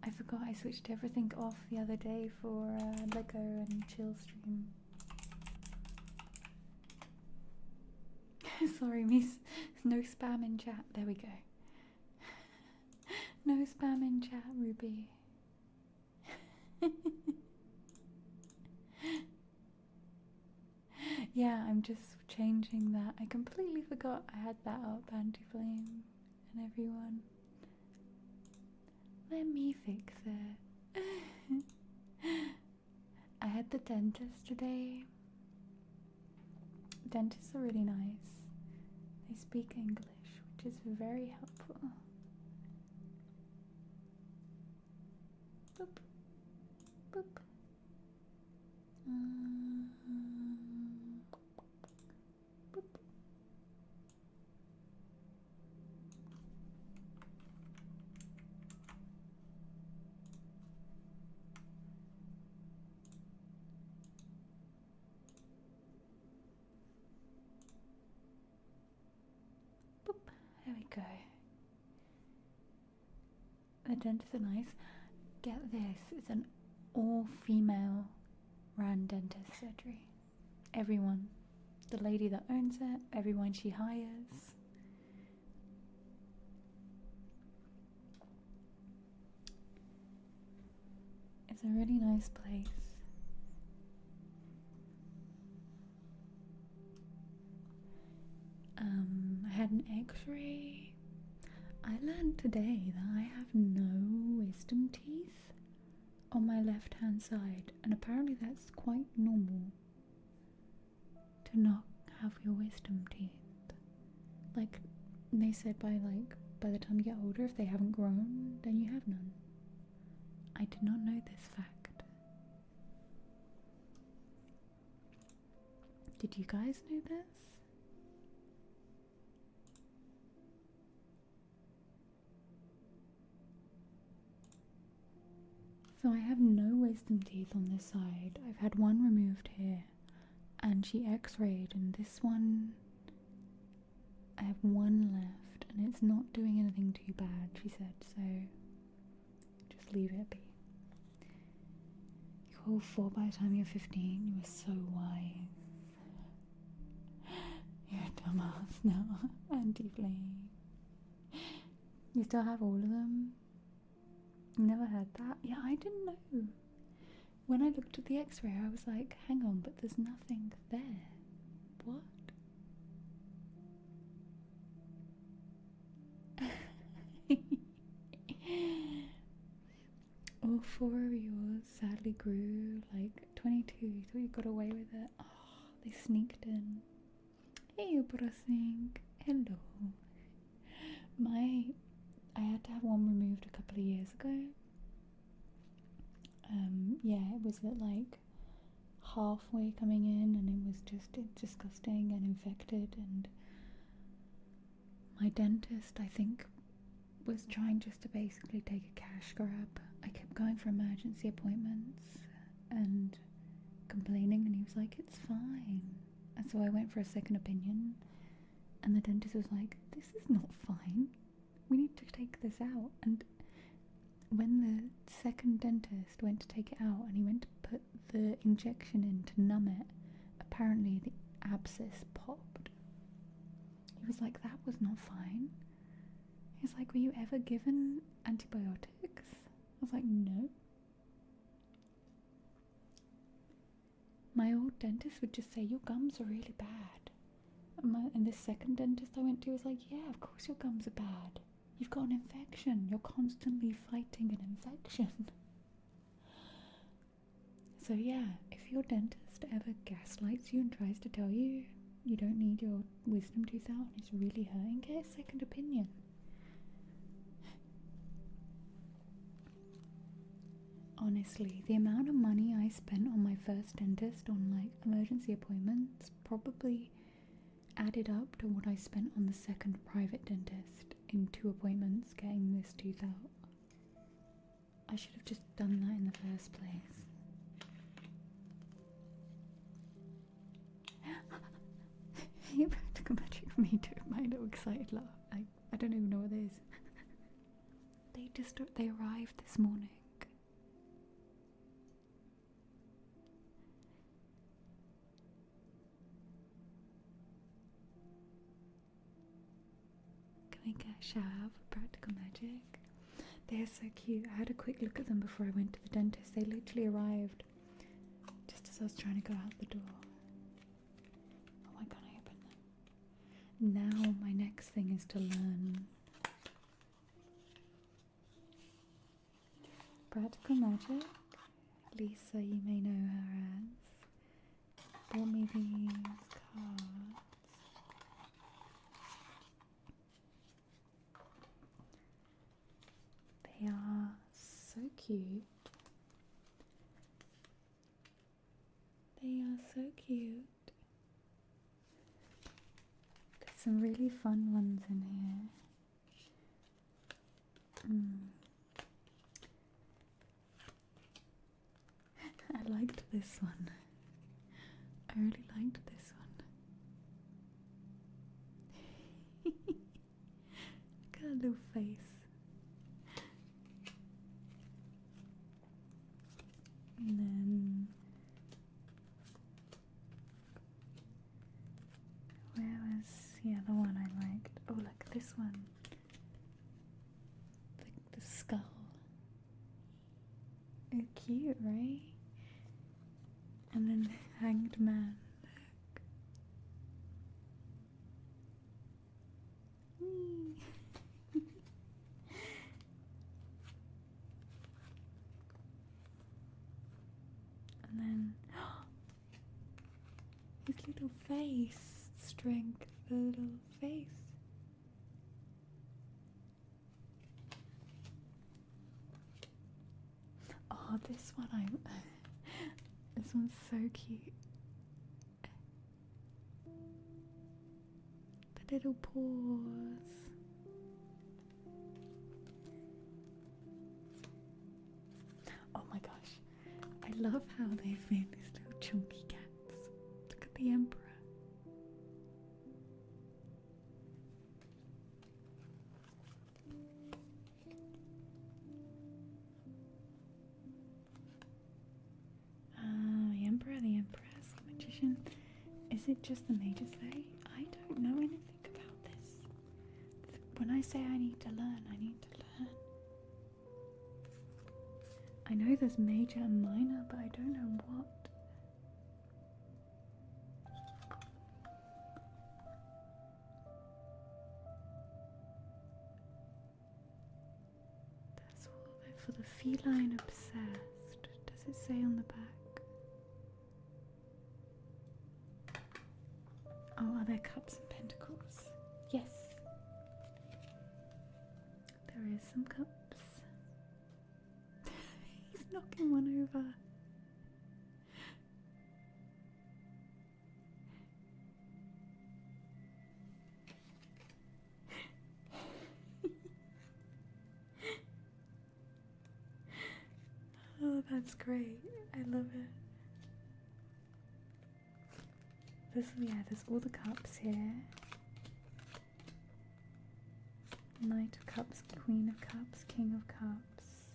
I forgot I switched everything off the other day for Lego and chill stream. Sorry, miss. No spam in chat. There we go. No spam in chat, Ruby. Yeah, I'm just changing that. I completely forgot I had that up, Anti-Flame and everyone. Let me fix it. I had the dentist today. Dentists are really nice. They speak English, which is very helpful. Boop. Boop. Boop. Boop. There we go. The dentists are nice. Get this, it's an all-female ran dentist surgery. Everyone. The lady that owns it, everyone she hires. It's a really nice place. I had an x-ray. I learned today that I have no wisdom teeth on my left hand side, and apparently that's quite normal to not have your wisdom teeth. Like they said, by the time you get older, if they haven't grown, then you have none. I did not know this fact. Did you guys know this? So I have no wisdom teeth on this side. I've had one removed here, and she x-rayed, and this one, I have one left, and it's not doing anything too bad, she said, so just leave it be. You're 4 by the time you're 15, you are so wise. You're a dumbass now, Anti-Flame. You still have all of them? Never heard that. Yeah, I didn't know. When I looked at the x-ray, I was like, hang on, but there's nothing there. What? All 4 of yours sadly grew like 22. You thought you got away with it. Oh, they sneaked in. Hey, Brosing. Hello. I had to have one removed a couple of years ago. Yeah, it was at like halfway coming in, and it was just disgusting and infected, and my dentist, I think, was trying just to basically take a cash grab. I kept going for emergency appointments and complaining, and he was like, it's fine. And so I went for a second opinion, and the dentist was like, this is not fine. We need to take this out. And when the second dentist went to take it out and he went to put the injection in to numb it, apparently the abscess popped. He was like, that was not fine. He was like, were you ever given antibiotics? I was like, no. My old dentist would just say, your gums are really bad. And this second dentist I went to was like, yeah, of course your gums are bad. You've got an infection. You're constantly fighting an infection. So yeah, if your dentist ever gaslights you and tries to tell you you don't need your wisdom tooth out and it's really hurting, get a second opinion. Honestly, the amount of money I spent on my first dentist on like emergency appointments probably added up to what I spent on the second private dentist in 2 appointments getting this tooth out. I should have just done that in the first place. You're practical magic for me too, my little excited laugh. I don't even know what it is. They arrived this morning. make a shout out for Practical Magic. They are so cute. I had a quick look at them before I went to the dentist. They literally arrived just as I was trying to go out the door. Oh, why can't I open them? Now my next thing is to learn Practical Magic. Lisa, you may know her as, bought me these cards. They are so cute. They are so cute. Got some really fun ones in here. I liked this one. I really liked this one. Look at her little face. And then, where was the other one I liked? Oh, look, this one. The skull. It's cute, right? And then Hanged Man. Look. And then his little face. Strength, the little face. Oh, this one this one's so cute. The little paws. Oh my gosh. I love how they've made these little chunky cats. Look at the Emperor. The Empress, the Magician. Is it just the Mage's Day? I don't know anything about this. When I say I need to learn, I need to learn. I know there's major and minor, but I don't know what. That's all they're for the feline obsessed. Does it say on the back? Oh, are there cups and pentacles? Yes. There is some cups. He's knocking one over. Oh, that's great. I love it. There's all the cups here. Knight of Cups, Queen of Cups, King of Cups,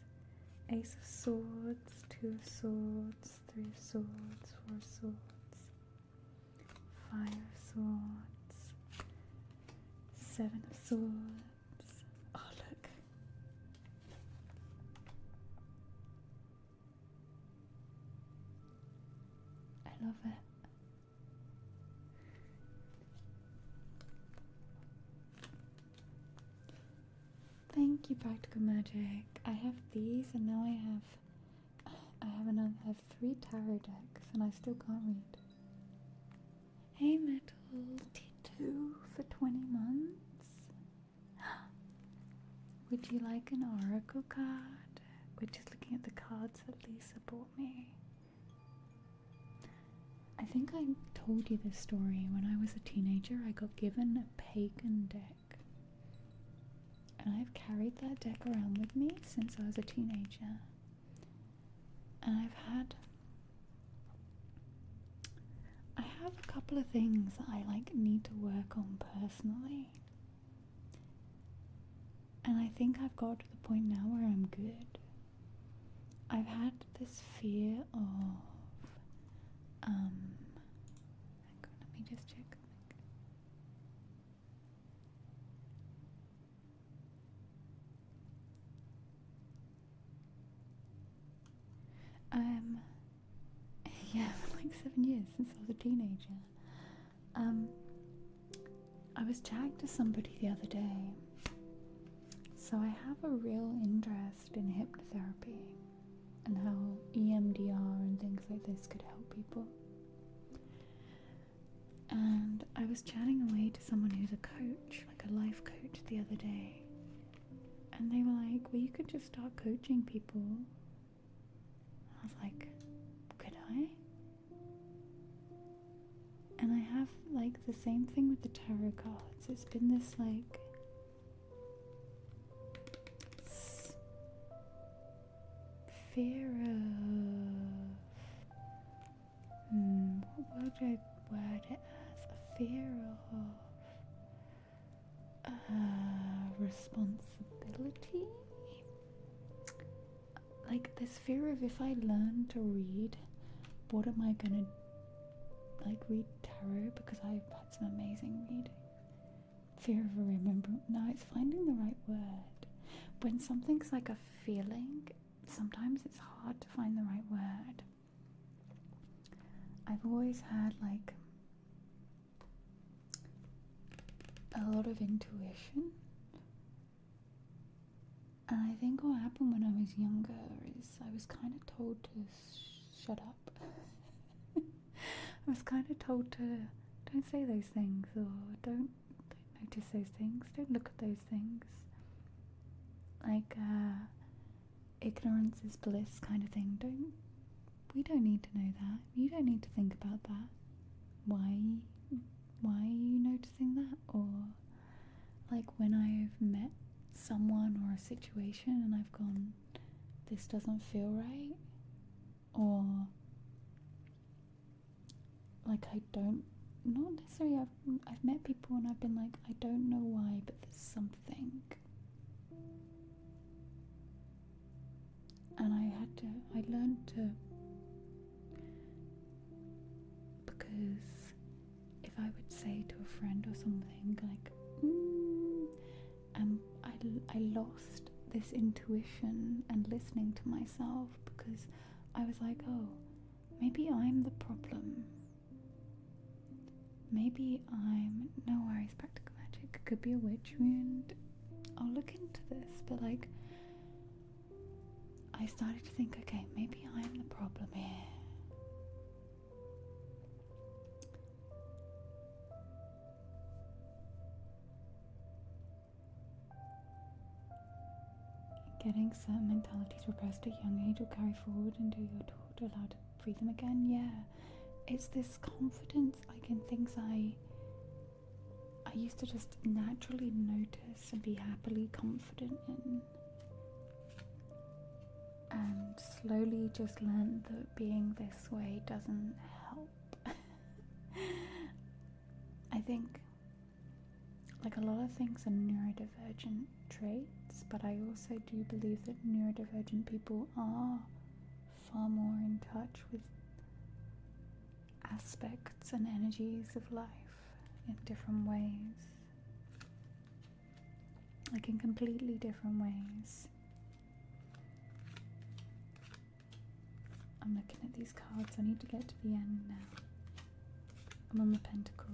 Ace of Swords, Two of Swords, Three of Swords, Four of Swords, Five of Swords, Seven of Swords. Oh, look. I love it. Thank you, Practical Magic. I have these, and now I have 3 tarot decks, and I still can't read. Hey, Metal T2 for 20 months. Would you like an oracle card? We're just looking at the cards that Lisa bought me. I think I told you this story. When I was a teenager, I got given a pagan deck. And I've carried that deck around with me since I was a teenager. And I have a couple of things that I need to work on personally. And I think I've got to the point now where I'm good. I've had this fear of hang on, let me just check. 7 years since I was a teenager. I was chatting to somebody the other day. So I have a real interest in hypnotherapy and how EMDR and things like this could help people. And I was chatting away to someone who's a coach, like a life coach, the other day. And they were like, well, you could just start coaching people. I was like, could I? And I have like the same thing with the tarot cards. It's been this like fear of what would I word it as? A fear of responsibility. Like this fear of, if I learn to read, what am I gonna like read tarot, because I've had some amazing reading. Fear of remembering. No, it's finding the right word. When something's like a feeling, sometimes it's hard to find the right word. I've always had like a lot of intuition, and I think what happened when I was younger is I was kind of told to shut up. I was kind of told to don't say those things, or don't notice those things, don't look at those things. Like ignorance is bliss kind of thing. We don't need to know that. You don't need to think about that. Why are you noticing that? Or like when I've met someone or a situation and I've gone, this doesn't feel right, or like I don't, not necessarily, I've met people and I've been like, I don't know why, but there's something. And I learned to, because if I would say to a friend or something like, I lost this intuition and listening to myself, because I was like, oh, maybe I'm the problem. Maybe I'm, no worries, practical magic, it could be a witch wound. I'll look into this, but like, I started to think, okay, maybe I'm the problem here. Getting certain mentalities repressed at a young age will carry forward until you're taught to allow to free them again. Yeah, it's this confidence, like in things I used to just naturally notice and be happily confident in, and slowly just learned that being this way doesn't help. I think like a lot of things are neurodivergent traits, but I also do believe that neurodivergent people are far more in touch with aspects and energies of life in different ways, like in completely different ways. I'm looking at these cards. I need to get to the end now. I'm on the Pentacles.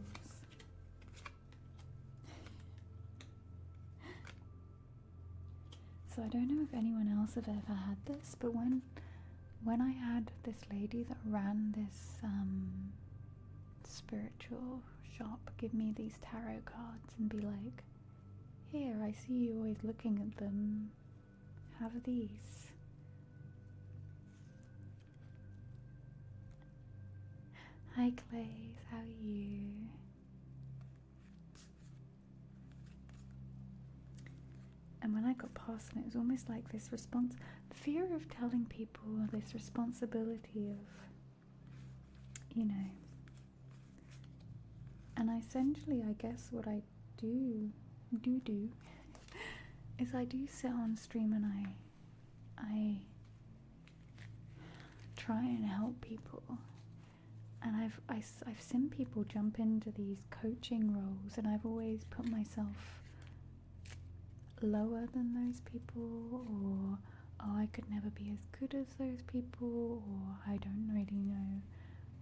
So I don't know if anyone else have ever had this, but when I had this lady that ran this spiritual shop give me these tarot cards and be like, here, I see you always looking at them, have these. Hi Clays, how are you? And when I got past them, it was almost like this fear of telling people, this responsibility of, you know. And essentially, I guess what I do is I do sit on stream and I try and help people. And I've seen people jump into these coaching roles, and I've always put myself lower than those people, or oh, I could never be as good as those people, or I don't really know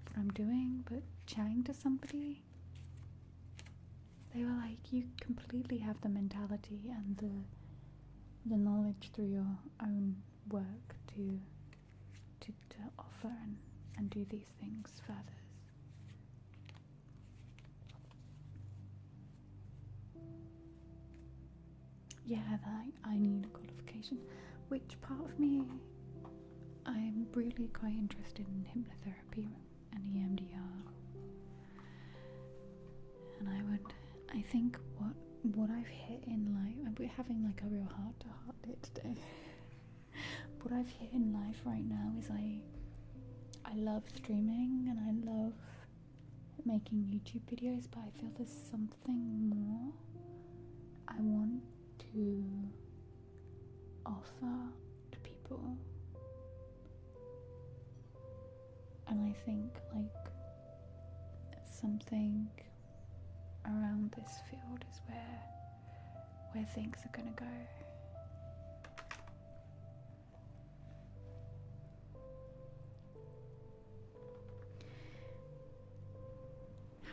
what I'm doing, but chatting to somebody, they were like, you completely have the mentality and the knowledge through your own work to offer and do these things for others. Yeah, that I need a qualification, which part of me, I'm really quite interested in hypnotherapy and EMDR. And I think what I've hit in life, we're having like a real heart-to-heart day today. What I've hit in life right now is I love streaming and I love making YouTube videos, but I feel there's something more I want to offer to people. And I think like something around this field is where things are gonna go.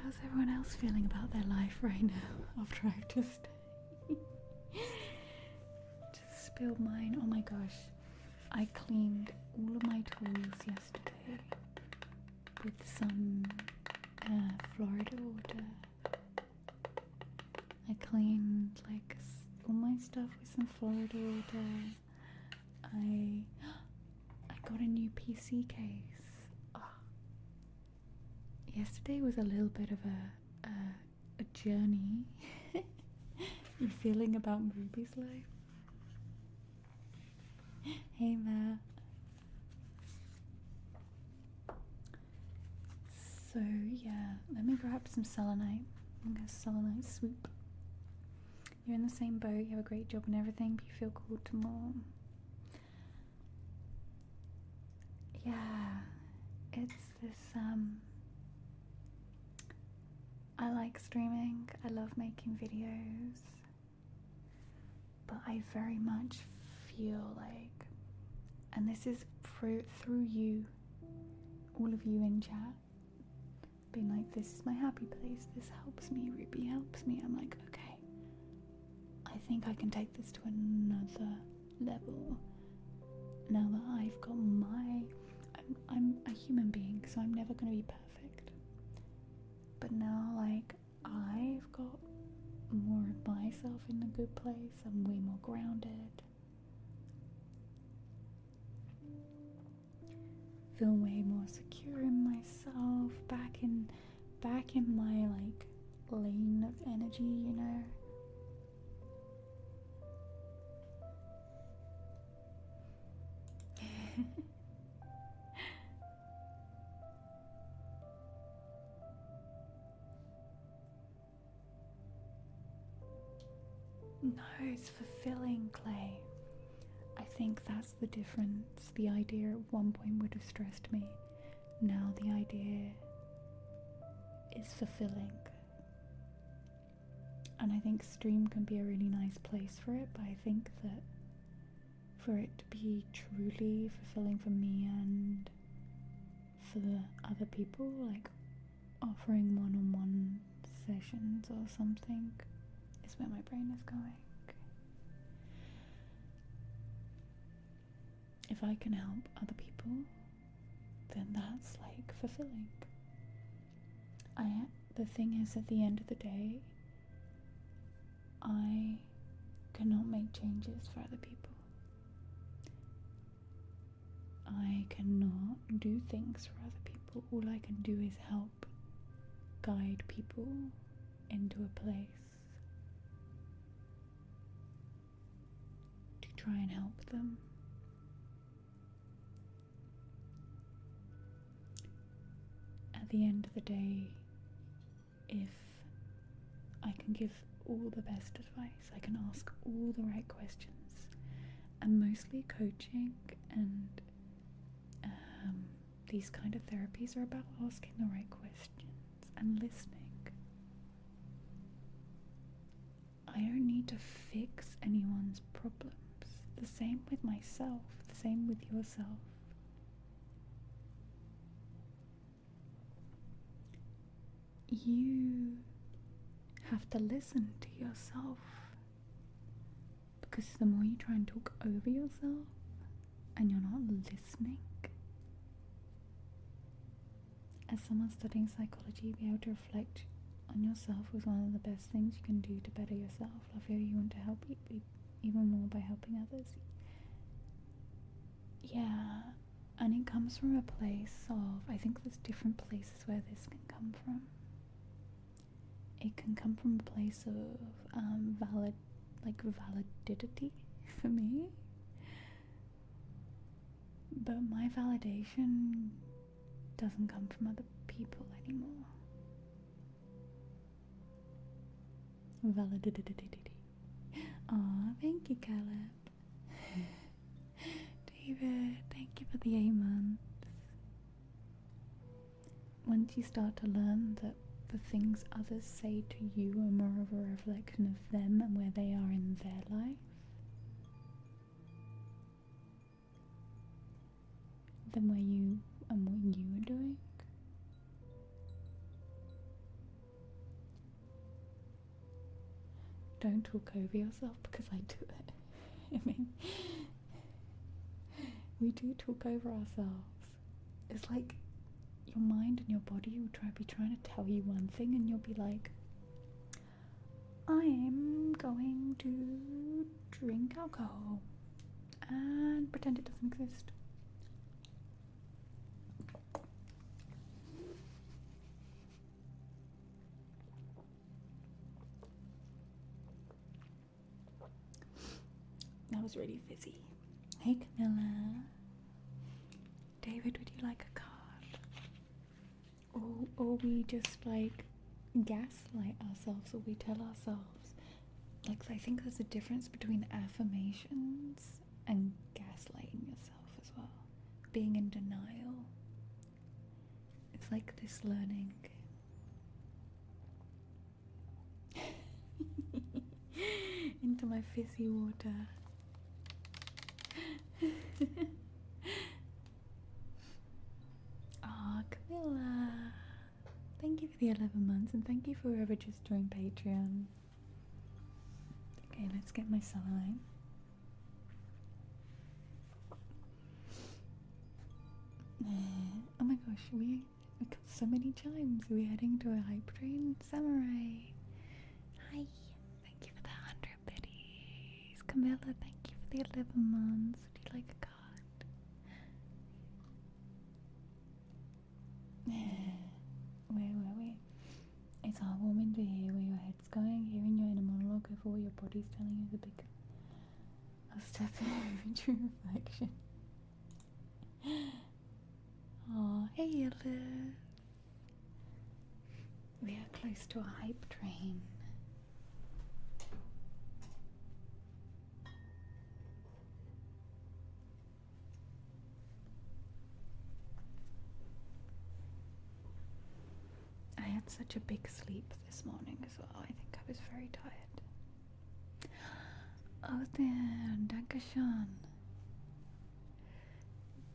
How's everyone else feeling about their life right now after I've just spilled mine? Oh my gosh, I cleaned all of my tools yesterday with some Florida water. I cleaned like all my stuff with some Florida water. I got a new PC case. Yesterday was a little bit of a journey. You feeling about Ruby's life? Hey Matt. So yeah, let me grab some selenite. I'm gonna selenite swoop. You're in the same boat, you have a great job and everything, but you feel called to more. Yeah, it's this I like streaming, I love making videos, but I very much feel like, and this is through you, all of you in chat, being like, this is my happy place, this helps me, Ruby helps me. I'm like, okay, I think I can take this to another level now that I've got I'm a human being, so I'm never going to be perfect. But now, like, I've got more of myself in a good place. I'm way more grounded. Feel way more secure in myself. Back in my like lane of energy, you know. No, it's fulfilling, Clay. I think that's the difference. The idea at one point would have stressed me. Now the idea is fulfilling. And I think stream can be a really nice place for it, but I think that for it to be truly fulfilling for me and for the other people, like offering one-on-one sessions or something, is where my brain is going. If I can help other people, then that's like fulfilling. The thing is, at the end of the day, I cannot make changes for other people. I cannot do things for other people. All I can do is help guide people into a place to try and help them. At the end of the day, if I can give all the best advice, I can ask all the right questions, and mostly coaching and these kind of therapies are about asking the right questions and listening. I don't need to fix anyone's problems. The same with myself, the same with yourself. you have to listen to yourself, because the more you try and talk over yourself and you're not listening, as someone studying psychology, be able to reflect on yourself was one of the best things you can do to better yourself. I feel you want to help even more by helping others. Yeah, and it comes from a place of, I think there's different places where this can come from. It can come from a place of validity for me. But my validation doesn't come from other people anymore. Validity. Aw, thank you, Caleb. David, thank you for the 8 months. Once you start to learn that the things others say to you are more of a reflection of them and where they are in their life than where you and what you are doing. Don't talk over yourself, because I do it. I mean, we do talk over ourselves. It's like your mind and your body will be trying to tell you one thing, and you'll be like, I'm going to drink alcohol and pretend it doesn't exist. That was really fizzy. Hey Camilla. David, would you like a card? Or we just like gaslight ourselves, or we tell ourselves. Like, I think there's a difference between affirmations and gaslighting yourself as well. Being in denial. It's like this learning. Into my fizzy water. Aw, Camilla. Thank you for the 11 months, and thank you for whoever just joined Patreon. Okay, let's get my selenite. Oh my gosh, we got so many chimes. We're heading to a hype train. Samurai. Hi. Thank you for the 100 biddies. Camilla, thank you for the 11 months. Would you like a card? Where were we? It's heartwarming to hear where your head's going, hearing your inner monologue over what your body's telling you is a big step in true reflection. Oh, hey Elif. We are close to a hype train. I had such a big sleep this morning as well. I think I was very tired. Oh, there, Dankeschön.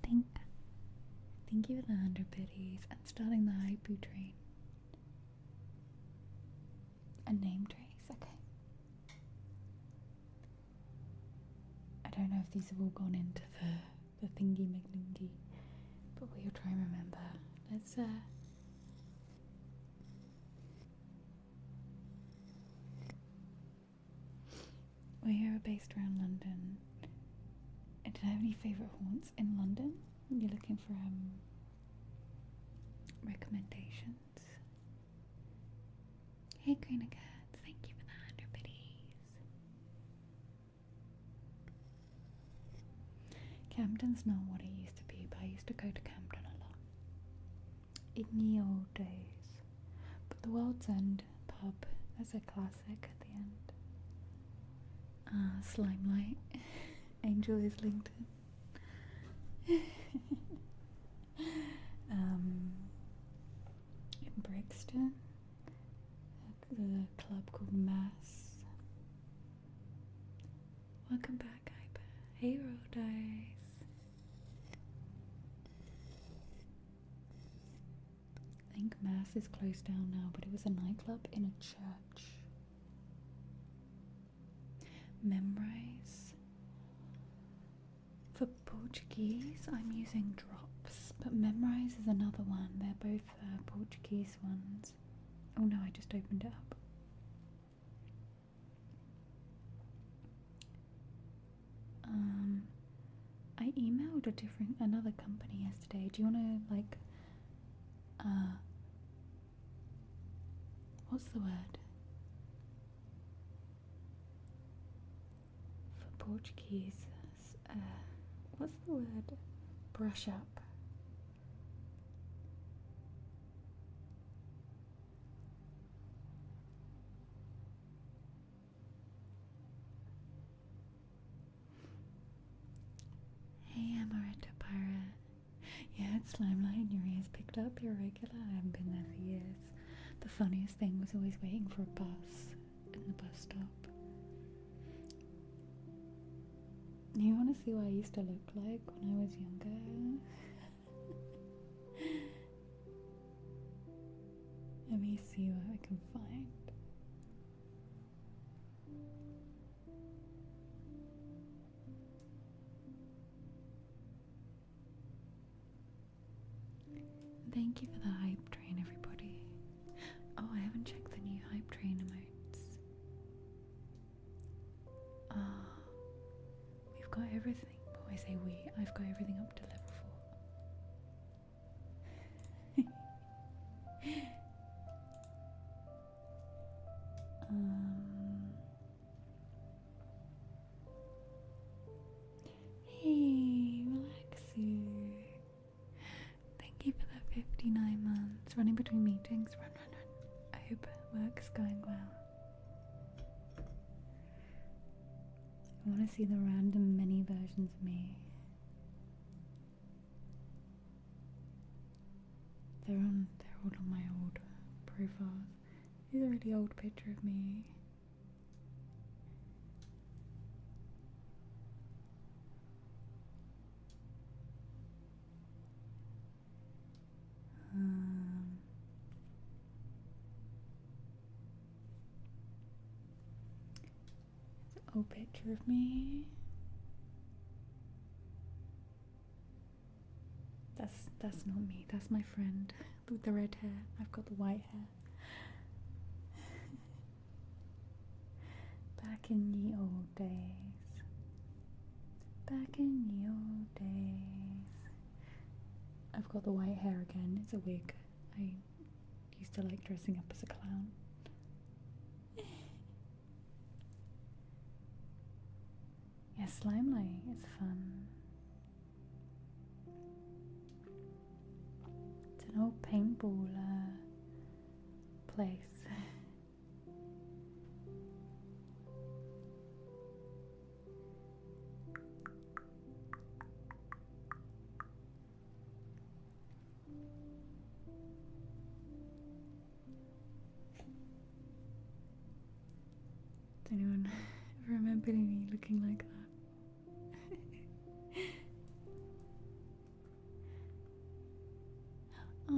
Thank you for the 100 biddies and starting the hype train. A name trace, okay. I don't know if these have all gone into the thingy McNingy, but we'll try and remember. Let's we are based around London. And do you have any favourite haunts in London? You're looking for recommendations. Hey Green Cats, thank you for the 100 biddies. Camden's not what it used to be, but I used to go to Camden a lot in the old days. But the World's End pub, that's a classic at the end. Slimelight. Angel Islington. In Brixton, the club called Mass. Welcome back, Hyper. Hey, Roll Dice. think Mass is closed down now, but it was a nightclub in a church. Memrise. For Portuguese, I'm using Drops, but Memrise is another one. They're both Portuguese ones. Oh no, I just opened it up. I emailed another company yesterday. Do you wanna what's the word? For Portuguese, what's the word? Brush up. Hey, Amaretta Pirate. Yeah, it's Limelight in your ears picked up. You're regular. I haven't been there for years. The funniest thing was always waiting for a bus in the bus stop. You want to see what I used to look like when I was younger? Let me see what I can find. Thank you for the hype train, everybody. Oh, I haven't checked the new hype train emotes. We've got everything. Oh, I say we. I've got everything up to level 4. Hey, Relaxu. Thank you for the 59 months. Running between meetings. Run. I hope work's going well. I want to see the random mini versions of me. They're all on my old profiles. Here's a really old picture of me. It's an old picture of me. That's not me. That's my friend with the red hair. I've got the white hair. Back in ye old days. Back in ye old days. I've got the white hair again. It's a wig. I used to like dressing up as a clown. Yeah, Slimelight is fun. It's an old paintball place. Does anyone remember me looking like that? Oh,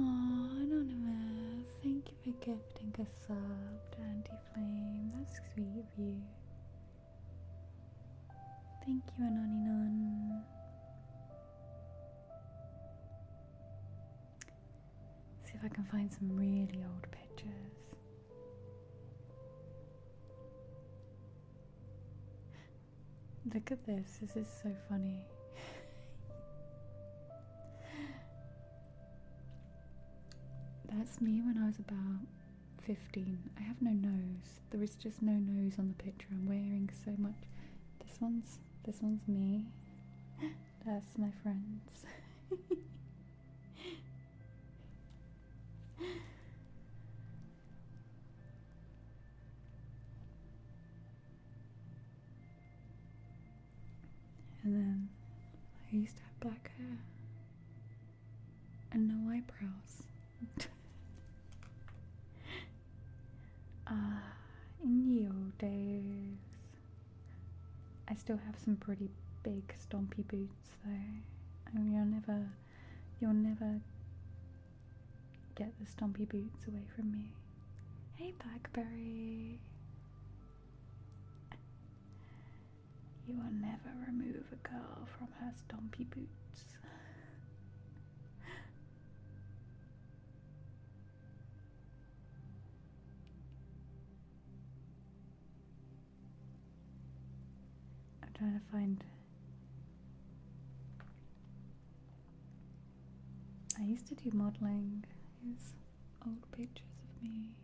Anonymous, thank you for gifting a sub to Anti-Flame. That's sweet of you. Thank you, Anoninon. See if I can find some really old pictures. Look at this. This is so funny. That's me when I was about 15. I have no nose. There is just no nose on the picture. I'm wearing so much. This one's me. That's my friends. And then I used to have black hair and no eyebrows. In the old days, I still have some pretty big stompy boots though. I mean, you'll never get the stompy boots away from me. Hey, Blackberry. You will never remove a girl from her stompy boots. I'm trying to find... I used to do modelling. Here's old pictures of me.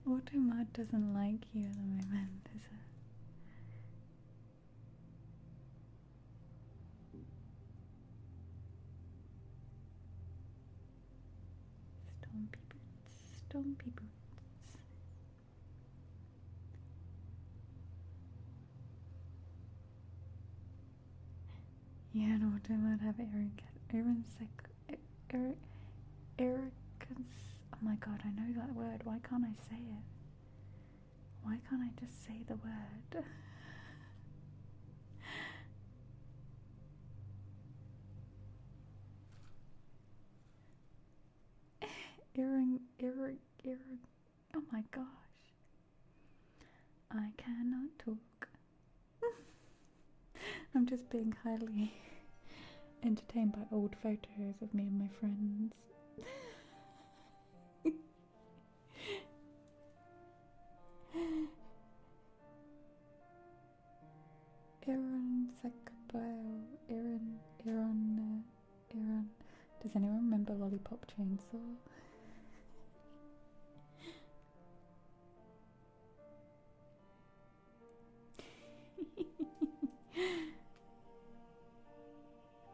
Automod doesn't like you at the moment, is it? Stompy boots, stompy boots. Yeah, and Automod have oh my god, I know that word. Why can't I say it? Why can't I just say the word? Oh my gosh. I cannot talk. I'm just being highly entertained by old photos of me and my friends. Aaron. Does anyone remember Lollipop Chainsaw?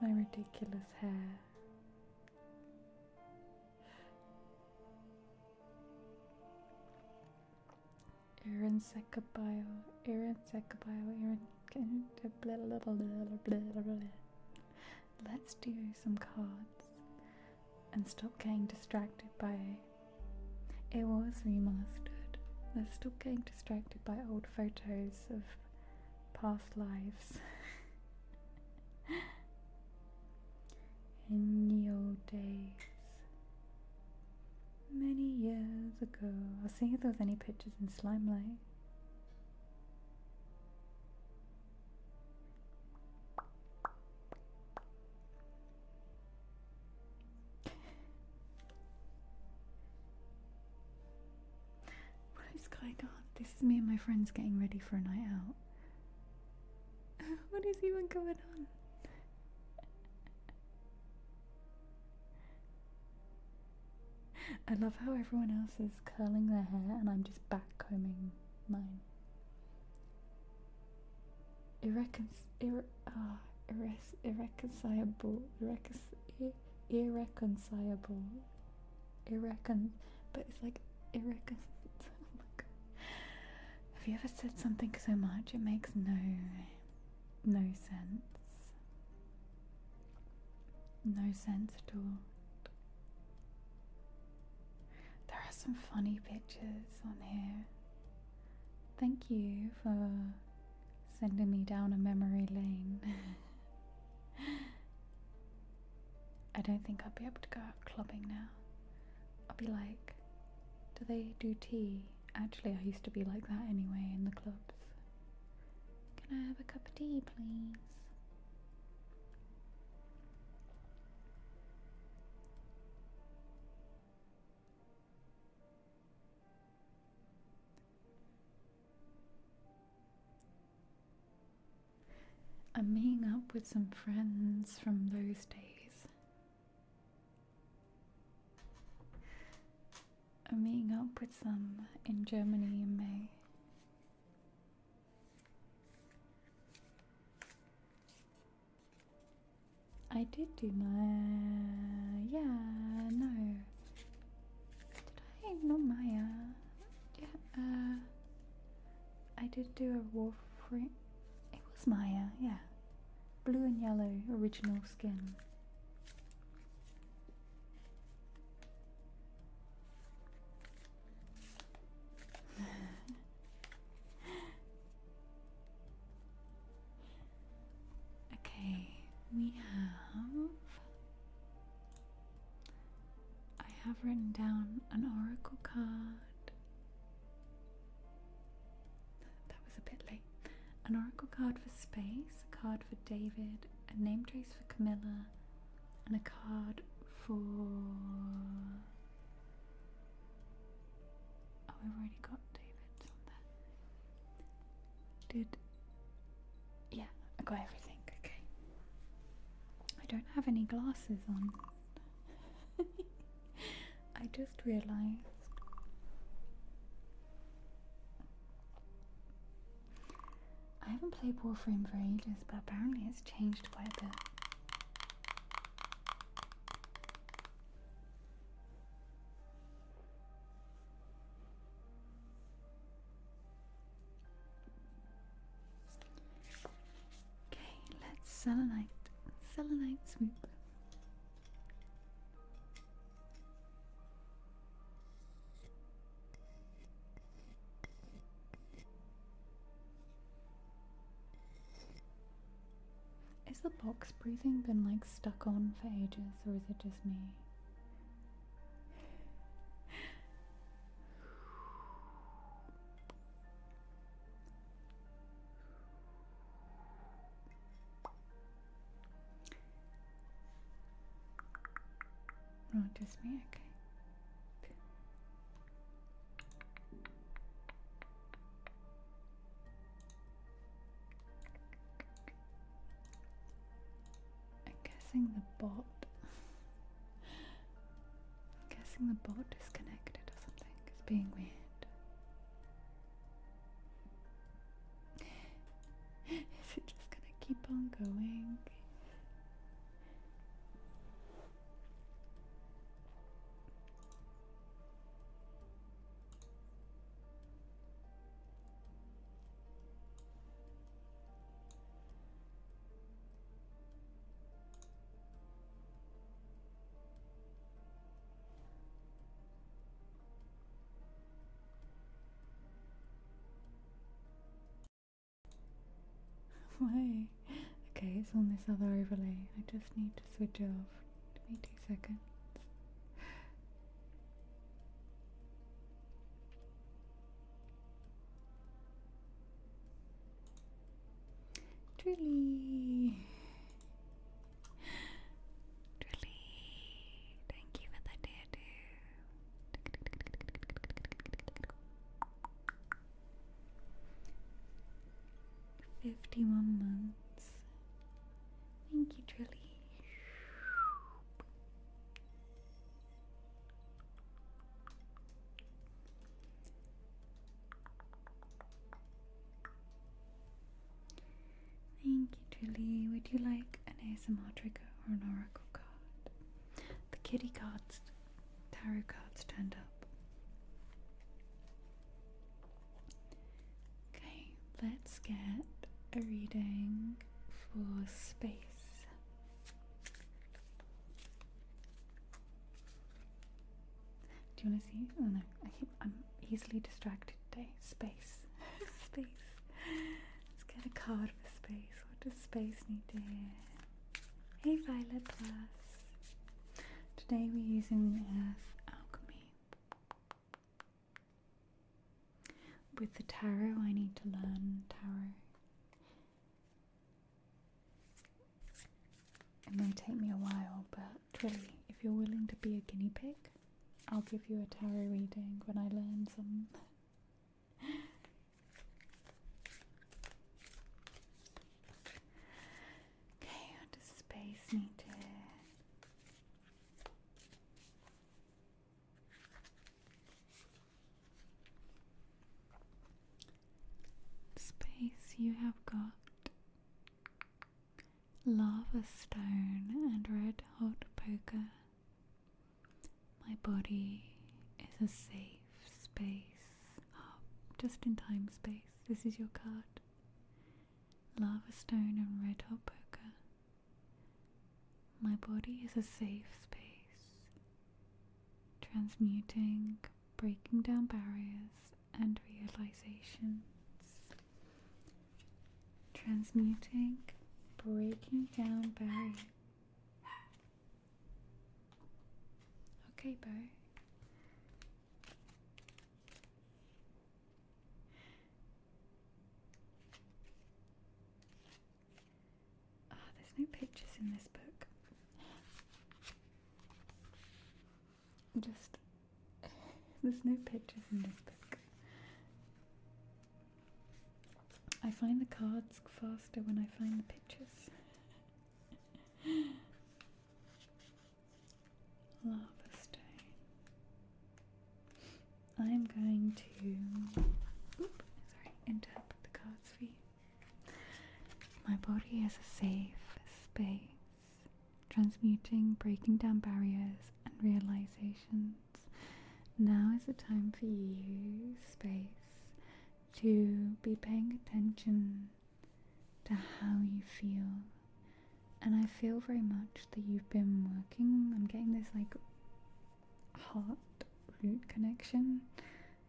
My ridiculous hair. Aaron Sekabayo, Let's do some cards and stop getting distracted by... It was remastered. Let's stop getting distracted by old photos of past lives. In the old days, many years ago. I'll see if there was any pictures in Slimelight. What is going on? This is me and my friends getting ready for a night out. What is even going on? I love how everyone else is curling their hair and I'm just back combing mine. Irreconcilable. But it's like oh my god. Have you ever said something so much it makes no sense? No sense at all. There are some funny pictures on here. Thank you for sending me down a memory lane. I don't think I'll be able to go out clubbing now. I'll be like, do they do tea? Actually, I used to be like that anyway in the clubs. Can I have a cup of tea, please? I'm meeting up with some friends from those days. I'm meeting up with some in Germany in May. I did do my... yeah, no. Did I? Not Maya. Yeah, I did do a Warframe. It was Maya, yeah. Blue and yellow, original skin. have written down an oracle card. That was a bit late. An oracle card for space, a card for David, a name trace for Camilla, and a card for... Oh, we've already got David's on there. Yeah, I got everything, okay. I don't have any glasses on. I just realised. I haven't played Warframe for ages, but apparently it's changed quite a bit. Okay, let's selenite. Selenite swoop. Has the box breathing been like stuck on for ages, or is it just me? Oh, just me, okay. The bot. I'm guessing the bot disconnected or something. It's being weird. Is it just gonna keep on going? Why? Okay, it's on this other overlay. I just need to switch it off. Give me 2 seconds. Trilly! Trilly! Thank you for the dear do. 51 months. Thank you, Trilly. Thank you, Trilly. Would you like an ASMR trigger or an oracle card? The kitty cards, tarot cards turned up. Okay, let's get a reading for space. Do you want to see? Oh no, I'm easily distracted today. Space. Space. Let's get a card for space. What does space need to hear? Hey Violet Plus. Today we're using the Earth Alchemy. With the tarot, I need to learn tarot. It may take me a while, but Trilly, if you're willing to be a guinea pig, I'll give you a tarot reading when I learn some. Okay, what does space need to hear? Space, you have got lava stone and red hot poker. My body is a safe space. Oh, just in time space. This is your card. Lava stone and red hot poker. My body is a safe space. Transmuting, breaking down barriers and realizations. Transmuting, breaking down barriers. Okay, Bo, no pictures in this book. There's no pictures in this book. I find the cards faster when I find the pictures. Lava stone. I'm going to interpret the cards for you. My body is a safe space, transmuting, breaking down barriers and realizations. Now is the time for you, space, to be paying attention to how you feel. And I feel very much that you've been working on getting this like heart root connection,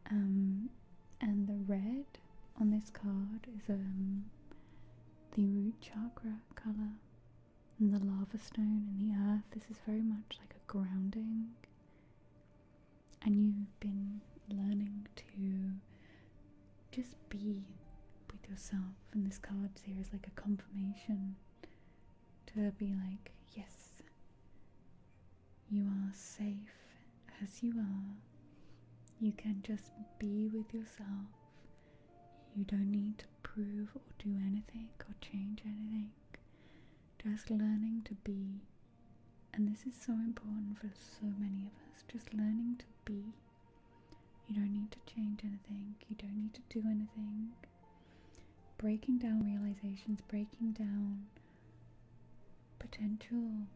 and the red on this card is the root chakra color, and the lava stone and the earth. This is very much like a grounding, and you've been learning to just be with yourself, and this card here is like a confirmation to be like, yes, you are safe as you are. You can just be with yourself. You don't need to prove or do anything or change anything. Just learning to be. And this is so important for so many of us. Just learning to be. You don't need to change anything. You don't need to do anything. Breaking down realizations, breaking down potential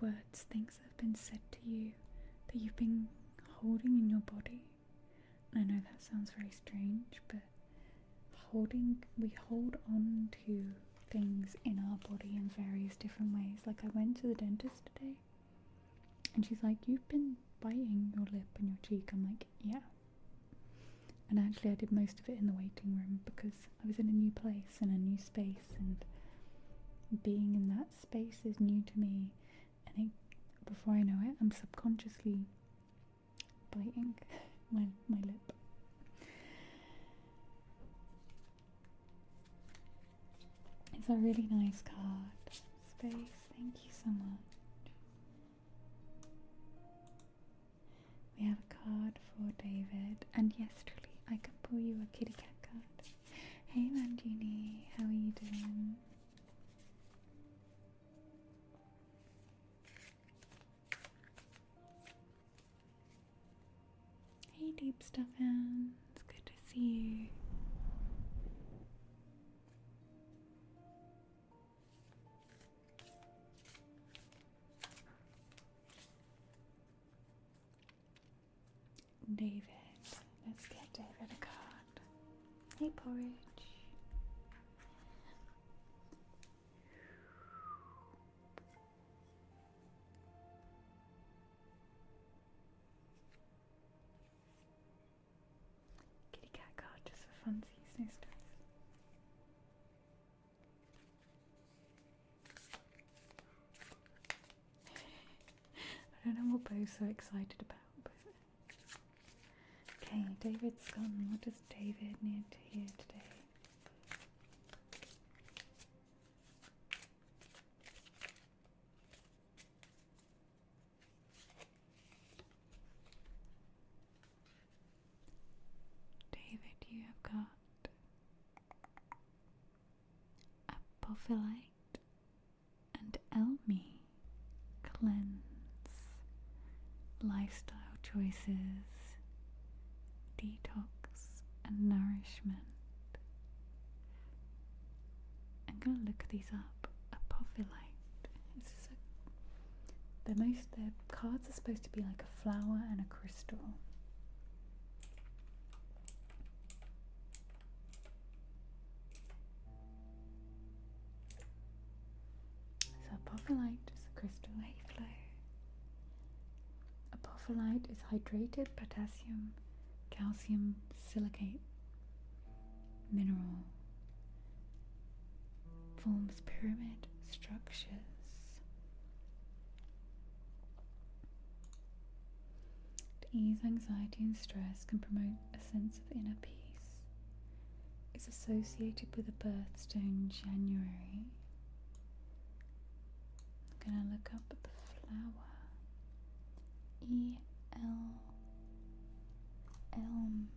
words, things that have been said to you that you've been holding in your body. And I know that sounds very strange, but we hold on to things in our body in various different ways. Like I went to the dentist today and she's like, you've been biting your lip and your cheek. I'm like, yeah. And actually I did most of it in the waiting room because I was in a new place and a new space, and being in that space is new to me, and before I know it, I'm subconsciously biting my lip. It's a really nice card. Space, thank you so much. We have a card for David, and yes, truly, I can pull you a kitty cat card. Hey Manjini, how are you doing? Hey Deep Stuffin, it's good to see you. David, let's get David a card. Hey Porridge. Kitty cat card just for funsies, no stress. I don't know what Bo's so excited about. Okay, David's gone. What does David need to hear today? David, you have got Apophilite and Elmi. Cleanse. Lifestyle choices. Detox and nourishment. I'm gonna look these up. Apophilite. The cards are supposed to be like a flower and a crystal. So Apophilite is a crystal. Hey Flo. Apophilite is hydrated potassium, calcium silicate mineral. Forms pyramid structures. To ease anxiety and stress, can promote a sense of inner peace. Is associated with a birthstone January. gonna look up the flower. E-L Elm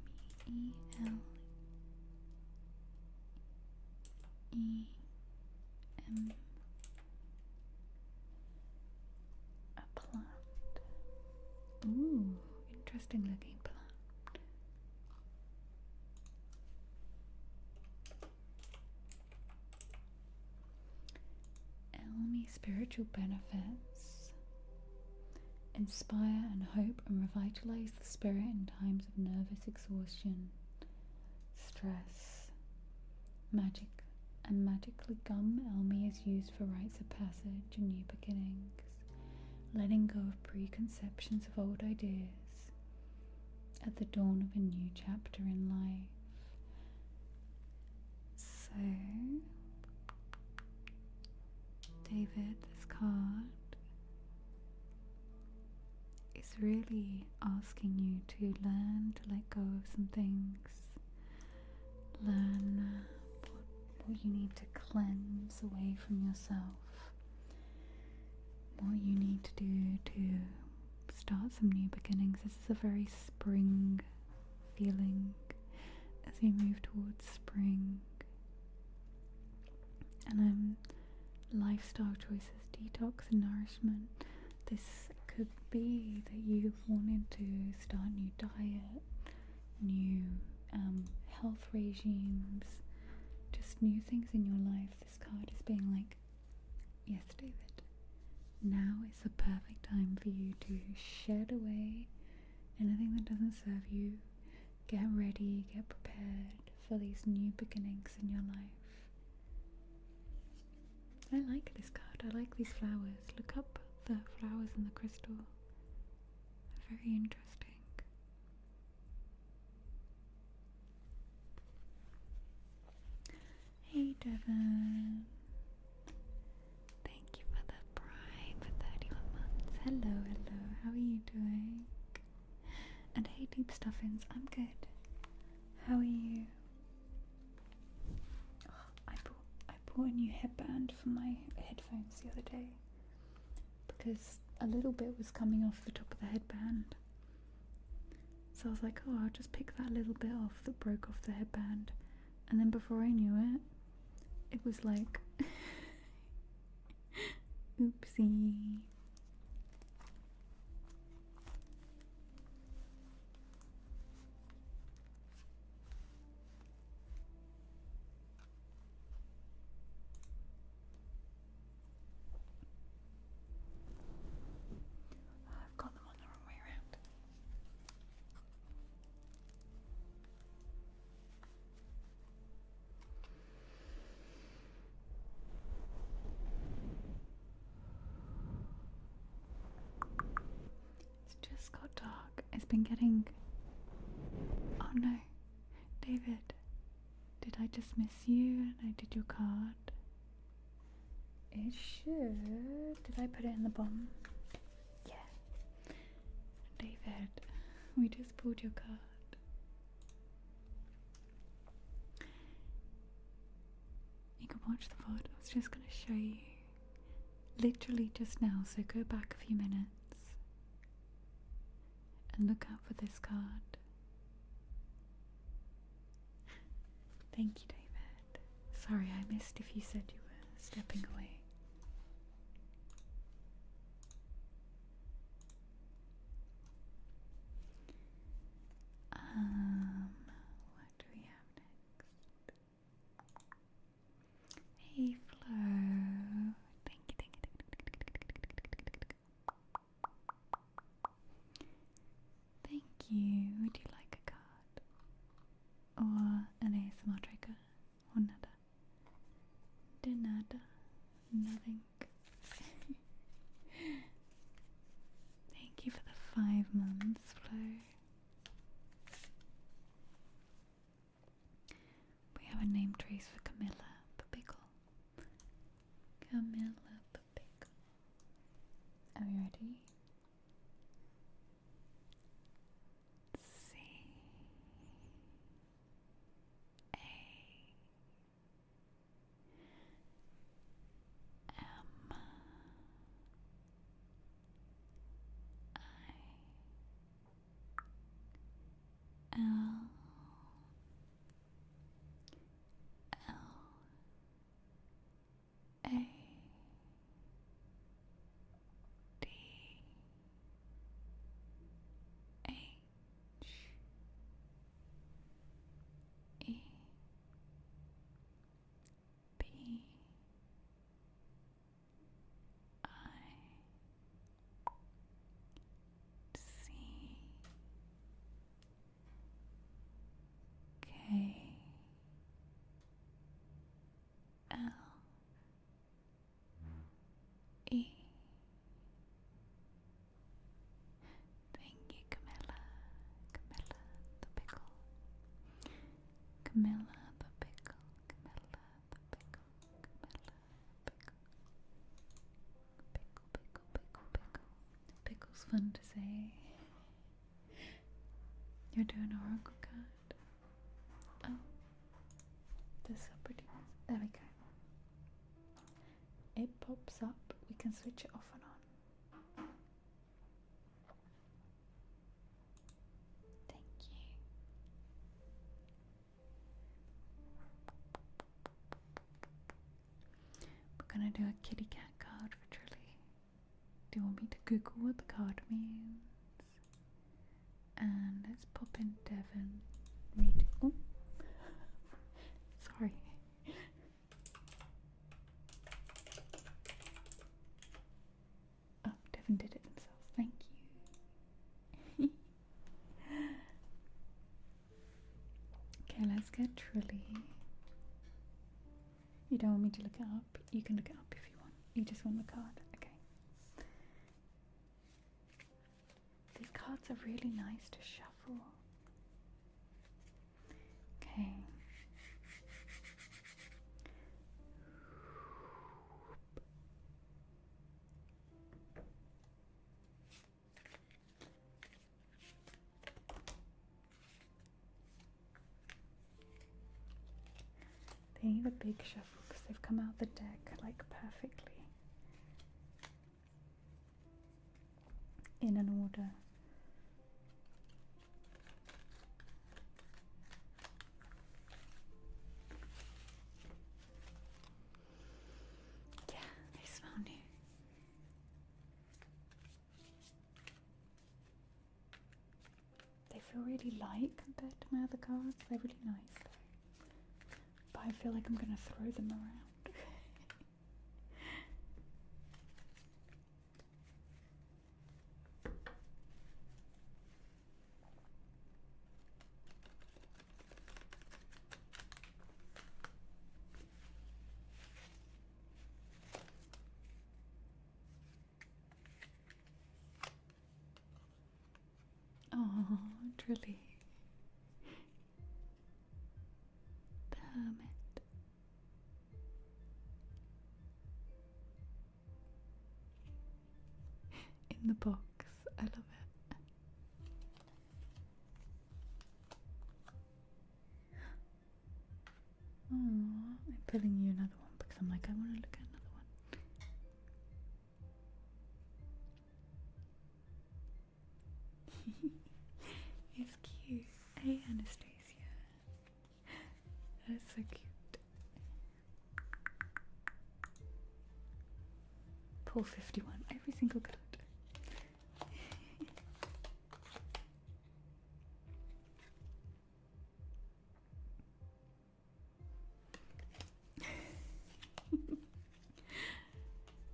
E-L-E-M, a plant. Ooh, interesting looking plant. Elmy spiritual benefits. Inspire and hope and revitalize the spirit in times of nervous exhaustion, stress, magic, and magically gum elmy is used for rites of passage and new beginnings, letting go of preconceptions of old ideas at the dawn of a new chapter in life. So, David, this card is really asking you to learn to let go of some things, learn what you need to cleanse away from yourself, what you need to do to start some new beginnings. This is a very spring feeling as we move towards spring, and lifestyle choices, detox and nourishment. This could be that you've wanted to start a new diet, new health regimes, just new things in your life. This card is being like, yes, David, now is the perfect time for you to shed away anything that doesn't serve you. Get ready, get prepared for these new beginnings in your life. I like this card. I like these flowers. Look up the flowers in the crystal. They're very interesting. Hey Devon. Thank you for the prime for 31 months. Hello, hello. How are you doing? And hey Deep Stuffins, I'm good. How are you? I bought a new headband for my headphones the other day because a little bit was coming off the top of the headband. So I was like, oh, I'll just pick that little bit off that broke off the headband. And then before I knew it, it was like, oopsie. I've got them on the wrong way around. It's just got dark. It's been getting... Oh no. David, did I just miss you and I did your card? It should. Did I put it in the bottom? Yeah. David, we just pulled your card. You can watch the VOD. I was just going to show you literally just now, so go back a few minutes and look out for this card. Thank you, David. Sorry, I missed if you said you were stepping away. What do we have next? Hey, Flo. Thank you, thank you, thank you. Would you like a card? Or an ASMR trigger? Or nada? De nada? Nothing. Thank you for the 5 months, Flo. We have a name trace for Camilla Papickle. Camilla Papickle. Are you ready? C A M L L A D H E B I C K L E. Thank you, Camilla. Camilla the pickle. Camilla the pickle. Camilla the pickle. Camilla the pickle. Pickle, pickle, pickle, pickle. Pickle's fun to say. You're doing an oracle card. Oh, the subreddit. There we go. It pops up. We can switch it off and on. Thank you. We're gonna do a kitty cat card for Trilly. Do you want me to Google what the card means? And let's pop in Devon. Read. Oh, sorry. Oh, Devon did it himself. Thank you. Okay, let's get Trilly. You don't want me to look it up? You can look it up if you want. You just want the card. Okay. These cards are really nice to shuffle. Okay. They need a big shuffle because they've come out the deck like perfectly in an order. Yeah, they smell new. They feel really light compared to my other cards. They're really nice though. But I feel like I'm gonna throw them around. Oh, Trilly. The Hermit. In the box. I love it. Oh, I'm pulling you another one because I'm like, I want to look at another one. It's cute. Hey, Anastasia. That's so cute. Pull 51. Every single card.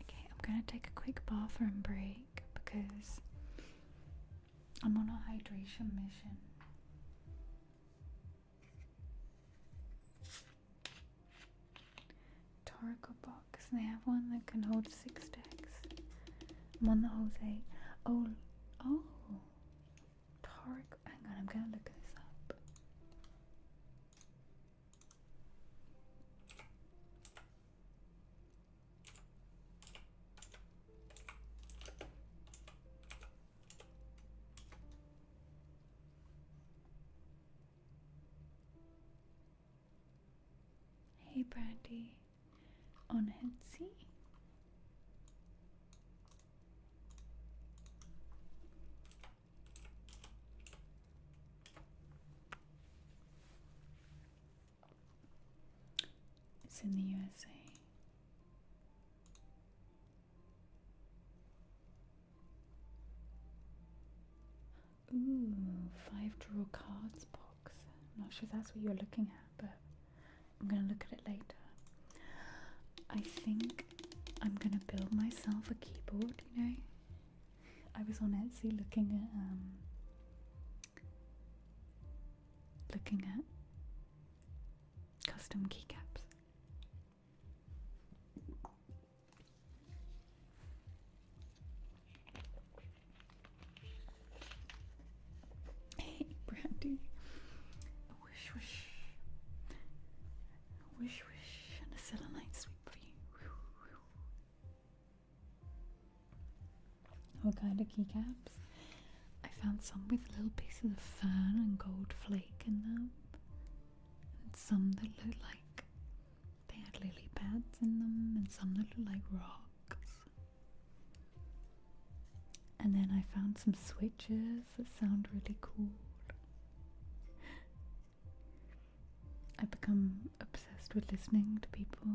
Okay, I'm gonna take a quick bathroom break because I'm on a hydration mission. Oracle box, and they have one that can hold 6 decks. One that holds 8. Oh, Tauric. Hang on, I'm gonna look this up. Hey, Brandy. On Etsy. It's in the USA. Ooh, 5-drawer cards box. I'm not sure if that's what you're looking at, but I'm gonna look at it later. I think I'm gonna build myself a keyboard, you know? I was on Etsy looking at custom keycaps. Hey, Brandy. A wish wish. A wish wish and a selenite sweep for you. What kind of keycaps? I found some with little pieces of fern and gold flake in them, and some that looked like they had lily pads in them, and some that looked like rocks. And then I found some switches that sound really cool. I've become obsessed with listening to people.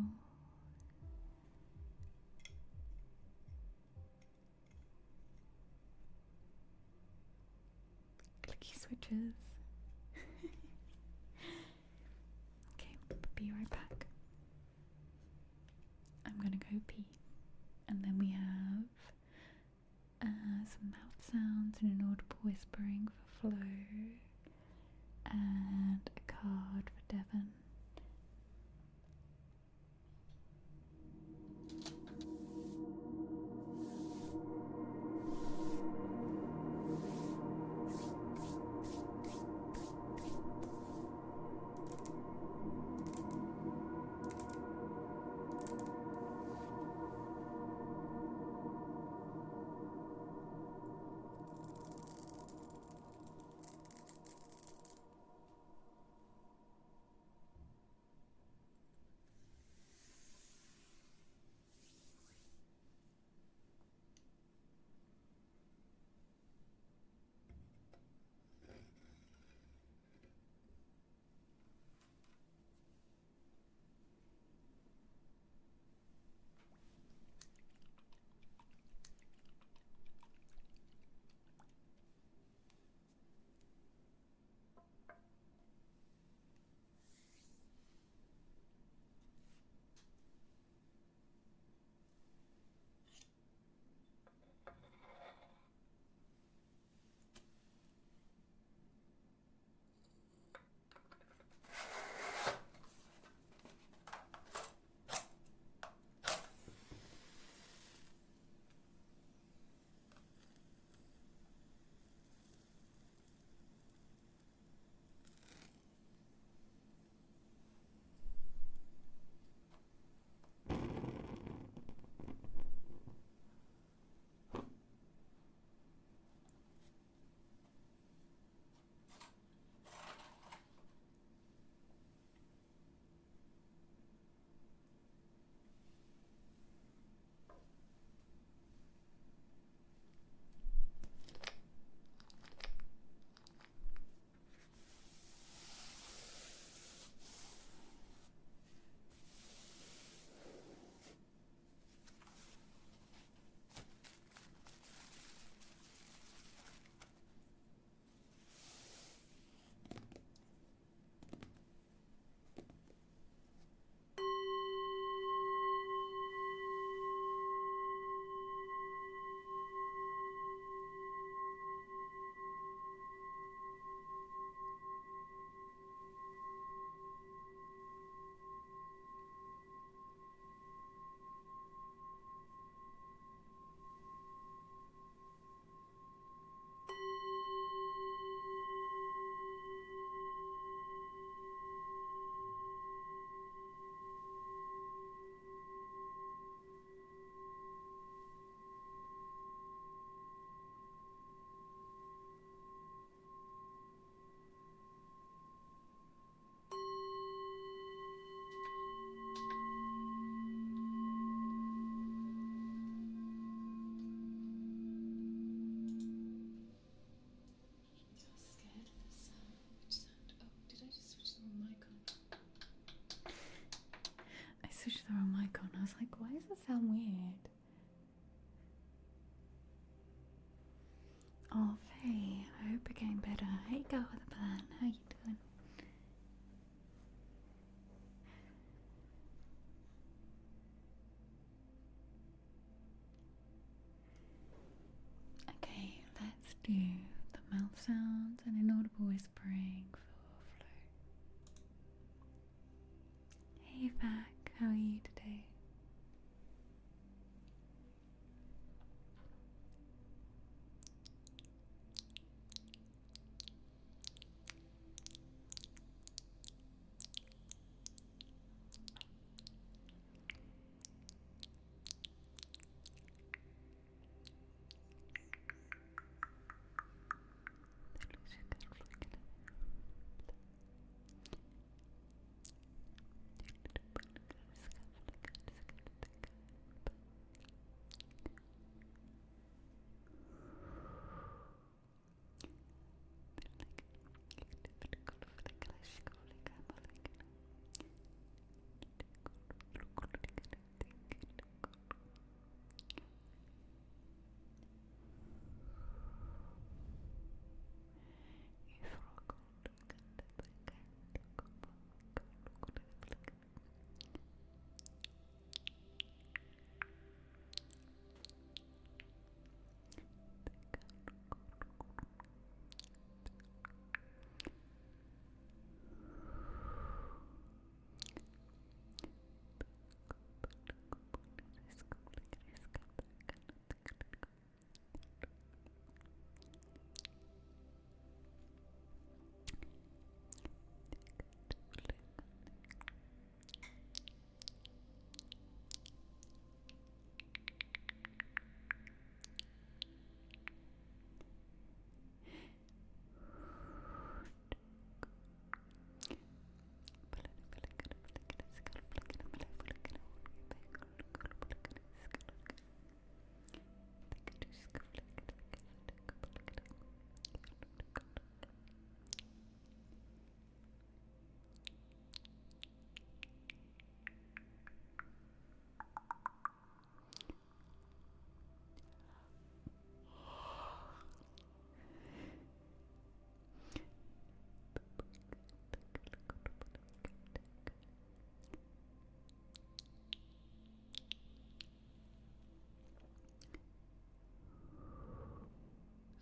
Clicky switches. Okay, be right back. I'm gonna go pee. And then we have some mouth sounds and inaudible whispering for Flo. And a card for Devon. I was like, why does it sound weird? Oh, Faye, I hope you're getting better. Hey, go with the plan. How you doing? Okay, let's do the mouth sounds and inaudible whispering for Flo. Hey, Vac, how are you today?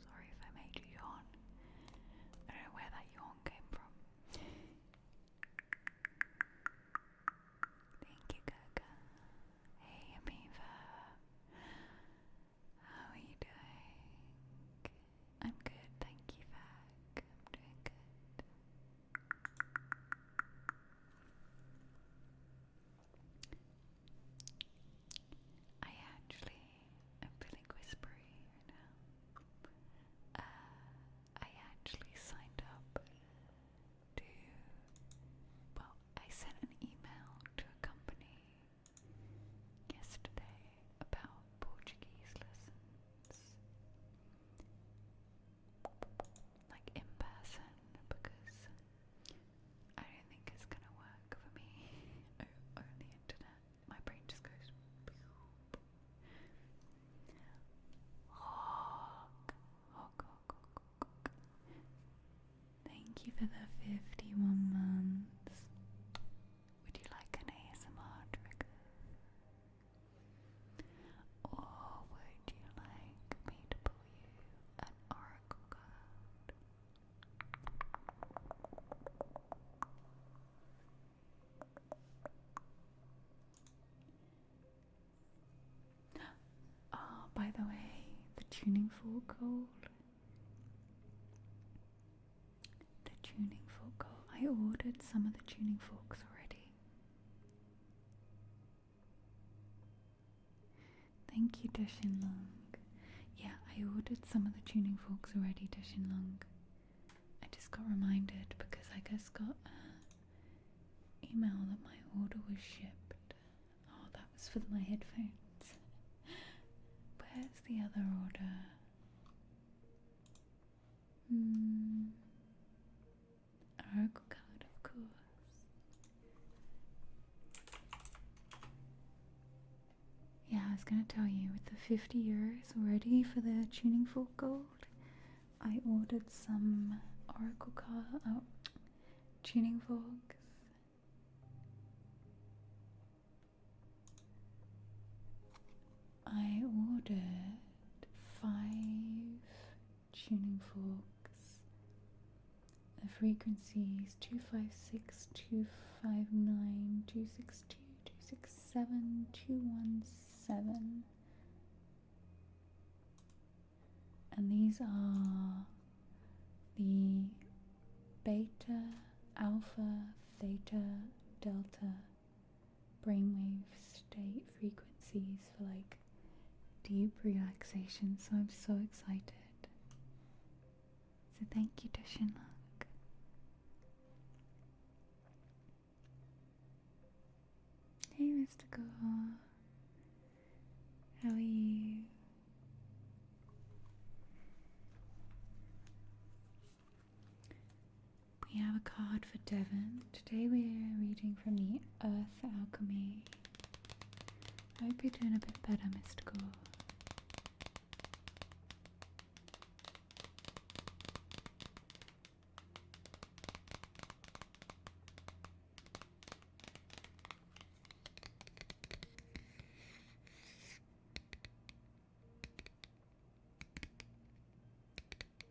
Sorry if I made you yawn. I don't know where that yawn came from. Thank you, Gaga. Hey, Aviva. How are you doing? I'm good, thank you, Vac. I'm doing good. I'm feeling whispery right now. I actually signed up to, well, I sent an email to a company yesterday about Portuguese lessons, like in person, because I don't think it's gonna work for me on the internet. My brain just goes honk, honk, honk, honk. Thank you for the 51 months. Would you like an ASMR trigger? Or would you like me to pull you an oracle card? Oh, by the way, the tuning fork gold. The tuning fork gold. I ordered some of the tuning forks already. Thank you, Dashin Long. Yeah, I ordered some of the tuning forks already, Dashin Long. I just got reminded because I just got an email that my order was shipped. Oh, that was for my headphones. Where's the other order? Oracle card, of course. gonna tell you, with the 50 euros already for the tuning fork gold, I ordered some oracle tuning forks. I ordered 5 tuning forks. The frequencies 256, 259, 262, 267, 217. And these are the beta, alpha, theta, delta brainwave state frequencies for like deep relaxation. So I'm so excited. So thank you to Shinlock. Hey Mystical, how are you? We have a card for Devon. Today we are reading from the Earth Alchemy. I hope you're doing a bit better, Mystical.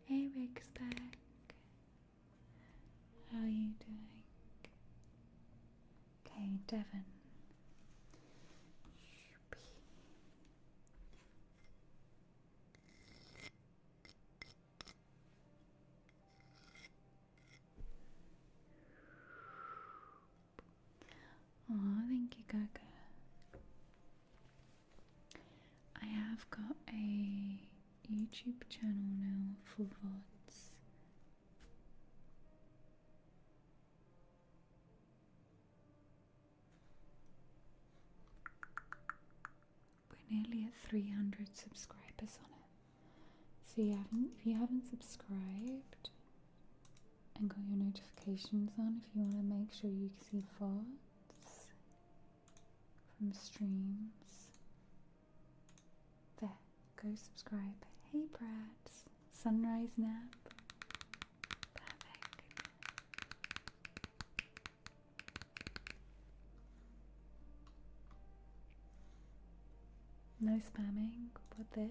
Hey Rick's back. How are you doing? Okay, Devon. Oh, thank you, Gaga. I have got a YouTube channel now for VODs. We're nearly at 300 subscribers on it. So if you haven't subscribed and got your notifications on, if you want to make sure you see VODs from streams, there, go subscribe. Hey Brad, sunrise nap. Perfect. No spamming, but this.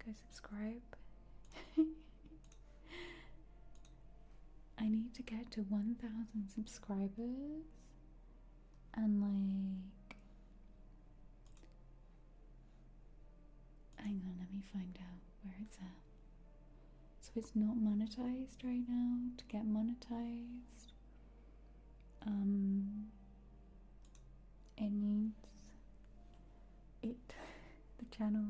Go subscribe. I need to get to 1,000 subscribers and like, hang on, let me find out where it's at. So it's not monetized right now. To get monetized, it needs the channel.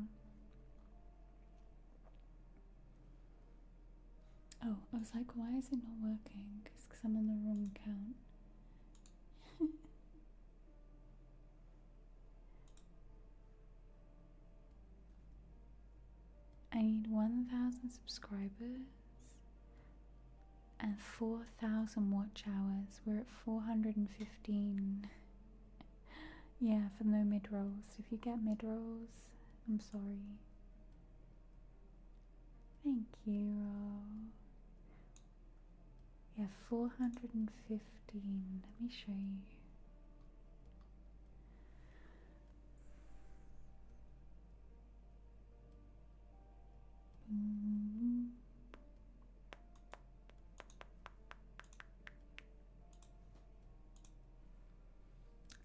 Oh, I was like, why is it not working? It's because I'm on the wrong account. I need 1,000 subscribers and 4,000 watch hours. We're at 415. Yeah, for no mid-rolls. If you get mid-rolls, I'm sorry. Thank you. Yeah, 415. Let me show you.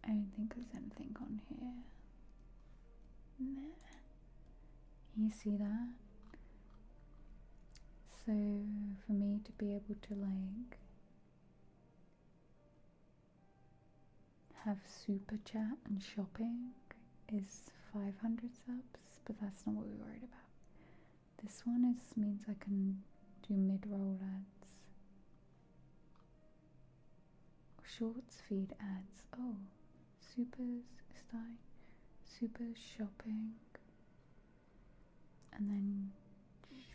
I don't think there's anything on here. Nah. You see that? So for me to be able to like have super chat and shopping is 500 subs, but that's not what we're worried about. This one means I can do mid-roll ads. Shorts feed ads. Oh, supers is that? Super shopping. And then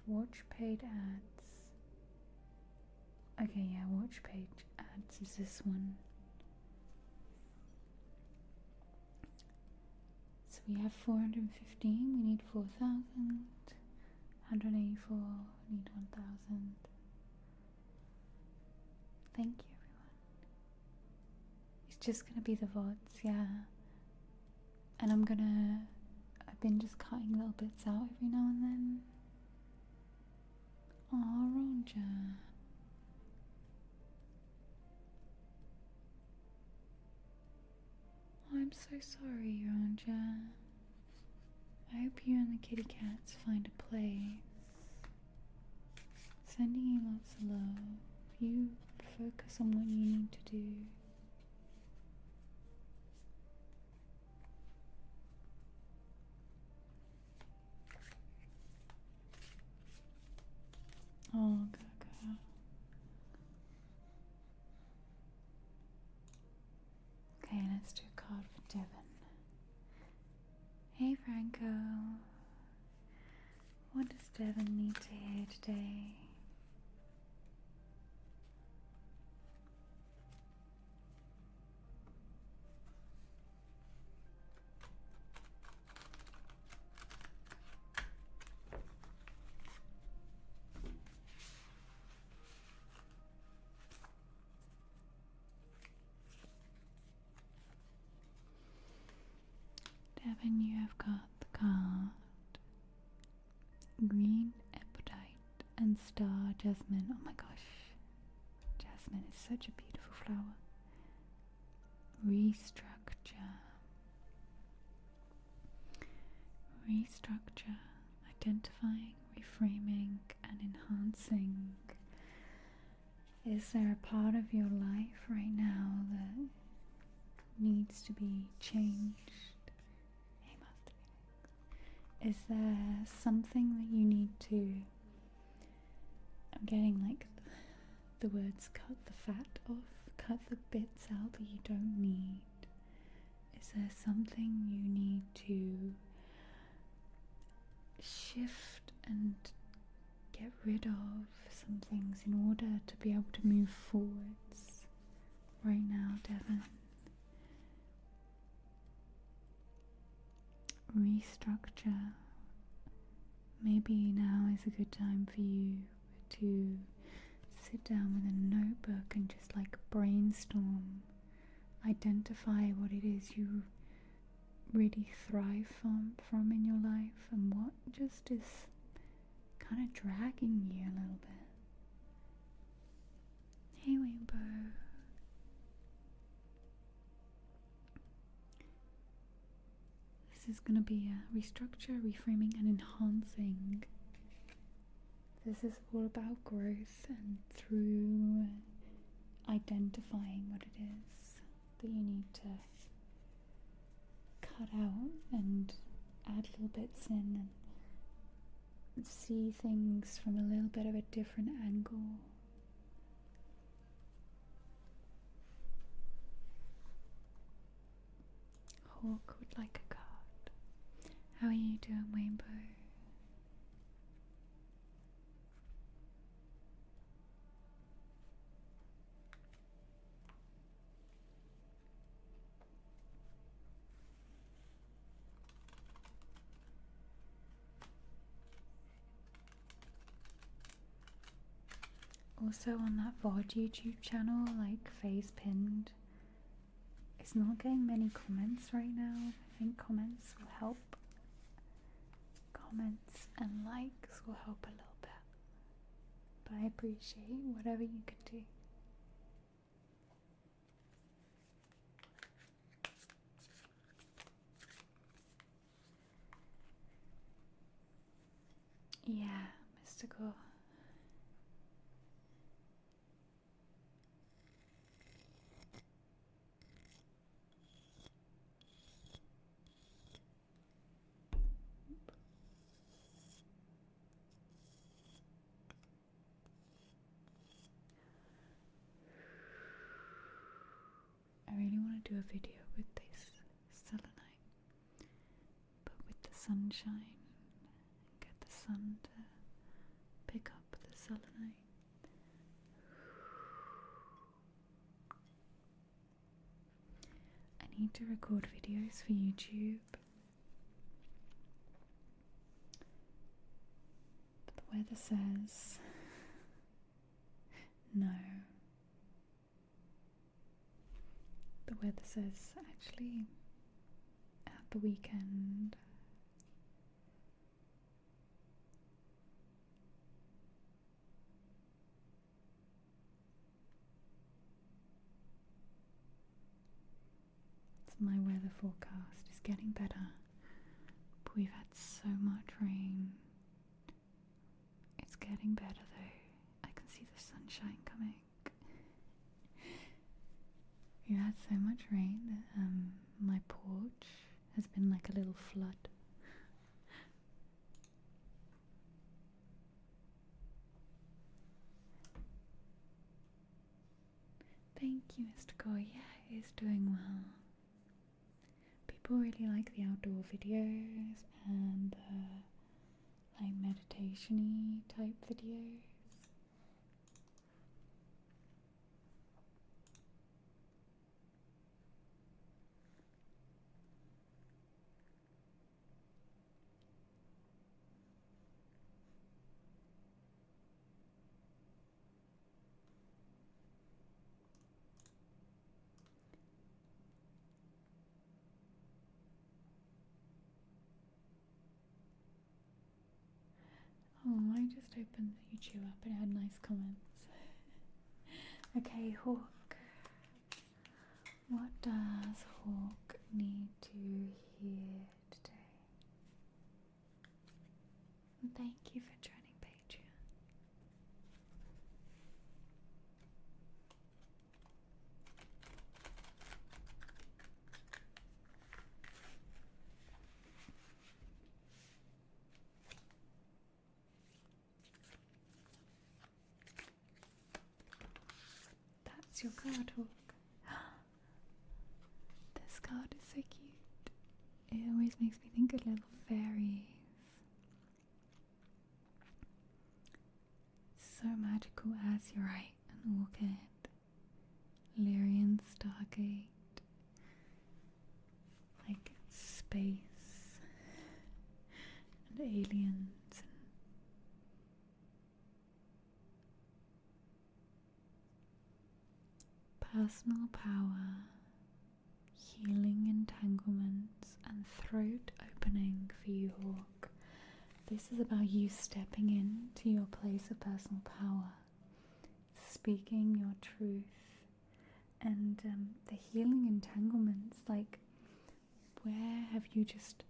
watch paid ads. Okay, yeah, watch paid ads is this one. we have 415, we need 4,000. 184, we need 1,000. Thank you, everyone. It's just gonna be the VODs, yeah. And I've been just cutting little bits out every now and then. Oh, Roger. I'm so sorry, Roger. I hope you and the kitty cats find a place. Sending you lots of love. You focus on what you need to do. Oh, Gaga. Okay, let's do a card for Devon. Hey, Franco. What does Devon need to hear today? Devon, you have got the card Green Epidite and Star Jasmine. Oh my gosh, jasmine is such a beautiful flower. Restructure. Restructure, identifying, reframing, and enhancing. Is there a part of your life right now that needs to be changed? Hey, Master Phoenix. Is there something that you need to... I'm getting like the words cut the fat off, cut the bits out that you don't need. Is there something you need to shift and get rid of some things in order to be able to move forwards right now, Devon? Restructure. Maybe now is a good time for you to sit down with a notebook and just like brainstorm, identify what it is you really thrive from in your life and what just is kind of dragging you a little bit. Hey, Rainbow. This is going to be a restructure, reframing, and enhancing. This is all about growth, and through identifying what it is that you need to cut out and add little bits in and see things from a little bit of a different angle. Hawk would like a card. How are you doing, Rainbow? Also on that VOD YouTube channel, like Faye's pinned, it's not getting many comments right now. I think comments will help. Comments and likes will help a little bit. But I appreciate whatever you can do. Yeah, mystical. I really want to do a video with this selenite, but with the sunshine, and get the sun to pick up the selenite. I need to record videos for YouTube, weather says no. The weather says actually at the weekend my weather forecast is getting better, but we've had so much rain. It's getting better though. I can see the sunshine coming. We've had so much rain that my porch has been like a little flood. Thank you, Mr. Gore. Yeah, he's doing well. People really like the outdoor videos and like meditation-y type videos. Oh, I just opened the YouTube app and it had nice comments. Okay, Hawk. What does Hawk need to hear today? And thank you for joining Patreon. That's your card, Hawk. This card is so cute. It always makes me think of little fairies. So magical, as you're right, an orchid, Lyrian Stargate, like space and aliens and personal power, healing entanglements, and throat opening for you, Hawk. This is about you stepping into your place of personal power, speaking your truth, and the healing entanglements. Like, where have you just,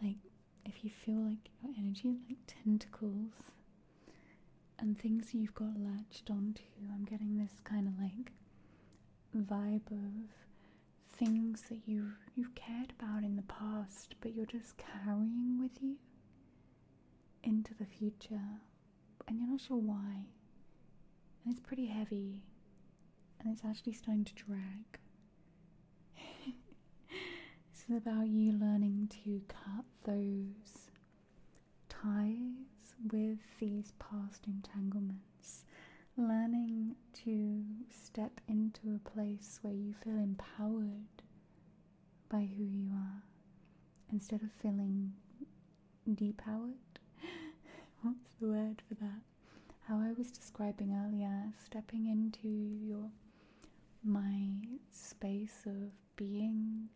like, if you feel like your energy is like tentacles and things you've got latched onto, I'm getting this kind of like vibe of things that you've cared about in the past, but you're just carrying with you into the future, and you're not sure why, and it's pretty heavy, and it's actually starting to drag. This is about you learning to cut those ties with these past entanglements, learning to step into a place where you feel empowered by who you are instead of feeling depowered. What's the word for that? How I was describing earlier, stepping into my space of being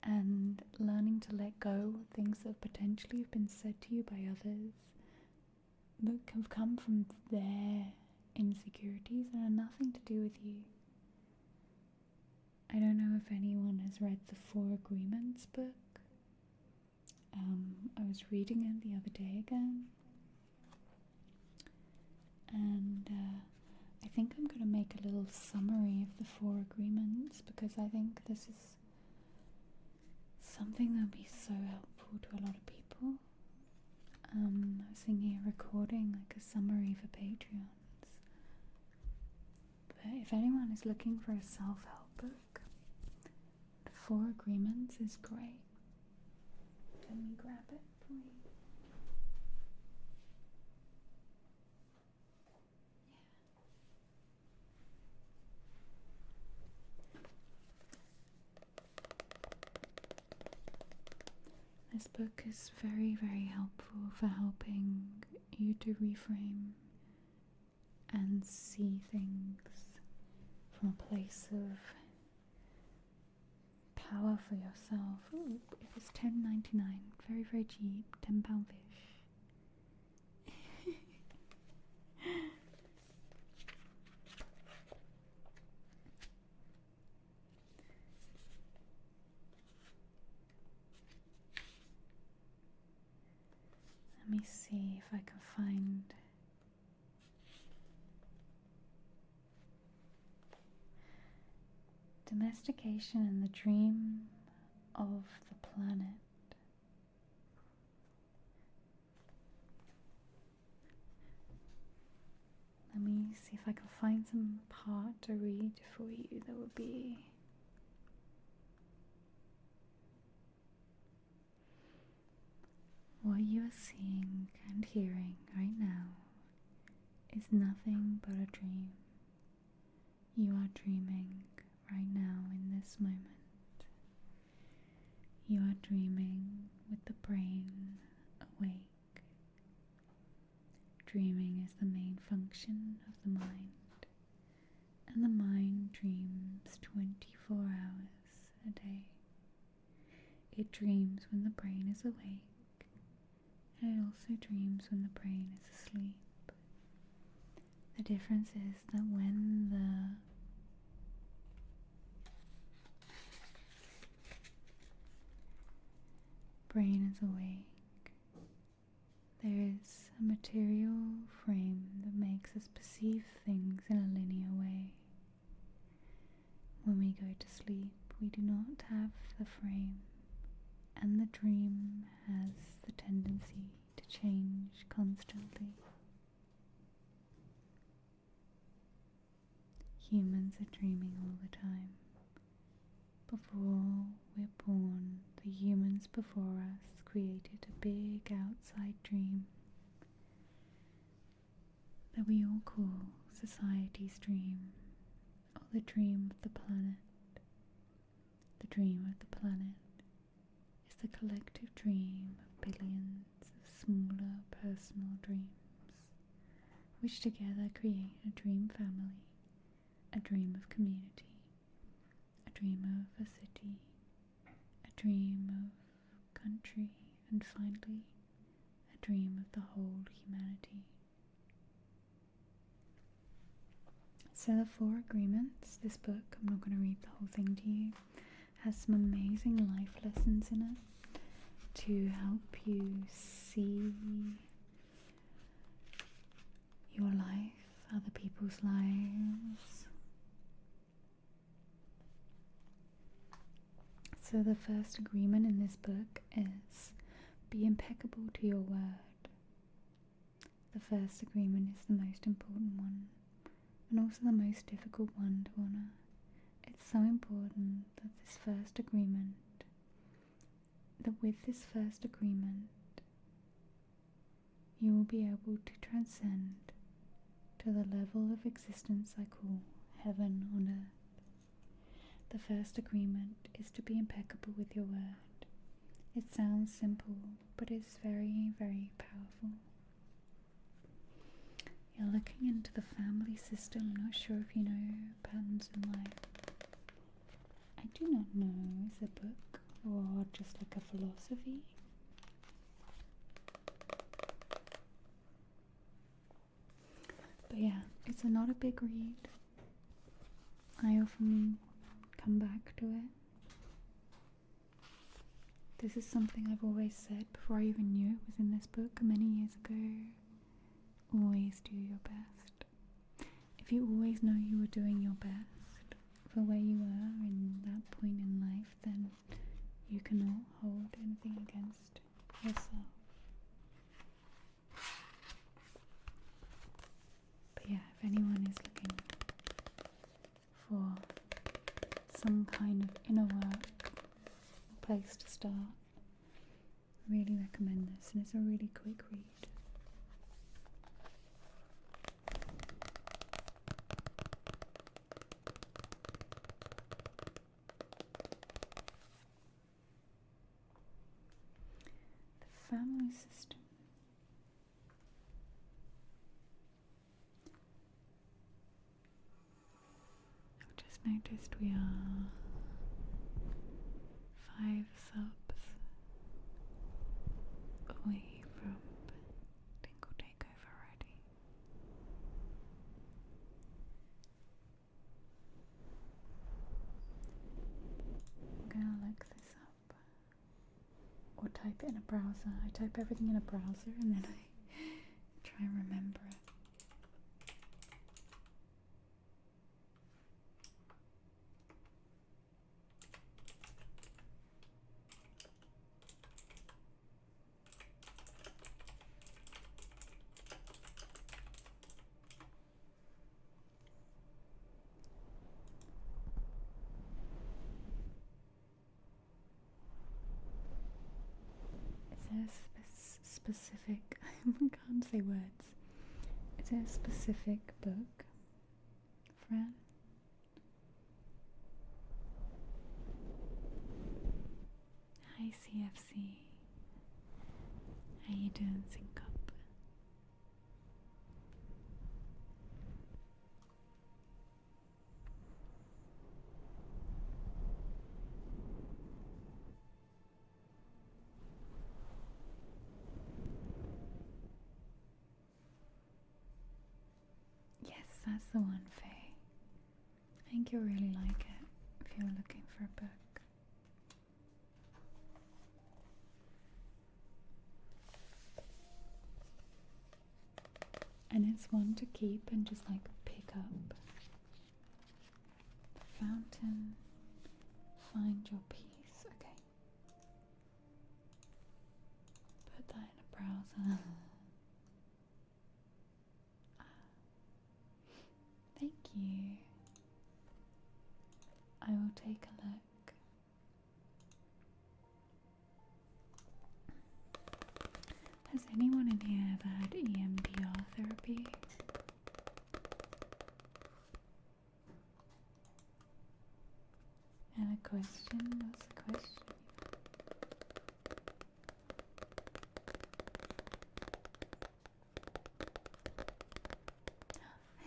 and learning to let go of things that potentially have been said to you by others that have come from their insecurities and are nothing to do with you. I don't know if anyone has read the 4 Agreements book. I was reading it the other day again, and I think I'm going to make a little summary of the 4 Agreements, because I think this is something that would be so helpful to a lot of people. I was thinking of recording like a summary for Patreons, but if anyone is looking for a self-help book, the 4 Agreements is great. Let me grab it for you. This book is very, very helpful for helping you to reframe and see things from a place of power for yourself. Ooh, it was $10.99, very, very cheap, £10 fish. Let me see if I can find domestication and the dream of the planet. Let me see if I can find some part to read for you that would be what you are seeing and hearing right now is nothing but a dream. You are dreaming right now in this moment. You are dreaming with the brain awake. Dreaming is the main function of the mind, and the mind dreams 24 hours a day. It dreams when the brain is awake, and it also dreams when the brain is asleep. The difference is that when the brain is awake, there is a material frame that makes us perceive things in a linear way. When we go to sleep, we do not have the frame, and the dream has the tendency to change constantly. Humans are dreaming all the time. Before we're born, the humans before us created a big outside dream that we all call society's dream, or the dream of the planet. The dream of the planet is the collective dream of billions of smaller personal dreams, which together create a dream family, a dream of community, a dream of a city, a dream of country, and finally, a dream of the whole humanity. So the 4 agreements, this book, I'm not going to read the whole thing to you, has some amazing life lessons in it to help you see your life, other people's lives. So the first agreement in this book is be impeccable to your word. The first agreement is the most important one, and also the most difficult one to honor. It's so important that with this first agreement, you will be able to transcend to the level of existence I call heaven on earth. The first agreement is to be impeccable with your word. It sounds simple, but it's very, very powerful. You're looking into the family system. I'm not sure if you know patterns in life. I do not know, is it a book or just like a philosophy? But yeah, it's not a big read. I often come back to it. This is something I've always said before I even knew it was in this book many years ago. Always do your best. If you always know you were doing your best for where you were in that point in life, then you cannot hold anything against yourself. But yeah, if anyone is looking for some kind of inner work, a place to start, I really recommend this, and it's a really quick read. Family system. noticed we are 5 subs away from Tingle Takeover already. I'm gonna look this up or type it in a browser. I type everything in a browser and then I try and remember it. Is there a specific, I can't say words. Is there a specific book, Fran? Hi CFC. How you doing, Sync Up? Yes, that's the one, Faye. I think you'll really like it if you're looking for a book. And it's one to keep and just like pick up. Fountain, find your peace. Okay. Put that in a browser. Thank you. I will take a look. Has anyone in here ever had EMDR therapy? And a question? What's the question?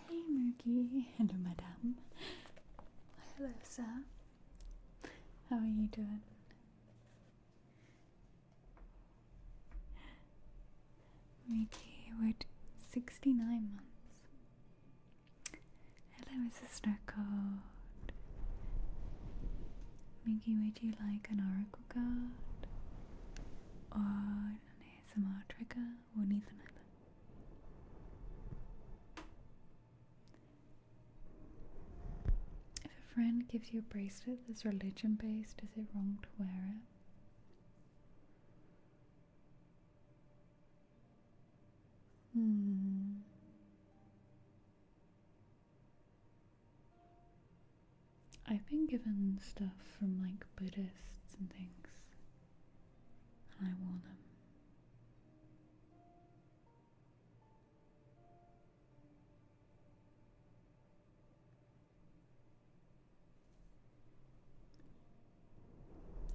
Hey Mookie. Hello madame. Hello sir. How are you doing? Mookie, we're 69 months. Hello Mrs. Snowcoat. Mookie, would you like an oracle card? Or an ASMR trigger? Or neither neither? If a friend gives you a bracelet that's religion based, is it wrong to wear it? I've been given stuff from like Buddhists and things, and I wore them.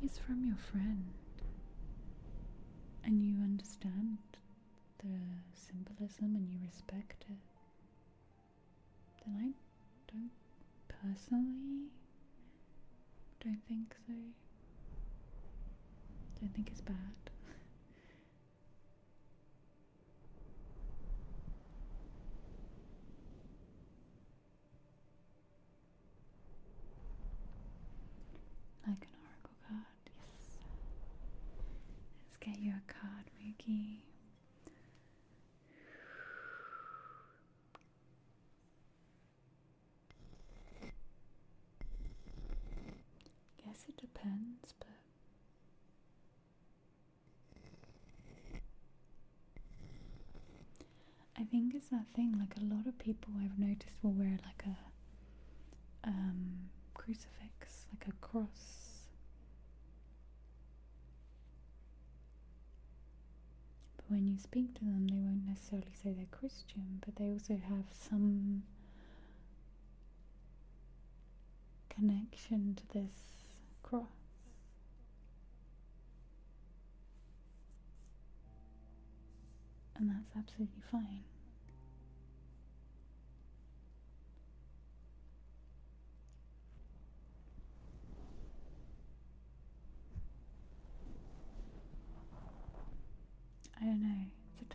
It's from your friend, and you understand the symbolism and you respect it. Then I personally don't think so. Don't think it's bad. Like an oracle card, yes. Let's get you a card, Mookie. Guess it depends, but I think it's that thing, like a lot of people I've noticed will wear like a crucifix, like a cross. But when you speak to them, they won't necessarily say they're Christian, but they also have some connection to this cross. And that's absolutely fine.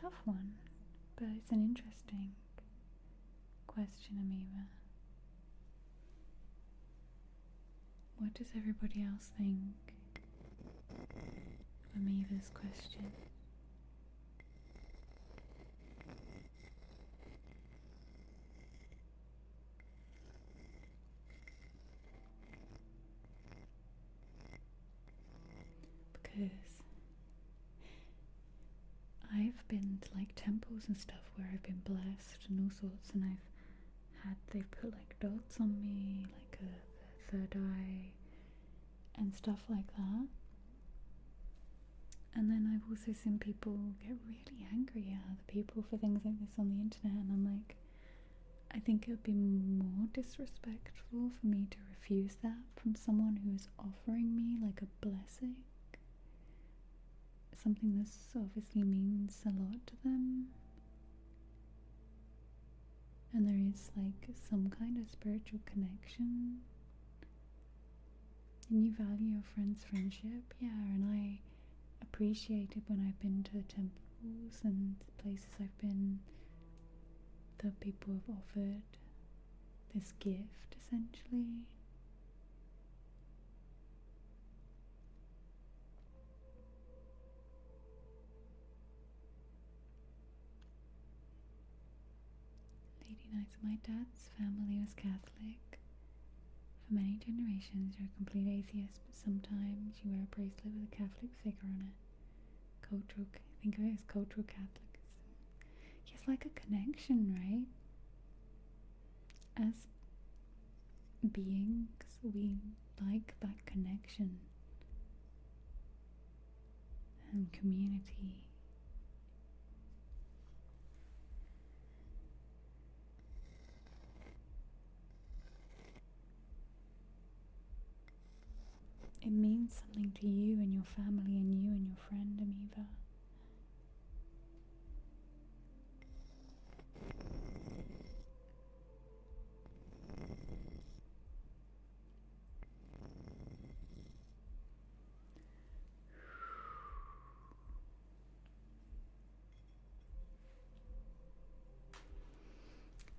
tough one, but it's an interesting question, Amiva. What does everybody else think of Amiva's question? Because I've been to like temples and stuff where I've been blessed and all sorts, and they've put like dots on me, like the third eye and stuff like that. And then I've also seen people get really angry at other people for things like this on the internet, and I'm like, I think it would be more disrespectful for me to refuse that from someone who is offering me like a blessing, something that obviously means a lot to them, and there is like some kind of spiritual connection, and you value your friend's friendship, and I appreciate it when I've been to temples and places I've been that people have offered this gift, essentially. Lady Knights, my dad's family was Catholic. For many generations, you're a complete atheist, but sometimes you wear a bracelet with a Catholic figure on it. Think of it as cultural Catholicism. It's like a connection, right? As beings, we like that connection and community. It means something to you and your family and you and your friend, Amiva.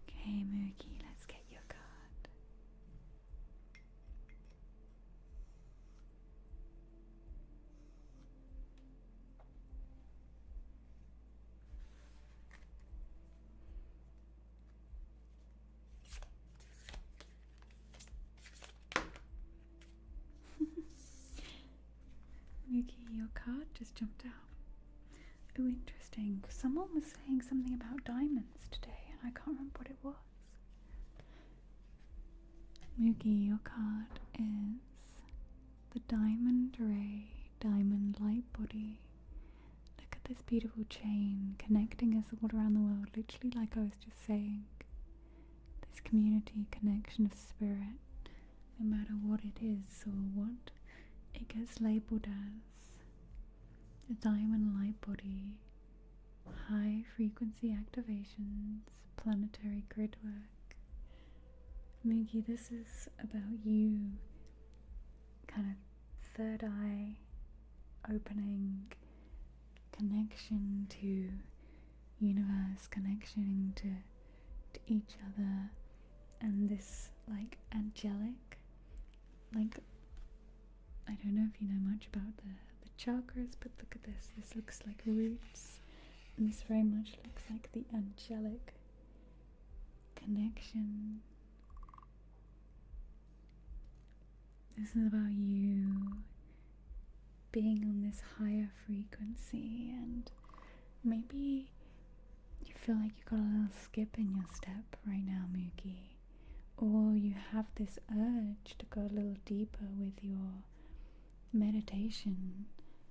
Okay, Mookie, let's get your card. Mookie, your card just jumped out. Oh, interesting. Someone was saying something about diamonds today, and I can't remember what it was. Mookie, your card is the Diamond Ray Diamond Light Body. Look at this beautiful chain connecting us all around the world, literally like I was just saying. This community connection of spirit, no matter what it is or what it gets labelled as. The diamond light body, high frequency activations, planetary grid work. Mookie, this is about you kind of third eye opening, connection to universe, connection to each other, and this like angelic, like, I don't know if you know much about the chakras, but look at this. This looks like roots, and this very much looks like the angelic connection. This is about you being on this higher frequency, and maybe you feel like you got a little skip in your step right now, Mookie, or you have this urge to go a little deeper with your meditation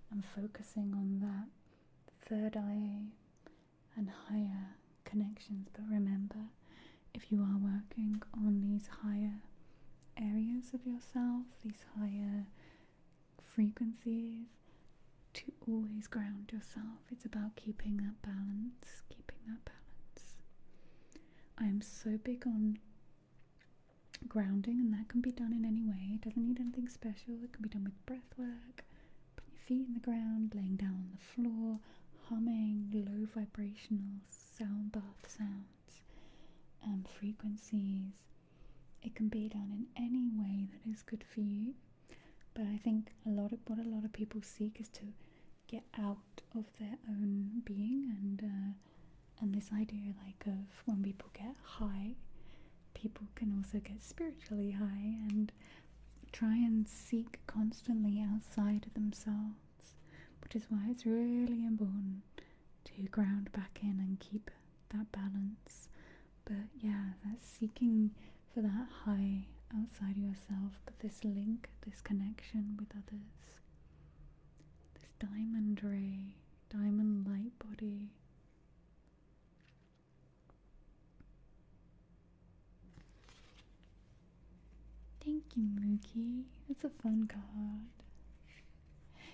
and focusing on that third eye and higher connections. But remember, if you are working on these higher areas of yourself, these higher frequencies, to always ground yourself. It's about keeping that balance, I am so big on grounding, and that can be done in any way. It doesn't need anything special. It can be done with breath work, putting your feet in the ground, laying down on the floor, humming, low vibrational sound bath sounds and frequencies. It can be done in any way that is good for you. But I think what a lot of people seek is to get out of their own being, and this idea like of when people get high, people can also get spiritually high and try and seek constantly outside of themselves, which is why it's really important to ground back in and keep that balance. But yeah, that seeking for that high outside yourself, but this link, this connection with others, this diamond ray, diamond light body. Thank you, Mookie. That's a fun card.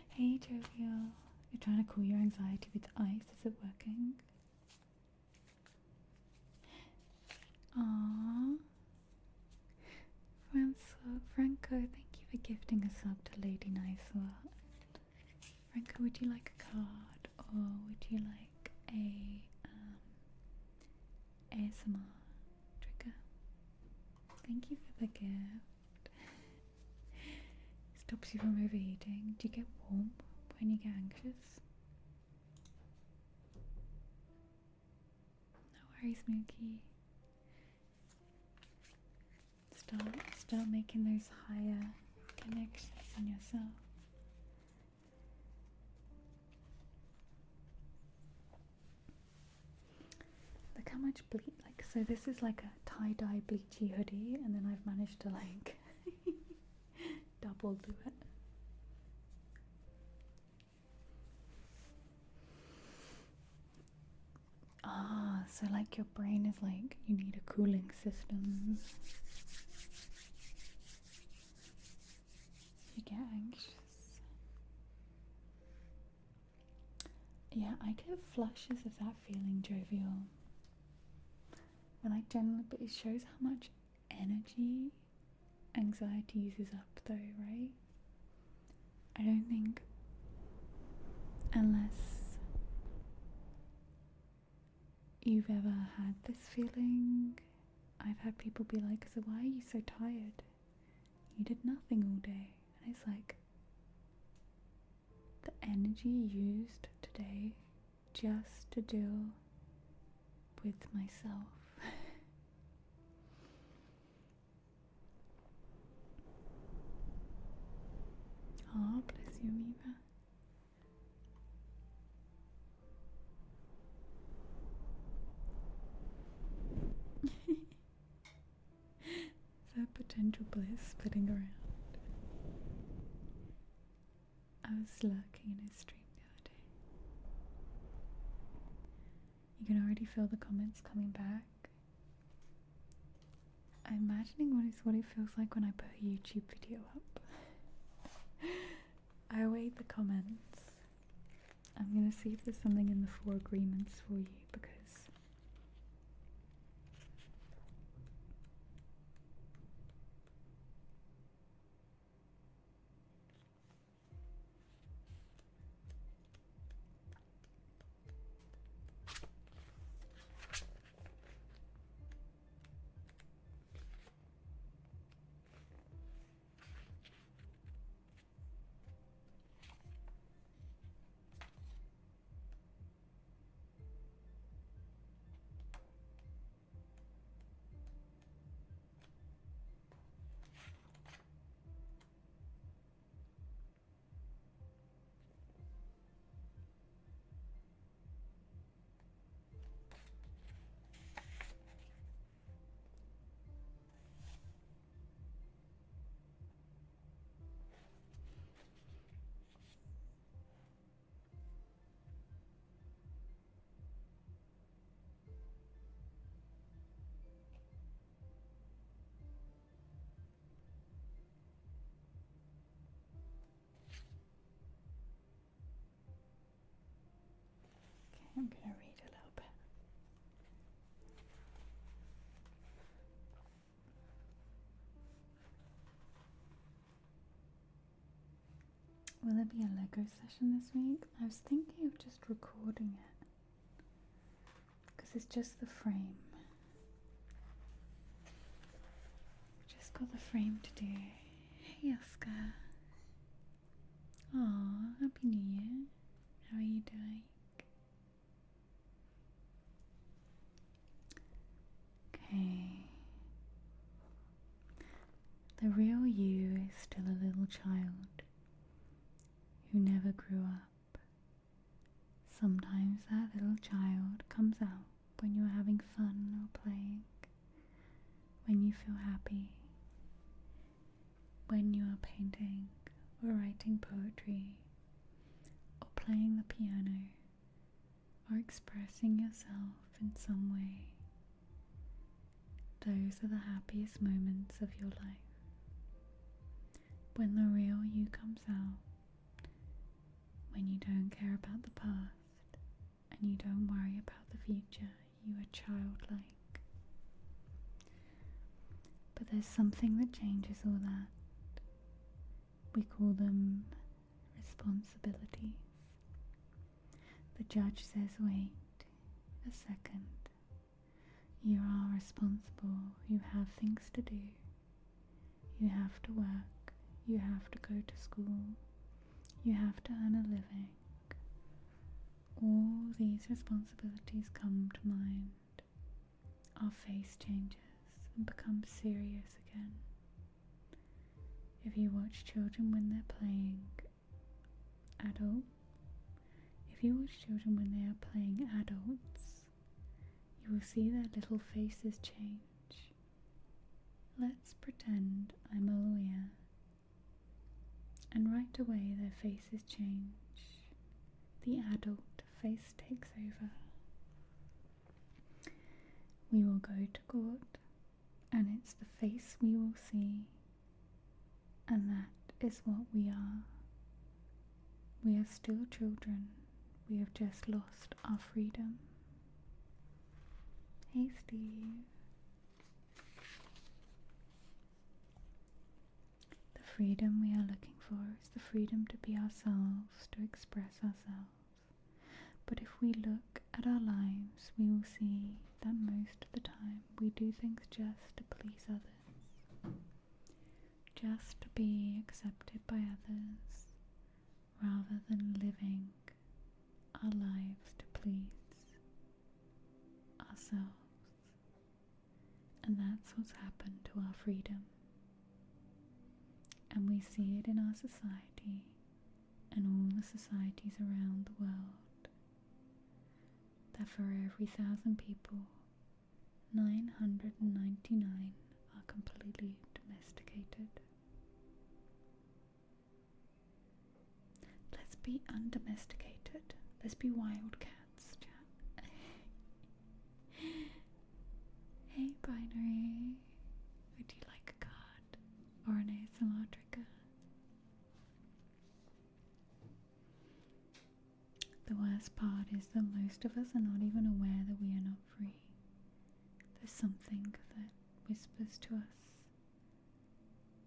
Hey, Jovial. You're trying to cool your anxiety with ice. Is it working? Aww. Franco, thank you for gifting a sub to Lady Niceworld. Franco, would you like a card, or would you like a ASMR trigger? Thank you for the gift. Stops you from overheating. Do you get warm when you get anxious? No worries, Mookie. Start making those higher connections in yourself. Look how much so this is like a tie-dye bleachy hoodie, and then I've managed to like double do it. So like your brain is like, you need a cooling system. You get anxious. Yeah, I get flashes of that feeling, Jovial. And but it shows how much energy anxiety uses up though, right? I don't think, unless you've ever had this feeling, I've had people be like, so why are you so tired? You did nothing all day. And it's like, the energy used today just to deal with myself. Oh, bless you, Amoeba. Is that potential bliss spitting around? I was lurking in his stream the other day. You can already feel the comments coming back. I'm imagining what it feels like when I put a YouTube video up. I await the comments. I'm gonna see if there's something in the 4 agreements for you, because I'm gonna read a little bit. Will there be a Lego session this week? I was thinking of just recording it because it's just the frame. Just got the frame to do. Hey Oscar. Aw, Happy New Year. How are you doing? Okay. The real you is still a little child who never grew up. Sometimes that little child comes out when you're having fun or playing, when you feel happy, when you are painting or writing poetry or playing the piano or expressing yourself in some way. Those are the happiest moments of your life. When the real you comes out, when you don't care about the past and you don't worry about the future, you are childlike. But there's something that changes all that. We call them responsibilities. The judge says, wait a second. You are responsible. You have things to do. You have to work. You have to go to school. You have to earn a living. All these responsibilities come to mind. Our face changes and becomes serious again. If you watch children when they're playing adults, you will see their little faces change. Let's pretend I'm a lawyer, and right away their faces change. The adult face takes over. We will go to court, and it's the face we will see, and that is what we are. We are still children. We have just lost our freedom. Hey Steve. The freedom we are looking for is the freedom to be ourselves, to express ourselves. But if we look at our lives, we will see that most of the time we do things just to please others, just to be accepted by others, rather than living our lives to please ourselves. And that's what's happened to our freedom. And we see it in our society and all the societies around the world, that for every 1,000 people, 999 are completely domesticated. Let's be undomesticated. Let's be wildcats, chat. Hey, Binary. Would you like a card or an ASMR trigger? The worst part is that most of us are not even aware that we are not free. There's something that whispers to us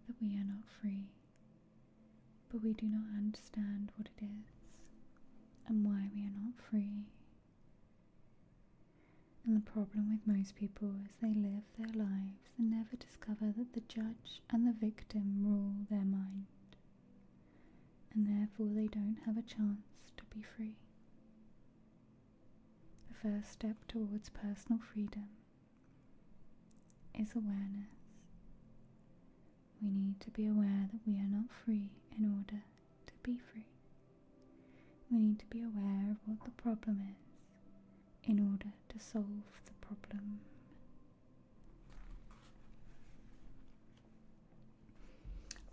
that we are not free, but we do not understand what it is and why we are not free. And the problem with most people is they live their lives and never discover that the judge and the victim rule their mind, and therefore they don't have a chance to be free. The first step towards personal freedom is awareness. We need to be aware that we are not free in order to be free. We need to be aware of what the problem is in order to solve the problem.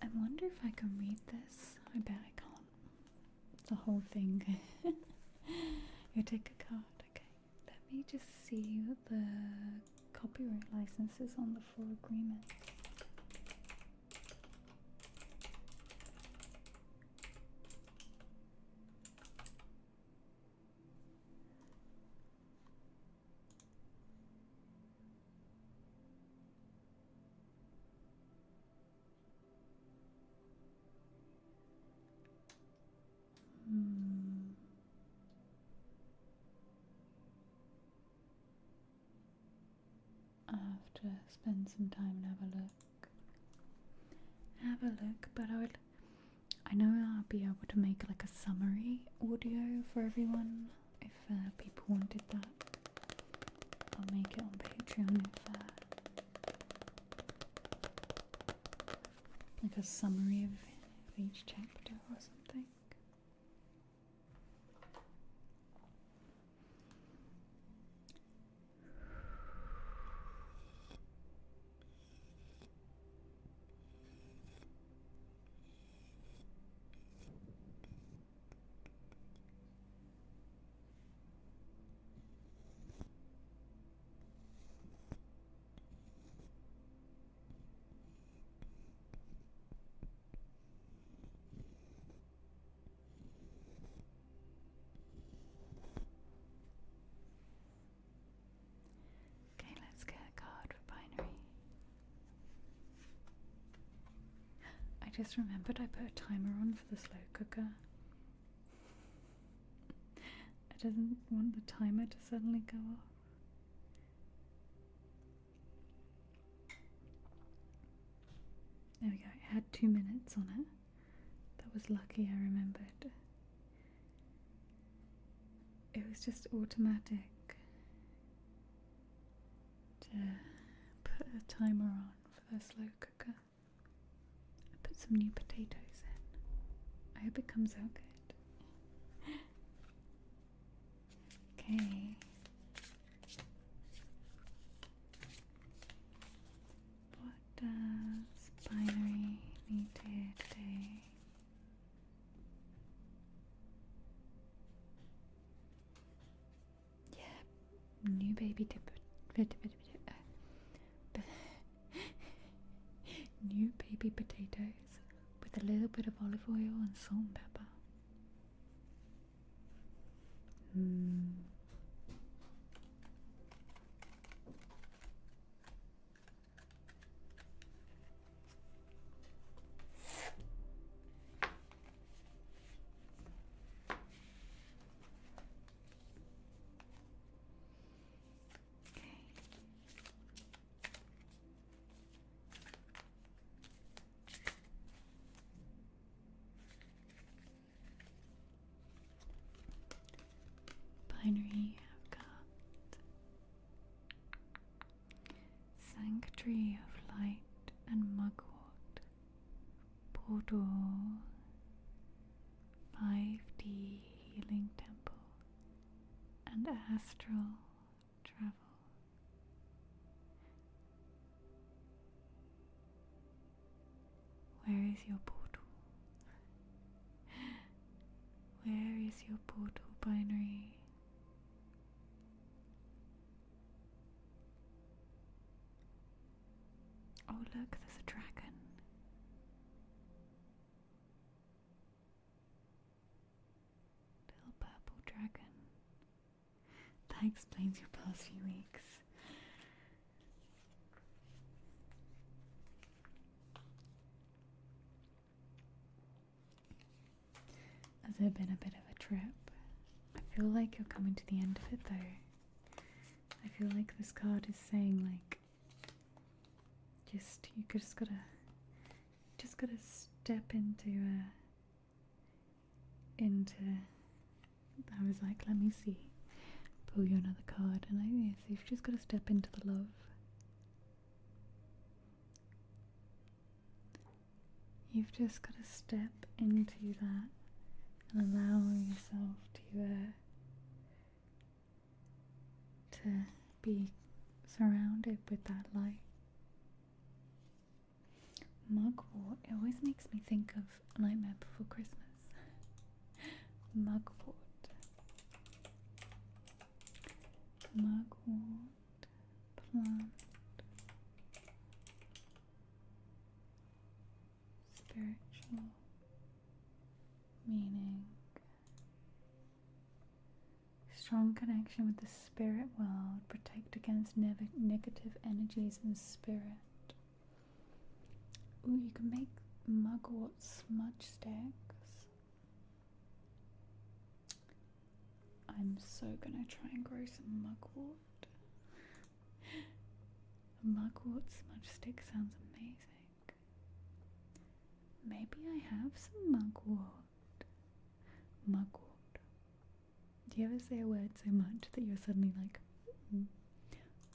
I wonder if I can read this. I bet I can't. It's a whole thing. You take a card. Okay. Let me just see what the copyright license is on the 4 agreements. to spend some time and have a look. But I know I'll be able to make like a summary audio for everyone if people wanted that. I'll make it on Patreon if like a summary of each chapter or something. Let's get a card for binary. I just remembered I put a timer on for the slow cooker. I didn't want the timer to suddenly go off. There we go, it had 2 minutes on it. That was lucky I remembered. It was just automatic to put a timer on for the slow cooker. I put some new potatoes in. I hope it comes out good. Okay. What does binary need to hear today? Yeah, new baby dip. New baby potatoes with a little bit of olive oil and salt and pepper. Binary, I've got Sanctuary of Light and Mugwort, Portal, 5D Healing Temple, and Astral Travel. Where is your portal? Where is your portal, binary? Oh look, there's a dragon. Little purple dragon. That explains your past few weeks. Has it been a bit of a trip? I feel like you're coming to the end of it though. I feel like this card is saying like you just gotta step into I was like, let me see, pull you another card, and yes, you've just gotta step into the love. You've just gotta step into that and allow yourself to be surrounded with that light. Mugwort, it always makes me think of Nightmare Before Christmas. Mugwort. Mugwort plant. Spiritual meaning. Strong connection with the spirit world. Protect against negative energies and spirit. Ooh, you can make mugwort smudge sticks. I'm so gonna try and grow some mugwort. Mugwort smudge stick sounds amazing. Maybe I have some mugwort. Mugwort. Do you ever say a word so much that you're suddenly like,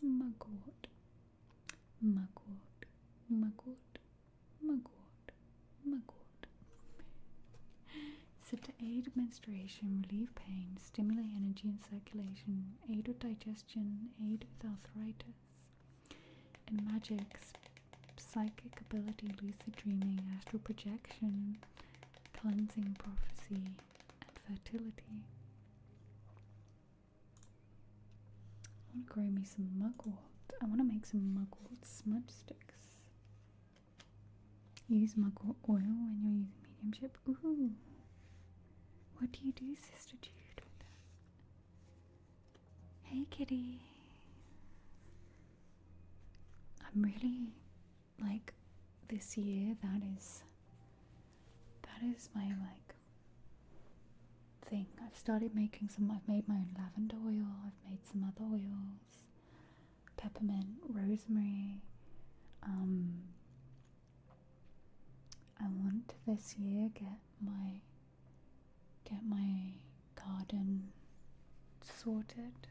mugwort, mugwort, mugwort, mugwort, mugwort. Said to aid menstruation, relieve pain, stimulate energy and circulation, aid with digestion, aid with arthritis. In magic, psychic ability, lucid dreaming, astral projection, cleansing, prophecy, and fertility. I want to grow me some mugwort. I want to make some mugwort smudge sticks. Use mugwort oil when you're using mediumship. Ooh. What do you do, Sister Jude? Hey, kitty. I'm really, like, this year, that is my, like, thing. I've started making some, I've made my own lavender oil, I've made some other oils, peppermint, rosemary. I want to this year get my garden sorted.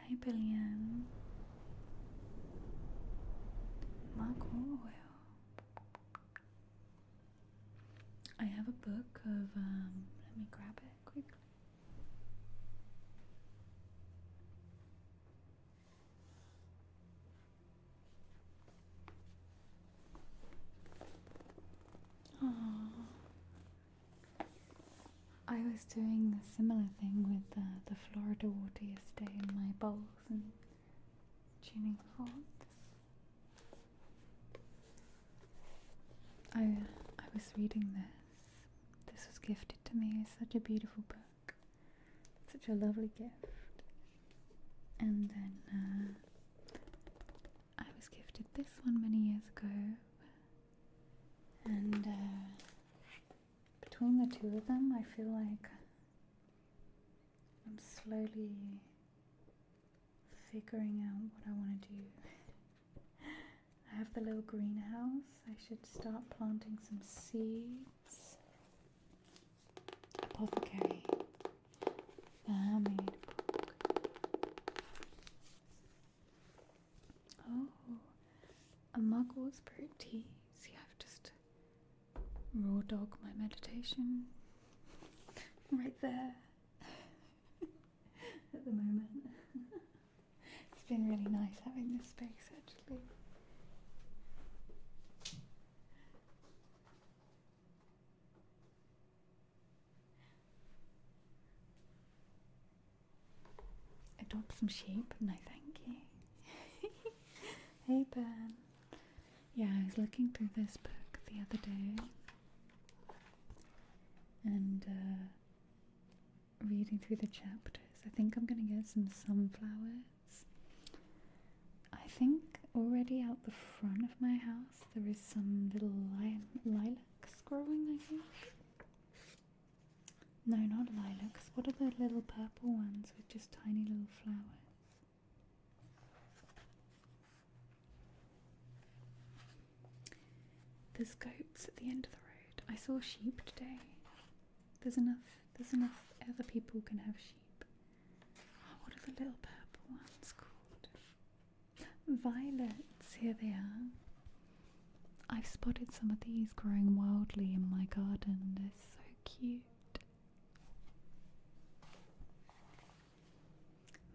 Hey, Billion. Mugwort oil. I have a book of, let me grab it quickly. Aww. I was doing a similar thing with the Florida water yesterday in my bowls and tuning forks. I was reading this. This was gifted to me. It's such a beautiful book. Such a lovely gift. And then I was gifted this one many years ago. And between the two of them, I feel like I'm slowly figuring out what I want to do. I have the little greenhouse. I should start planting some seeds. Apothecary. The handmade book. Oh, a mugwort spirit tea. See, I've just raw dog my meditation right there at the moment. It's been really nice having this space actually. Adopt some sheep? No, thank you. Hey, Ben. Yeah, I was looking through this book the other day and reading through the chapters. I think I'm going to get some sunflowers. I think already out the front of my house there is some little lilacs growing, I think. No, not lilacs. What are the little purple ones with just tiny little flowers? There's goats at the end of the road. I saw sheep today. There's enough other people who can have sheep. Oh, what are the little purple ones called? Violets. Here they are. I've spotted some of these growing wildly in my garden. They're so cute.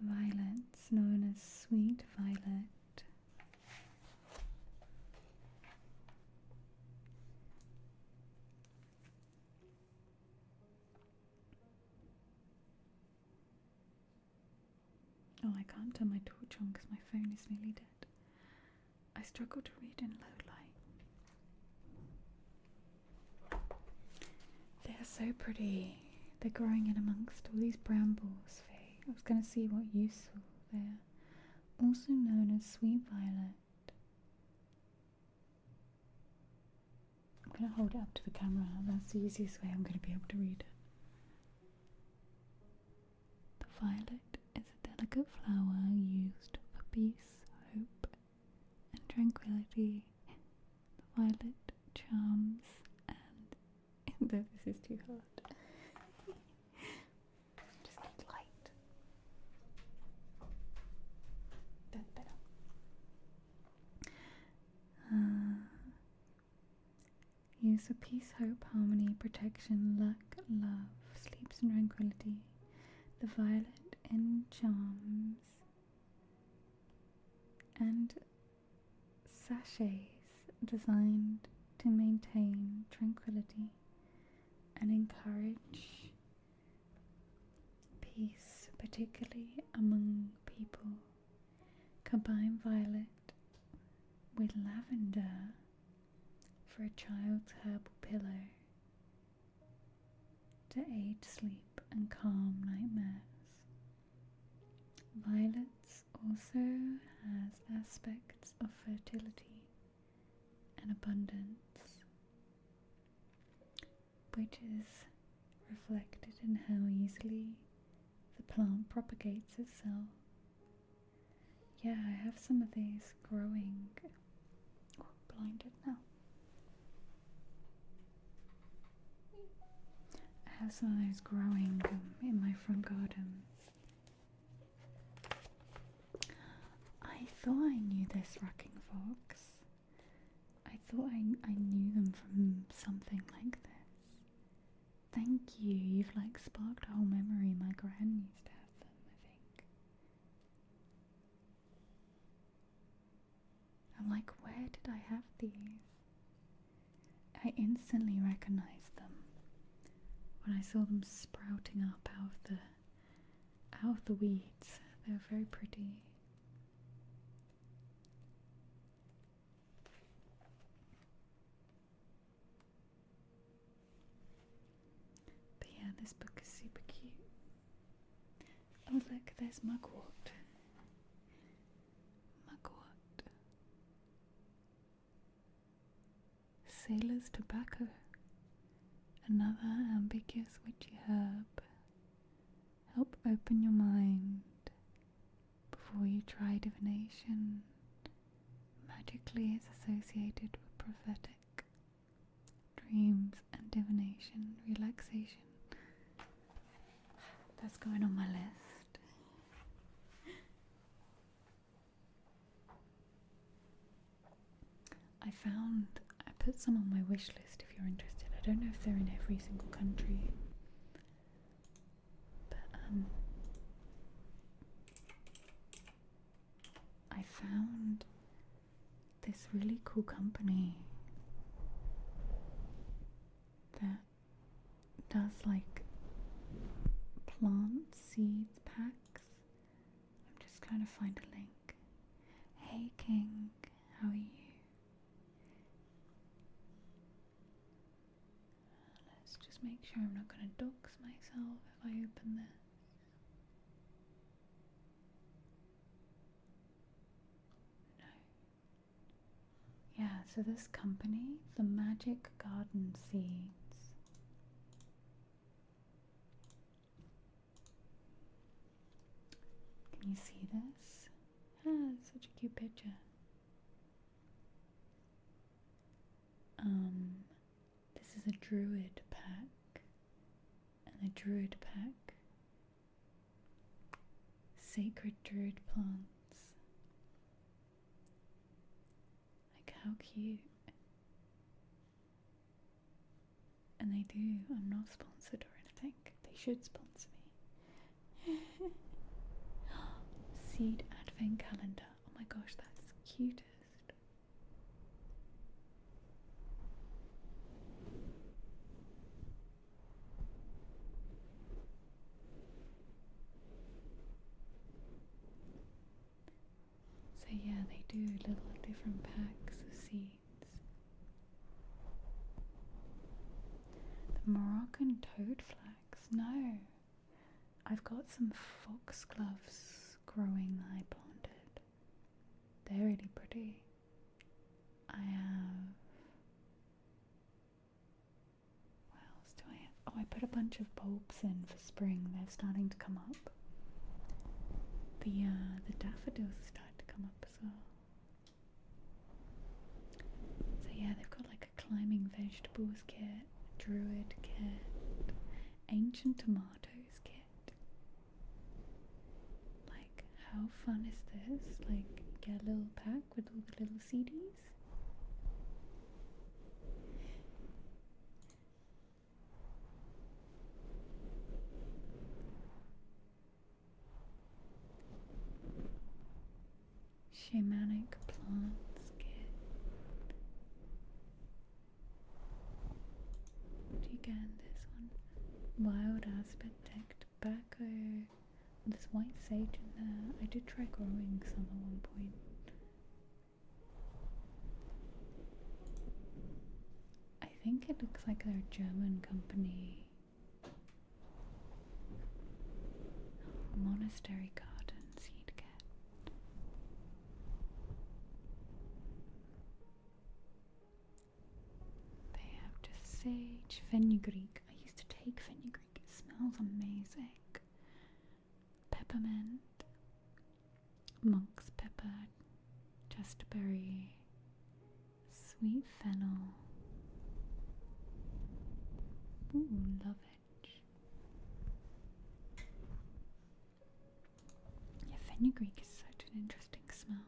Violets, known as sweet violet. Oh, I can't turn my torch on because my phone is nearly dead. I struggle to read in low light. They're so pretty. They're growing in amongst all these brambles. I was going to see what useful they are. Also known as sweet violet. I'm going to hold it up to the camera. That's the easiest way I'm going to be able to read it. The violet is a delicate flower used for peace, hope, and tranquility. The violet charms and this is too hard. Just need light. That's better. Use of peace, hope, harmony, protection, luck, love, sleeps and tranquility. The violet in charms and sachets designed to maintain tranquility and encourage peace, particularly among people. Combine violet with lavender for a child's herbal pillow to aid sleep and calm nightmares. Violets also has aspects of fertility and abundance, which is reflected in how easily the plant propagates itself. Yeah, I have some of these growing. Oh, blinded now. I have some of those growing in my front garden. I thought I knew this rocking fox. I thought I knew them from something like this. Thank you, you've like sparked a whole memory. My gran used to have them, I think. I'm like, where did I have these? I instantly recognized them when I saw them sprouting up out of the weeds. They were very pretty. But yeah, this book is super cute. Oh look, there's mugwort. Mugwort. Sailor's tobacco. Another ambiguous witchy herb. Help open your mind before you try divination. Magically is associated with prophetic dreams and divination, relaxation. That's going on my list. I put some on my wish list if you're interested. I don't know if they're in every single country, but I found this really cool company that does like plant seeds packs. I'm just trying to find a link. Hey King, how are you? Let's just make sure I'm not going to dox myself if I open this. No. Yeah, so this company, the Magic Garden Seeds. Can you see this? Ah, it's such a cute picture. This is a druid pack, and the druid pack, sacred druid plants. Like how cute. And they do, I'm not sponsored or anything. They should sponsor me. Seed advent calendar. Oh my gosh, that's cutest. So yeah, they do little different packs of seeds. The Moroccan toadflax. No. I've got some foxgloves growing that I planted. They're really pretty. I have... What else do I have? Oh, I put a bunch of bulbs in for spring. They're starting to come up. The daffodils are starting to come come up as well. So yeah, they've got like a climbing vegetables kit, druid kit, ancient tomatoes kit. Like, how fun is this? Like, get a little pack with all the little CDs. Shamanic plants kit. What do you get in this one? Wild aspect tobacco. There's white sage in there. I did try growing some at one point. I think it looks like they're a German company. Monastery garden seed kit. They have just sage, fenugreek. I used to take fenugreek. It smells amazing. Peppermint, monk's pepper, chesterberry, sweet fennel. Ooh, lovage. Yeah, fenugreek is such an interesting smell.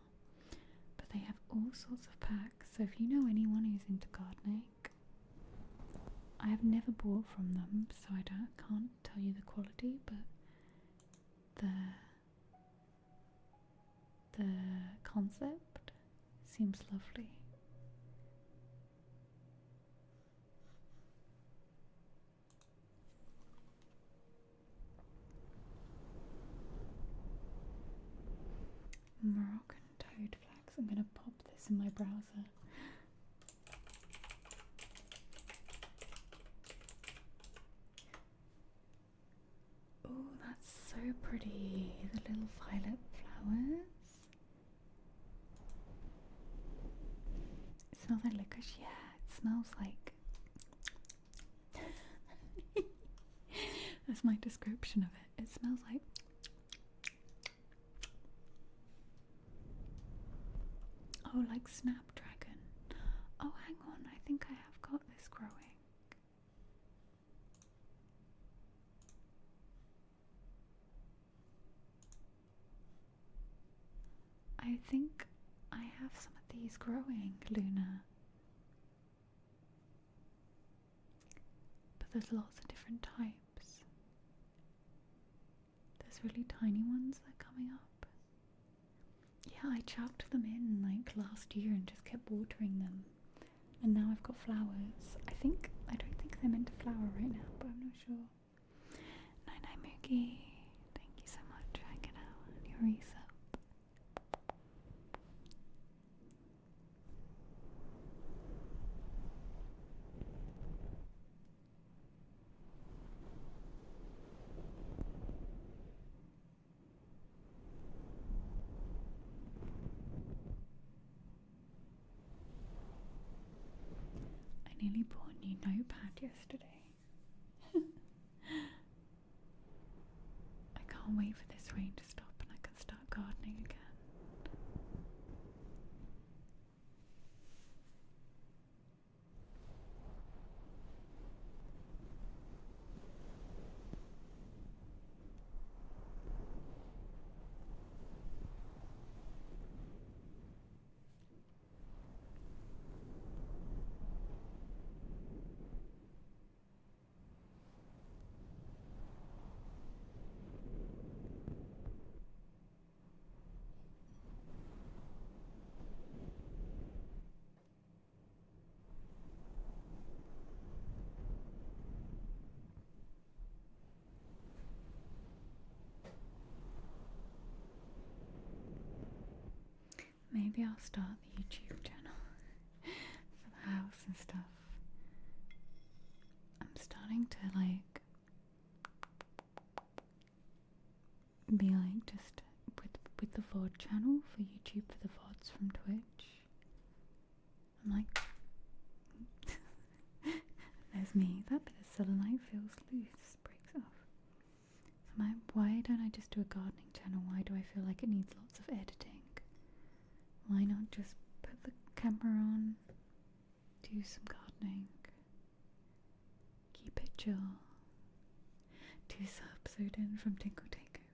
But they have all sorts of packs, so if you know anyone who's into gardening, I have never bought from them, so I can't tell you the quality, but the concept seems lovely. Moroccan toad flax. I'm gonna pop this in my browser. Oh, that's so pretty. The little violet flowers. It smells like licorice. Yeah, it smells like. That's my description of it. It smells like. Oh, like snapdragon. Oh, hang on. I think I have got this growing. I think I have some of these growing, Luna. But there's lots of different types. There's really tiny ones that are coming up. Yeah, I chucked them in like last year and just kept watering them. And now I've got flowers. I don't think they're meant to flower right now, but I'm not sure. Night night Mookie. Thank you so much for hanging out on your resub. I nearly bought a new notepad yesterday. I can't wait for this rain to stop and I can start gardening again. Maybe I'll start the YouTube channel for the house and stuff. I'm starting to be just with the VOD channel for YouTube for the VODs from Twitch. I'm like, there's me. That bit of selenite feels loose, breaks off. Why don't I just do a gardening channel? Why do I feel like it needs lots of editing? why not just put the camera on, do some gardening, keep it chill, 2 subs Odin from Tinkle Takeover.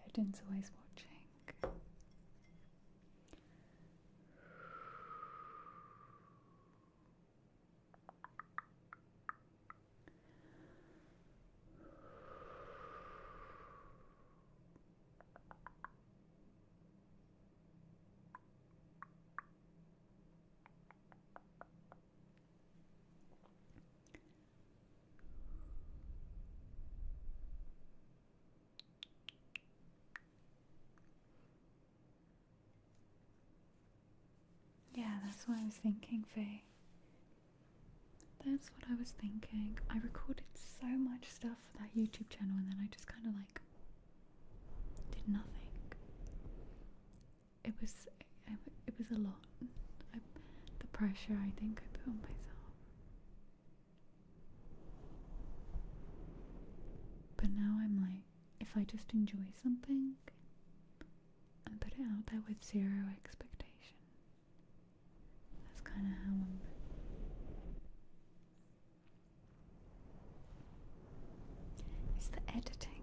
Odin's always watching. Yeah, that's what I was thinking, Faye. That's what I was thinking. I recorded so much stuff for that YouTube channel and then I just kind of like did nothing. It was a lot. The pressure I think I put on myself. But now I'm like, if I just enjoy something and put it out there with 0 expectation, that's kind of how I'm. It's the editing.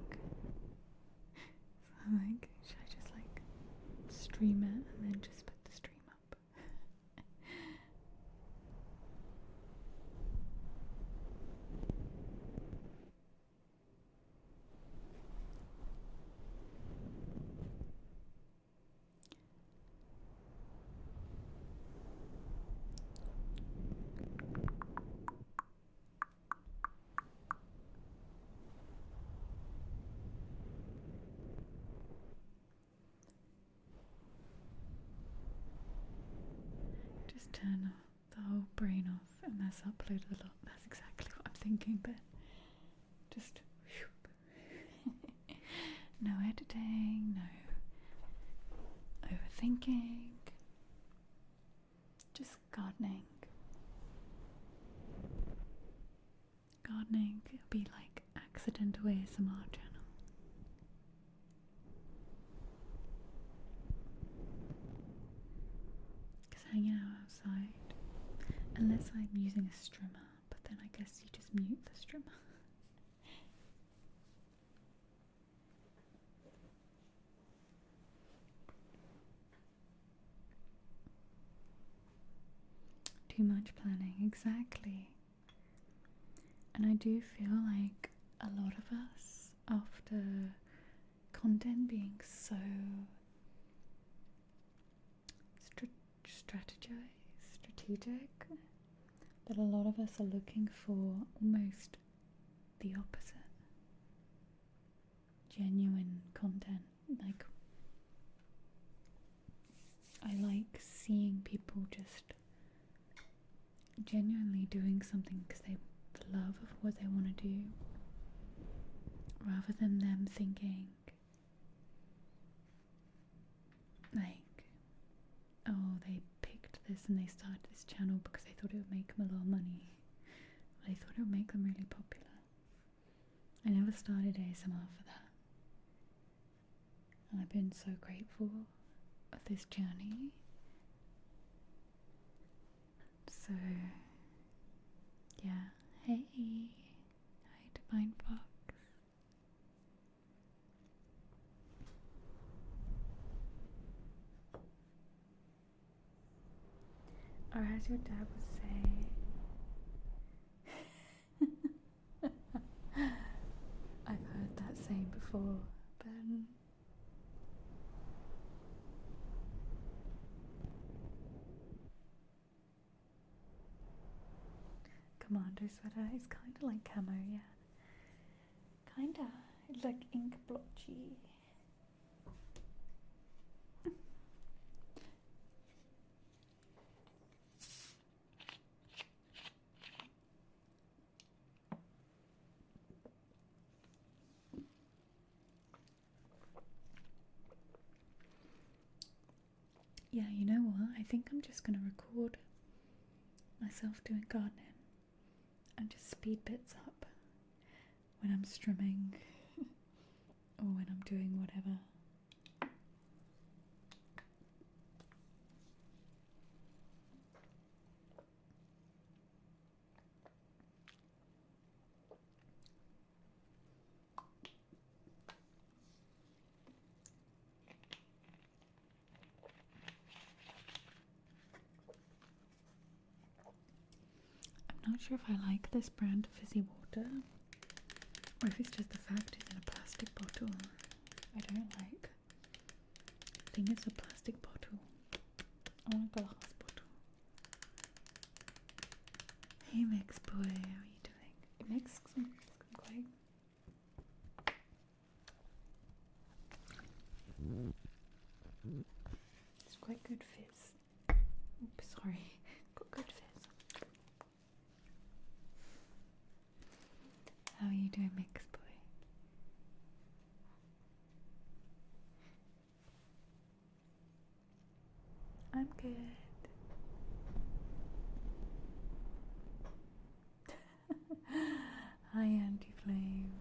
So I'm like, should I just like stream it and then just put the stream up? Just turn the whole brain off and that's uploaded a lot. That's exactly what I'm thinking, but just no editing, no overthinking, just gardening. Gardening it'll be like accidental ASMR channel. Because hanging out outside, unless I'm using a strimmer, but then I guess you just mute the strimmer. Too much planning, exactly. And I do feel like a lot of us, after content being so strategic, that a lot of us are looking for almost the opposite. Genuine content. Like, I like seeing people just genuinely doing something because they have love of what they want to do, rather than them thinking like, oh, they picked this and they started this channel because they thought it would make them a lot of money. They thought it would make them really popular. I never started ASMR for that. And I've been so grateful of this journey. So, yeah. Hey. Hi, Divine Fox. Or as your dad would say, I've heard that saying before, but commando sweater is kind of like camo, yeah. Kinda. It's like ink blotchy. Yeah, you know what? I think I'm just gonna record myself doing gardening and just speed bits up when I'm strumming or when I'm doing whatever. Not sure if I like this brand of fizzy water, or if it's just the fact it's in a plastic bottle. I don't like. I think it's a plastic bottle. I want a glass bottle. Hey Mix Boy, how are you doing? It makes some quite... It's quite good fizz. Oops, sorry. Got good fizz. How are you doing, Mix Boy? I'm good. Hi, Anti-Flame.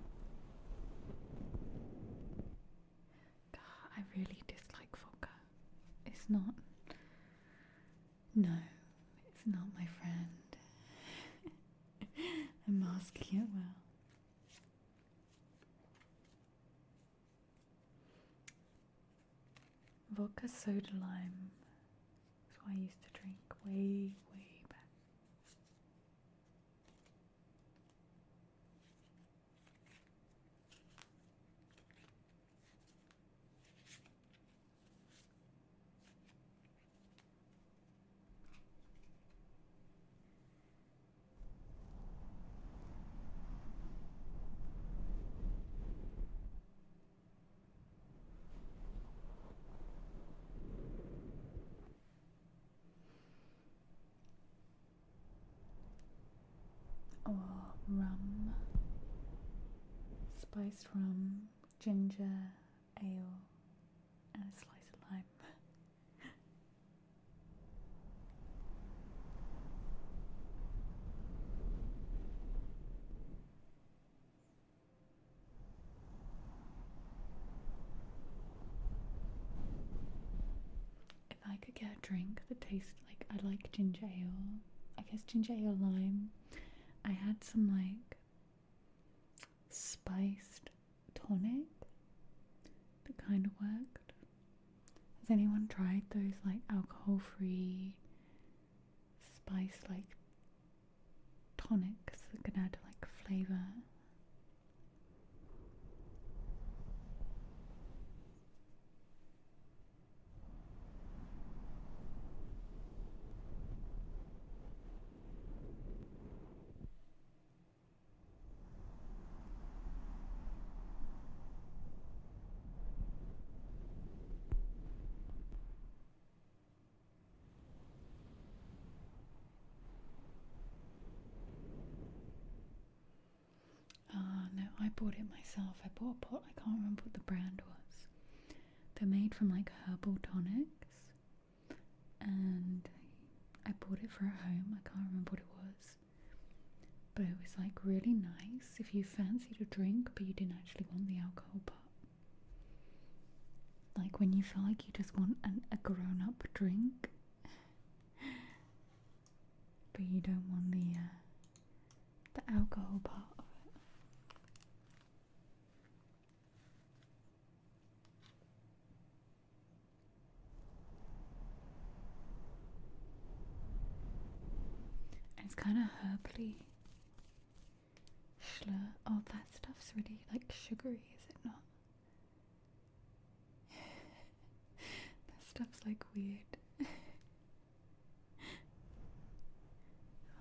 God, I really dislike vodka. It's not. No, it's not my friend. I'm masking it well. Vodka soda lime. That's what I used to drink way back. Or rum, spiced rum, ginger, ale, and a slice of lime. If I could get a drink that tastes like, I like ginger ale. I guess ginger ale, lime. I had some like spiced tonic that kind of worked. Has anyone tried those like alcohol-free spiced like tonics that can add like flavour? No, I bought it myself. I bought a pot, I can't remember what the brand was. They're made from like herbal tonics, and I bought it for a home. I can't remember what it was, but it was like really nice if you fancied a drink but you didn't actually want the alcohol part. Like when you feel like you just want a grown-up drink but you don't want the alcohol part of it. And it's kind of herbally. Schlur. Oh, that stuff's really like sugary, is it not? That stuff's like weird. I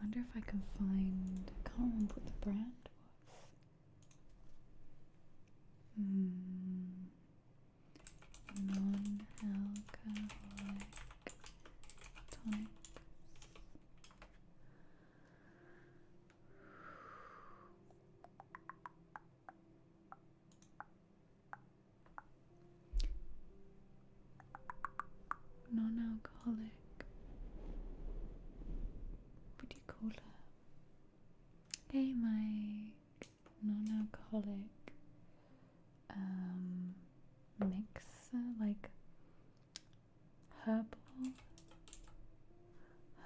wonder if I can find. I can't remember what the brand was. Non-alcoholic tonic. Non-alcoholic. What do you call it? Hey Mike. Non-alcoholic mixer, like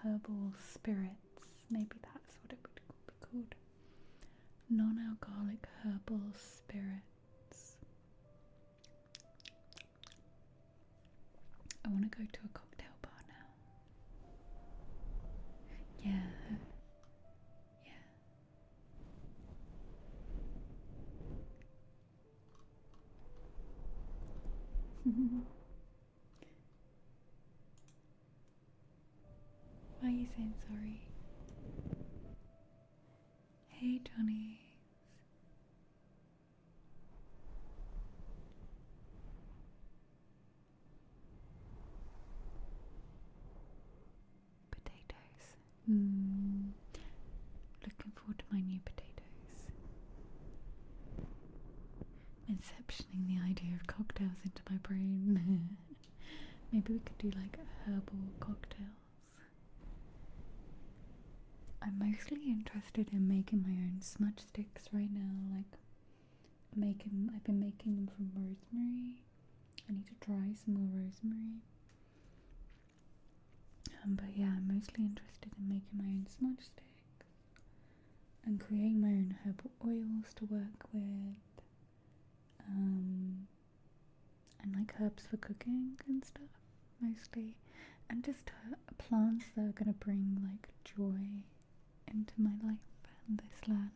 herbal spirits. Maybe that's what it would be called. Non-alcoholic herbal spirits. I want to go to a cocktail bar now. Yeah. Why are you saying sorry? Hey, Johnny. Potatoes. Looking forward to my new potatoes. Inceptioning the idea of cocktails into my brain. Maybe we could do like herbal cocktails. I'm mostly interested in making my own smudge sticks right now. I've been making them from rosemary. I need to try some more rosemary. But yeah, I'm mostly interested in making my own smudge sticks and creating my own herbal oils to work with, and like herbs for cooking and stuff mostly, and just plants that are gonna bring like joy into my life and this land.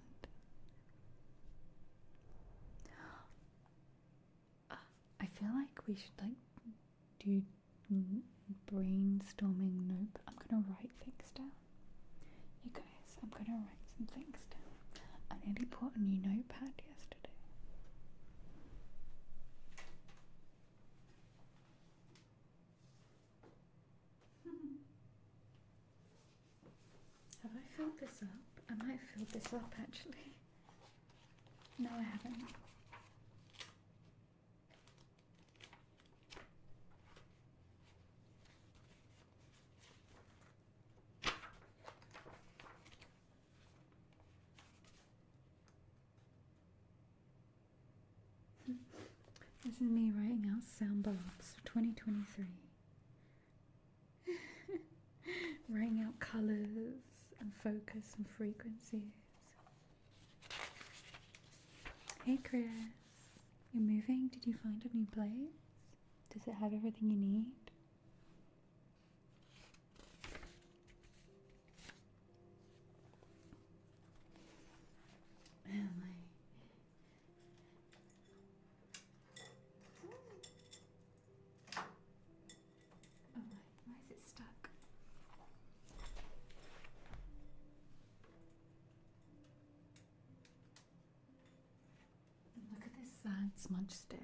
I feel like we should like do brainstorming. Nope, I'm gonna write things down. You guys, I'm gonna write some things down. I nearly bought a new notepad yesterday. Have I filled this up? I might have filled this up actually. No, I haven't. This is me writing out sound baths for 2023. Writing out colours and focus and frequencies. Hey Chris, you're moving? Did you find a new place? Does it have everything you need? Oh my. Oh my, why is it stuck? Look at this sad smudge stick.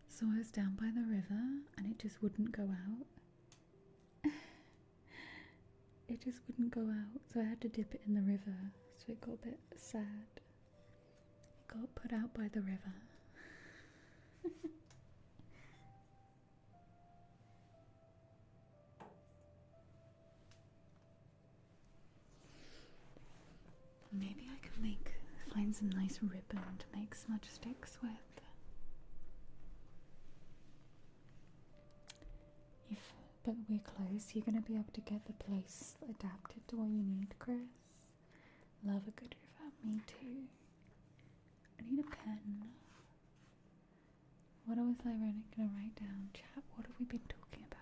So I was down by the river and it just wouldn't go out. It just wouldn't go out, so I had to dip it in the river, so it got a bit sad. It got put out by the river. Maybe I can find some nice ribbon to make smudge sticks with. But we're close. You're going to be able to get the place adapted to what you need, Chris. Love a good river. Me too. I need a pen. What was I going to write down? Chat, what have we been talking about?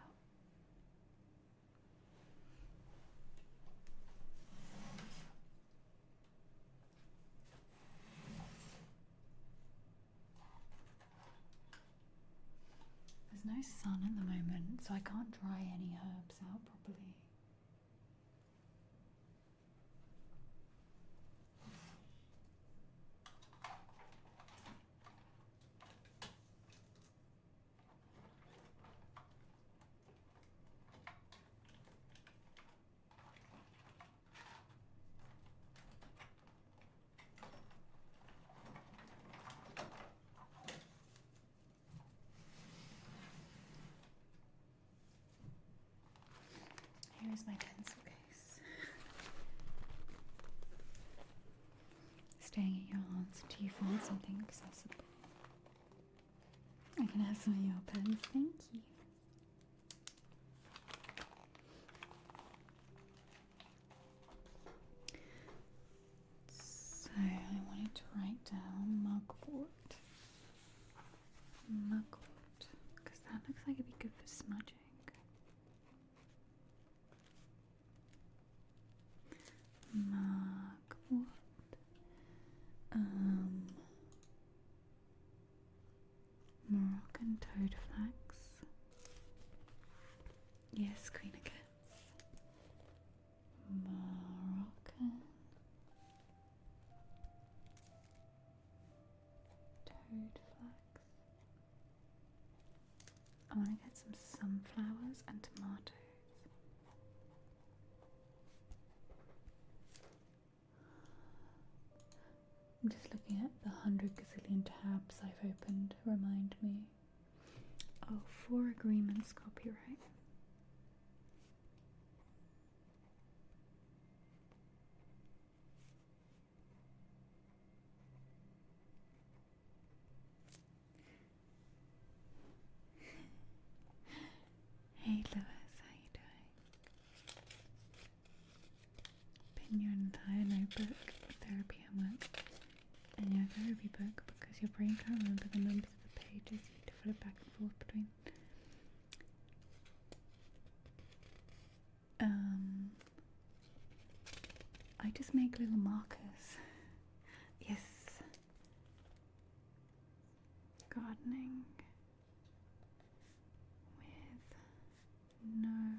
There's no sun at the moment, so I can't dry any herbs out properly. Here's my pencil case. Staying at your aunt's until you find something accessible. I can have some of your pens, thank you. So I wanted to write down mugwort. Mugwort, because that looks like it'd be good for smudging. Mugwort. Moroccan toad I want to get some sunflowers and tomatoes. I'm just looking at the 100 gazillion tabs I've opened. Remind me. Oh, 4 agreements copyright. Hey Lewis, how you doing? Pin your entire notebook, therapy homework, and your therapy book because your brain can't remember the numbers of the pages. You need to flip back and forth between. I just make little markers. Yes. Gardening with no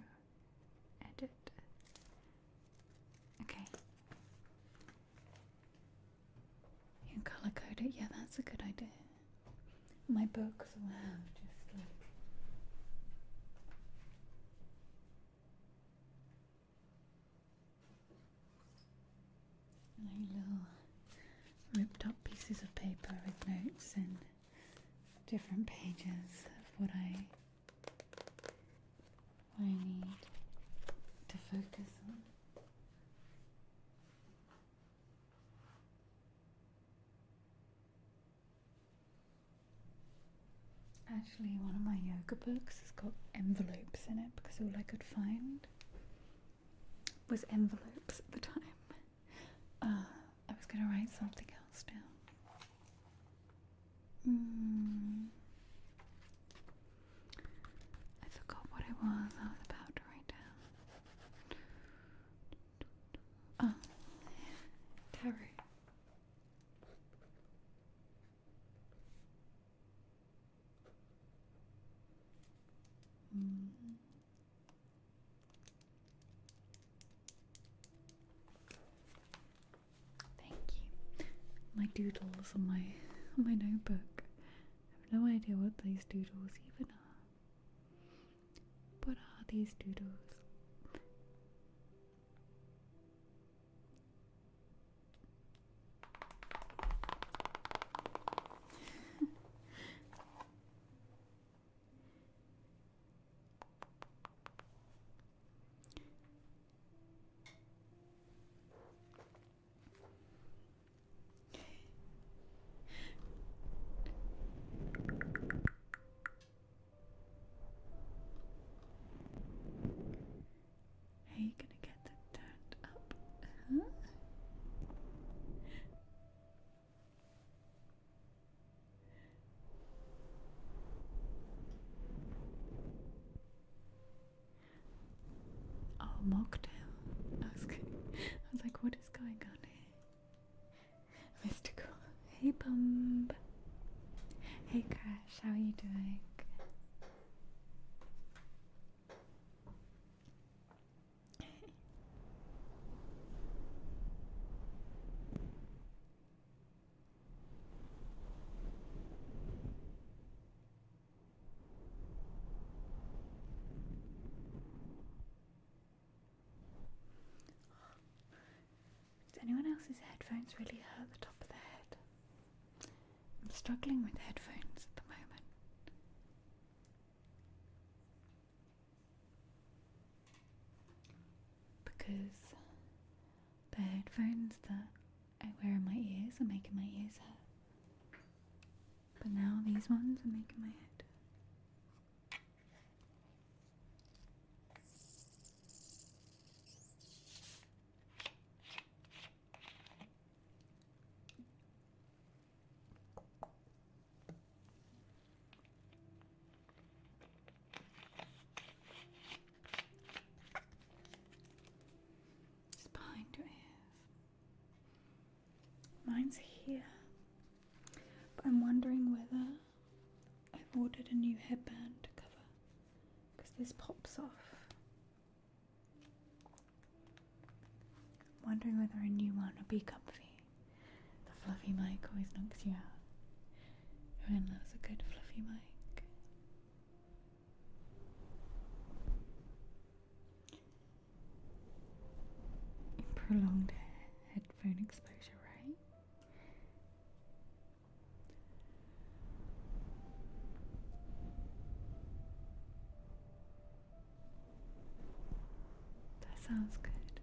edit. Okay. You can color code it. Yeah, that's a good idea. My books will have just like little ripped up pieces of paper with notes and different pages of what I need to focus on. Actually, one of my yoga books has got envelopes in it because all I could find was envelopes at the time. I was going to write something else down. I forgot what it was I was about to write down. Oh, tarot. Thank you. My doodles on my notebook. I have no idea what these doodles even are. What are these doodles? How are you gonna get that turned up? Huh? Oh, mocktail. I was like, what is going on here? Mystical. Hey, Bumb. Hey, Crash. How are you doing? Does anyone else's headphones really hurt the top of the head? I'm struggling with headphones at the moment. Because the headphones that I wear in my ears are making my ears hurt. But now these ones are making my head. Just behind your ears. Mine's here. But I'm wondering whether I've ordered a new headband to cover. Because this pops off. I'm wondering whether a new one would be comfy. The fluffy mic always knocks you out. Everyone loves a good fluffy mic. prolonged headphone exposure, right? That sounds good.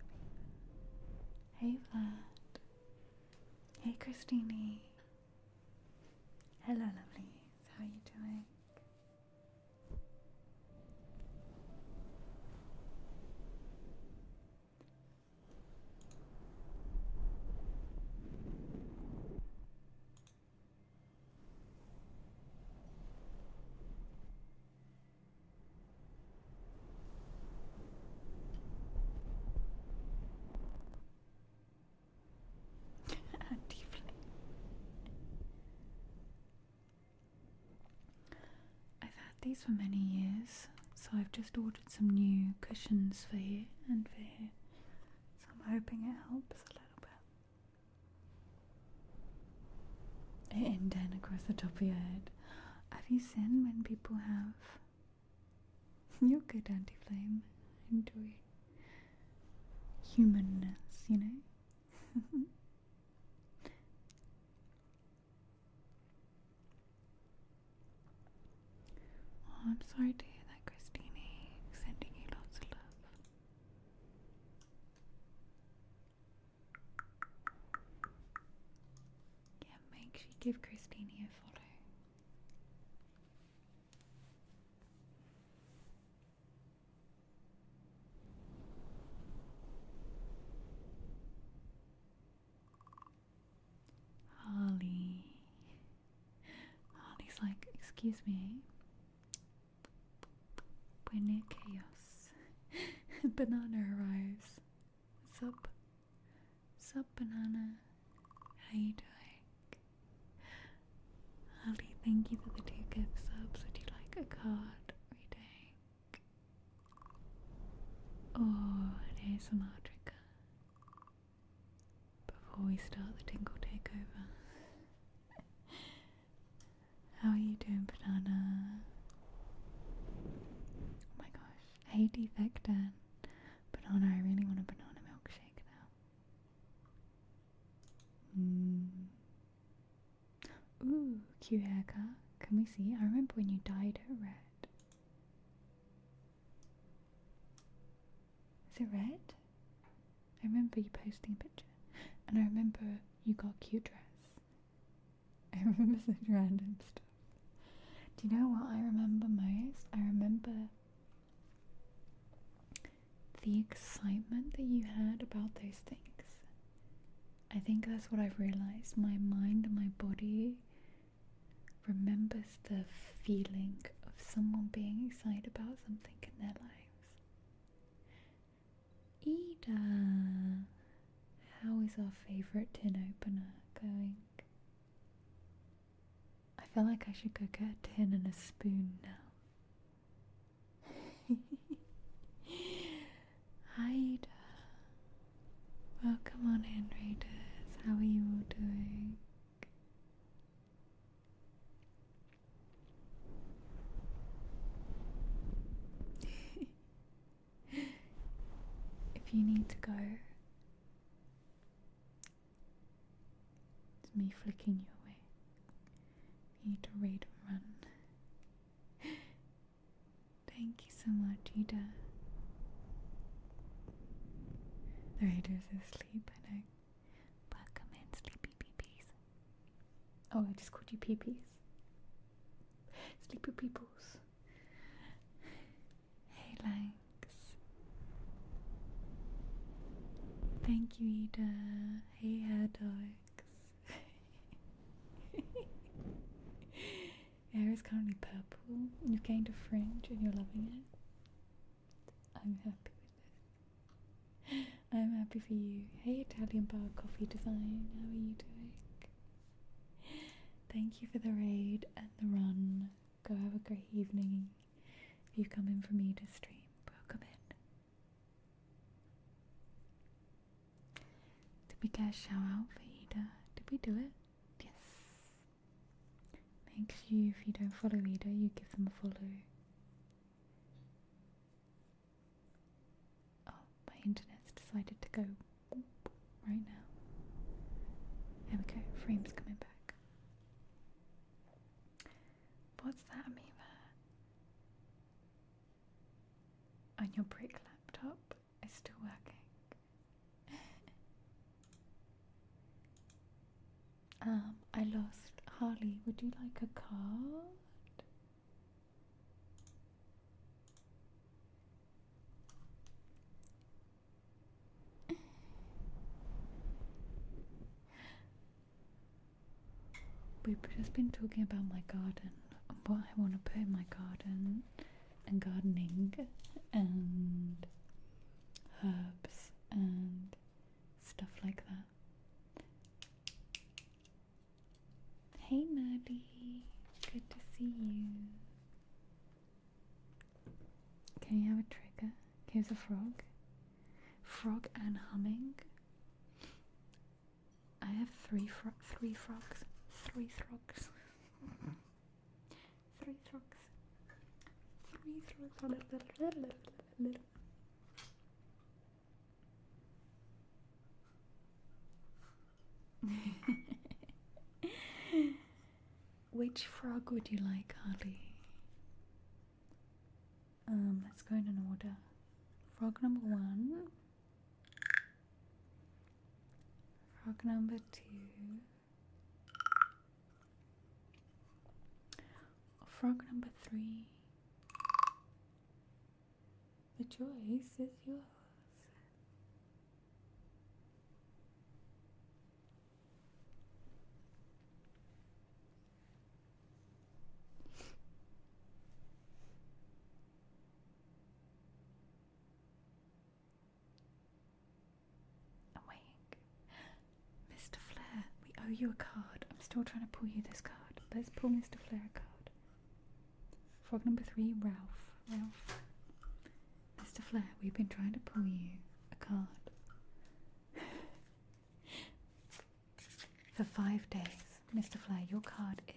Hey Vlad. Hey Christine. Hello lovelies, how are you doing? Deeply. I've had these for many years, so I've just ordered some new cushions for here and for here. So I'm hoping it helps a little bit. It indent across the top of your head. Have you seen when people have... You're good, Anti-Flame. Enjoy humanness, you know? Oh, I'm sorry to hear that, Christine. Sending you lots of love. Yeah, make sure you give Christine a follow. Harley's like, excuse me, we're near chaos. Banana arrives. Sup? Sup, Banana? How you doing? Harley, thank you for the 2 gift subs. Would you like a card reading? Oh, an ASMR trigger. Before we start the Tingle Takeover. How are you doing, Banana? Oh my gosh. Hey, Defectan. Banana, I really want a banana milkshake now. Ooh, cute haircut. Can we see? I remember when you dyed it red. Is it red? I remember you posting a picture. And I remember you got a cute dress. I remember such random stuff. Do you know what I remember most? I remember the excitement that you had about those things. I think that's what I've realized. My mind and my body remembers the feeling of someone being excited about something in their lives. Ida, how is our favourite tin opener going? I feel like I should go get a tin and a spoon now. Hi Ida. Welcome on in, Raiders. How are you all doing? If you need to go, it's me flicking you away. You need to raid and run. Thank you so much, Ida. The Raiders are asleep, I know. Welcome in, sleepy peepees. Oh, I just called you peepees. Sleepy peoples. Hey, Lanks. Thank you, Ida. Hey, hair dogs. Your hair is currently purple. You've gained a fringe and you're loving it. I'm happy with this. I'm happy for you. Hey, Italian bar coffee design. How are you doing? Thank you for the raid and the run. Go have a great evening. If you come in from Ida's stream, welcome in. Did we get a shout out for Ida? Did we do it? Yes. Make sure if you don't follow Ida, you give them a follow. Oh, my internet's decided to go right now. There we go, frame's coming back. What's that amoeba? And your brick laptop is still working. I lost. Harley, would you like a card? We've just been talking about my garden and what I want to put in my garden and gardening and herbs and stuff like that. Hey Nerdy, good to see you. Can you have a trigger? Here's a frog. Frog and humming. I have three frogs. Three frogs. Three frogs. Which frog would you like, Harley? Let's go in an order. Frog number 1. Frog number 2. Frog number 3. The choice is yours. I'm waiting. Mr. Flair, we owe you a card. I'm still trying to pull you this card. Let's pull Mr. Flair a card. Frog number 3, Ralph. Mr. Flair, we've been trying to pull you a card for 5 days. Mr. Flair, your card is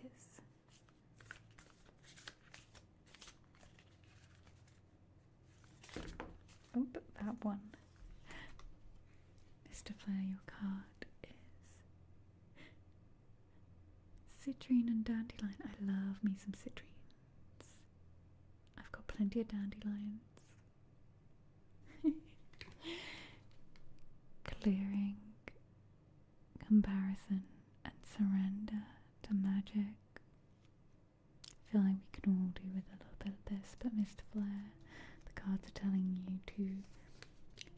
that one. Mr. Flair, your card is citrine and dandelion. I love me some citrines. I've got plenty of dandelions. Clearing, comparison, and surrender to magic. I feel like we can all do with a little bit of this, but Mr. Flair, the cards are telling you to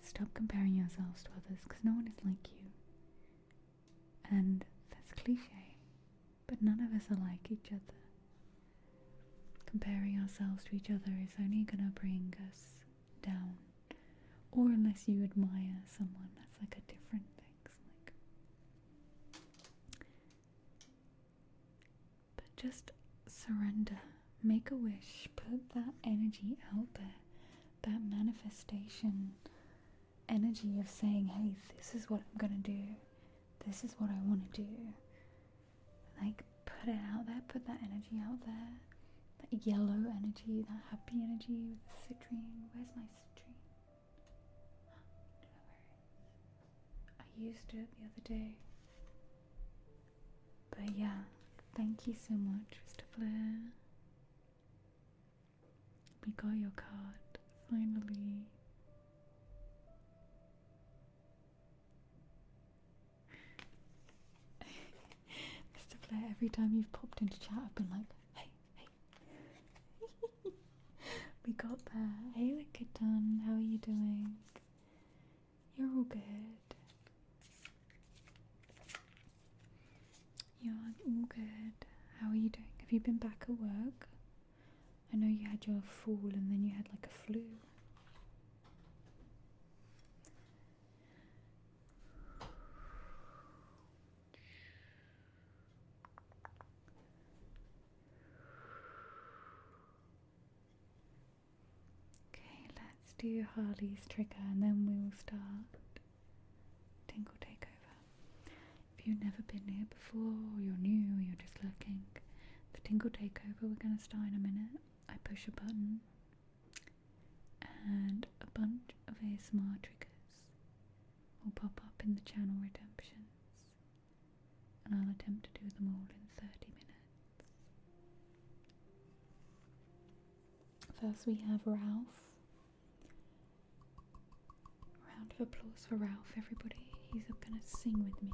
stop comparing yourselves to others because no one is like you. And that's cliche, but none of us are like each other. Comparing ourselves to each other is only going to bring us down. Or unless you admire someone, that's like a different thing. But just surrender, make a wish, put that energy out there, that manifestation energy of saying, hey, this is what I'm gonna do, this is what I want to do. Like, put it out there, put that energy out there, that yellow energy, that happy energy with the citrine. Where's my citrine? I used it the other day. But yeah, thank you so much, Mr. Flair. We got your card, finally. Mr. Flair, every time you've popped into chat, I've been like, hey. We got there. Hey, Lickiton, how are you doing? You're all good. You're all good. How are you doing? Have you been back at work? I know you had your fall and then you had like a flu. Okay, let's do Harley's trigger and then we'll start Tingle Takeover. If you've never been here before, or you're new, or you're just looking, the Tingle Takeover we're going to start in a minute. I push a button and a bunch of ASMR triggers will pop up in the channel redemptions, and I'll attempt to do them all in 30 minutes. First we have Ralph. Round of applause for Ralph, everybody. He's gonna sing with me.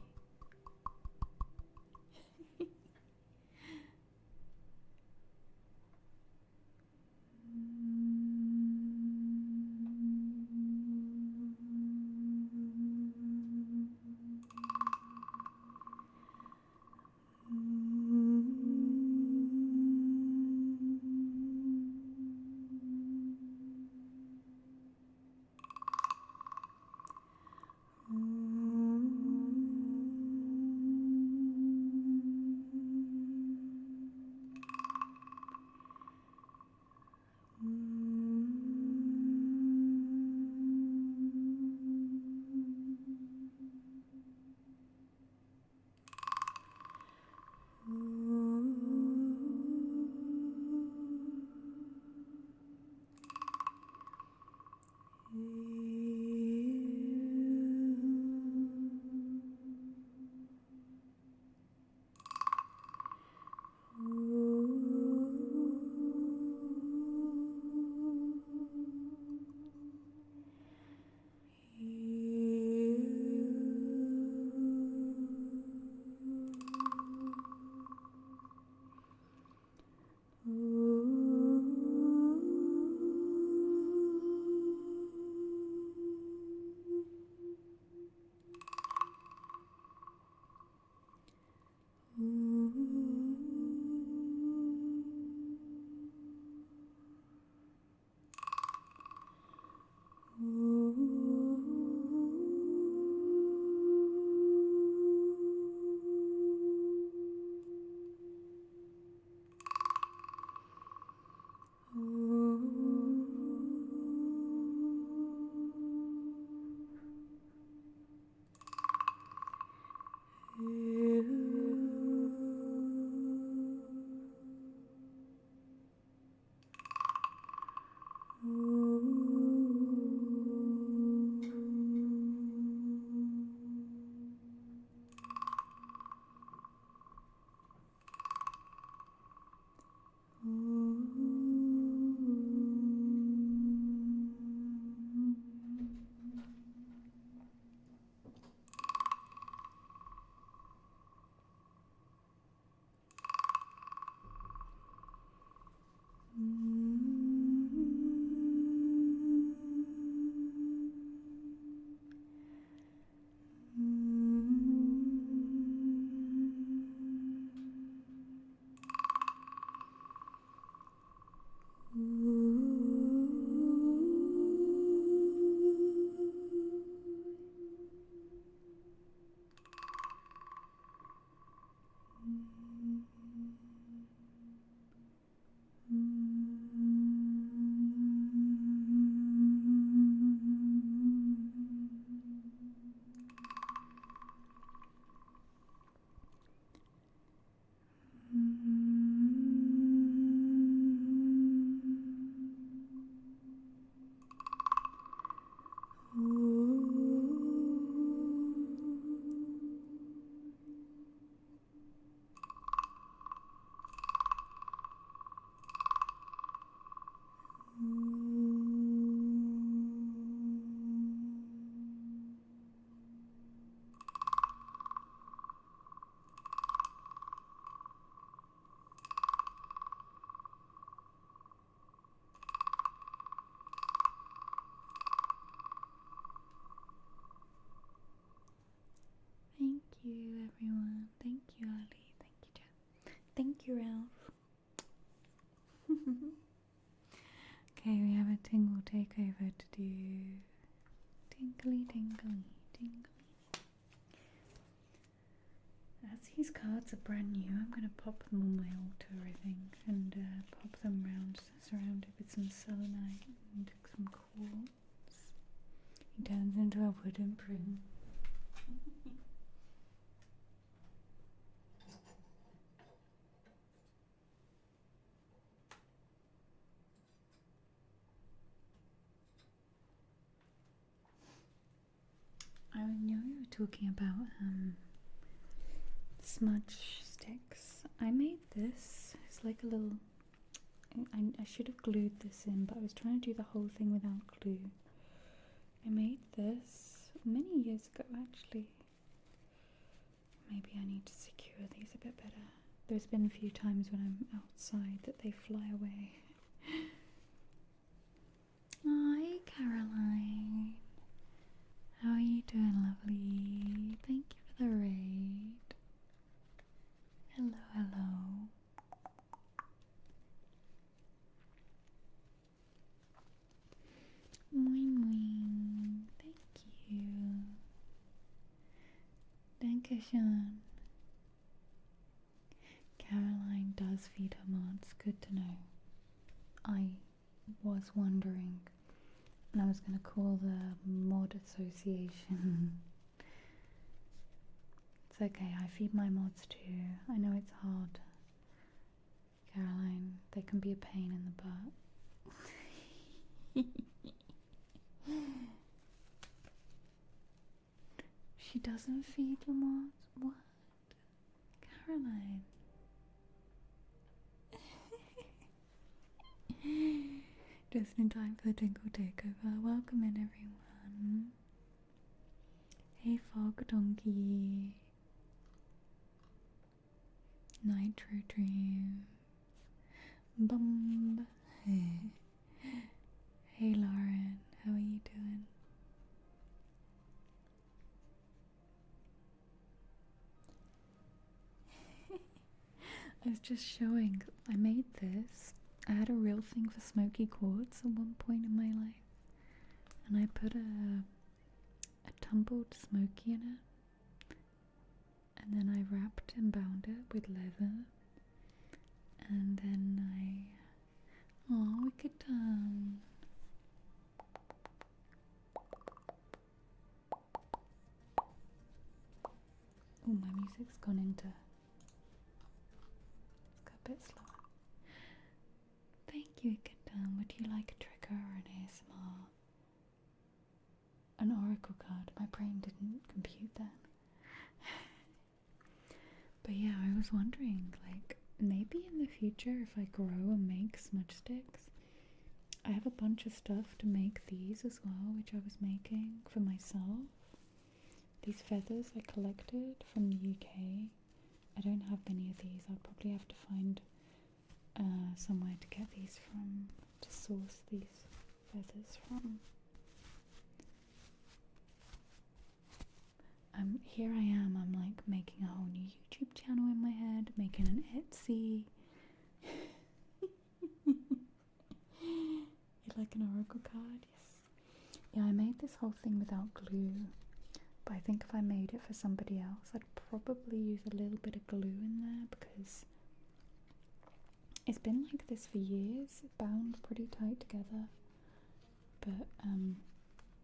Everyone. Thank you, Ali. Thank you, Jen. Thank you, Ralph. Okay, we have a tingle takeover to do. Tingly, tingly, tingly. As these cards are brand new, I'm going to pop them on my altar, I think, and pop them around, surrounded with some selenite and some quartz. He turns into a wooden print. I know you were talking about smudge sticks. I made this. It's like a little. I should have glued this in, but I was trying to do the whole thing without glue. I made this many years ago, actually. Maybe I need to secure these a bit better. There's been a few times when I'm outside that they fly away. Hi, Caroline. How are you doing, lovely? Thank you for the raid. Hello, hello. Moin, moin. Thank you. Dankeschön. Caroline does feed her mods. Good to know. I was wondering, and I was going to call the mod association. It's okay, I feed my mods too. I know it's hard. Caroline, they can be a pain in the butt. She doesn't feed the mods? What? Caroline. Just in time for the Tinkle Takeover. Welcome in, everyone. Hey, Fog Donkey. Nitro Dream. Bum. Hey, Lauren. How are you doing? I was just showing. I made this. I had a real thing for smoky quartz at one point in my life, and I put a tumbled smoky in it, and then I wrapped and bound it with leather, and then oh, wicked done. Oh, my music's gone into. It's got a bit slower. Thank you, Wicked. Would you like a trigger or an ASMR? An oracle card. My brain didn't compute that. But yeah, I was wondering, like, maybe in the future if I grow and make smudge sticks, I have a bunch of stuff to make these as well, which I was making for myself. These feathers I collected from the UK. I don't have many of these. I'll probably have to find somewhere to get these from, to source these feathers from. Here I am, I'm like making a whole new YouTube channel in my head, making an Etsy. You like an oracle card? Yes. Yeah, I made this whole thing without glue, but I think if I made it for somebody else, I'd probably use a little bit of glue in there, because it's been like this for years, bound pretty tight together, but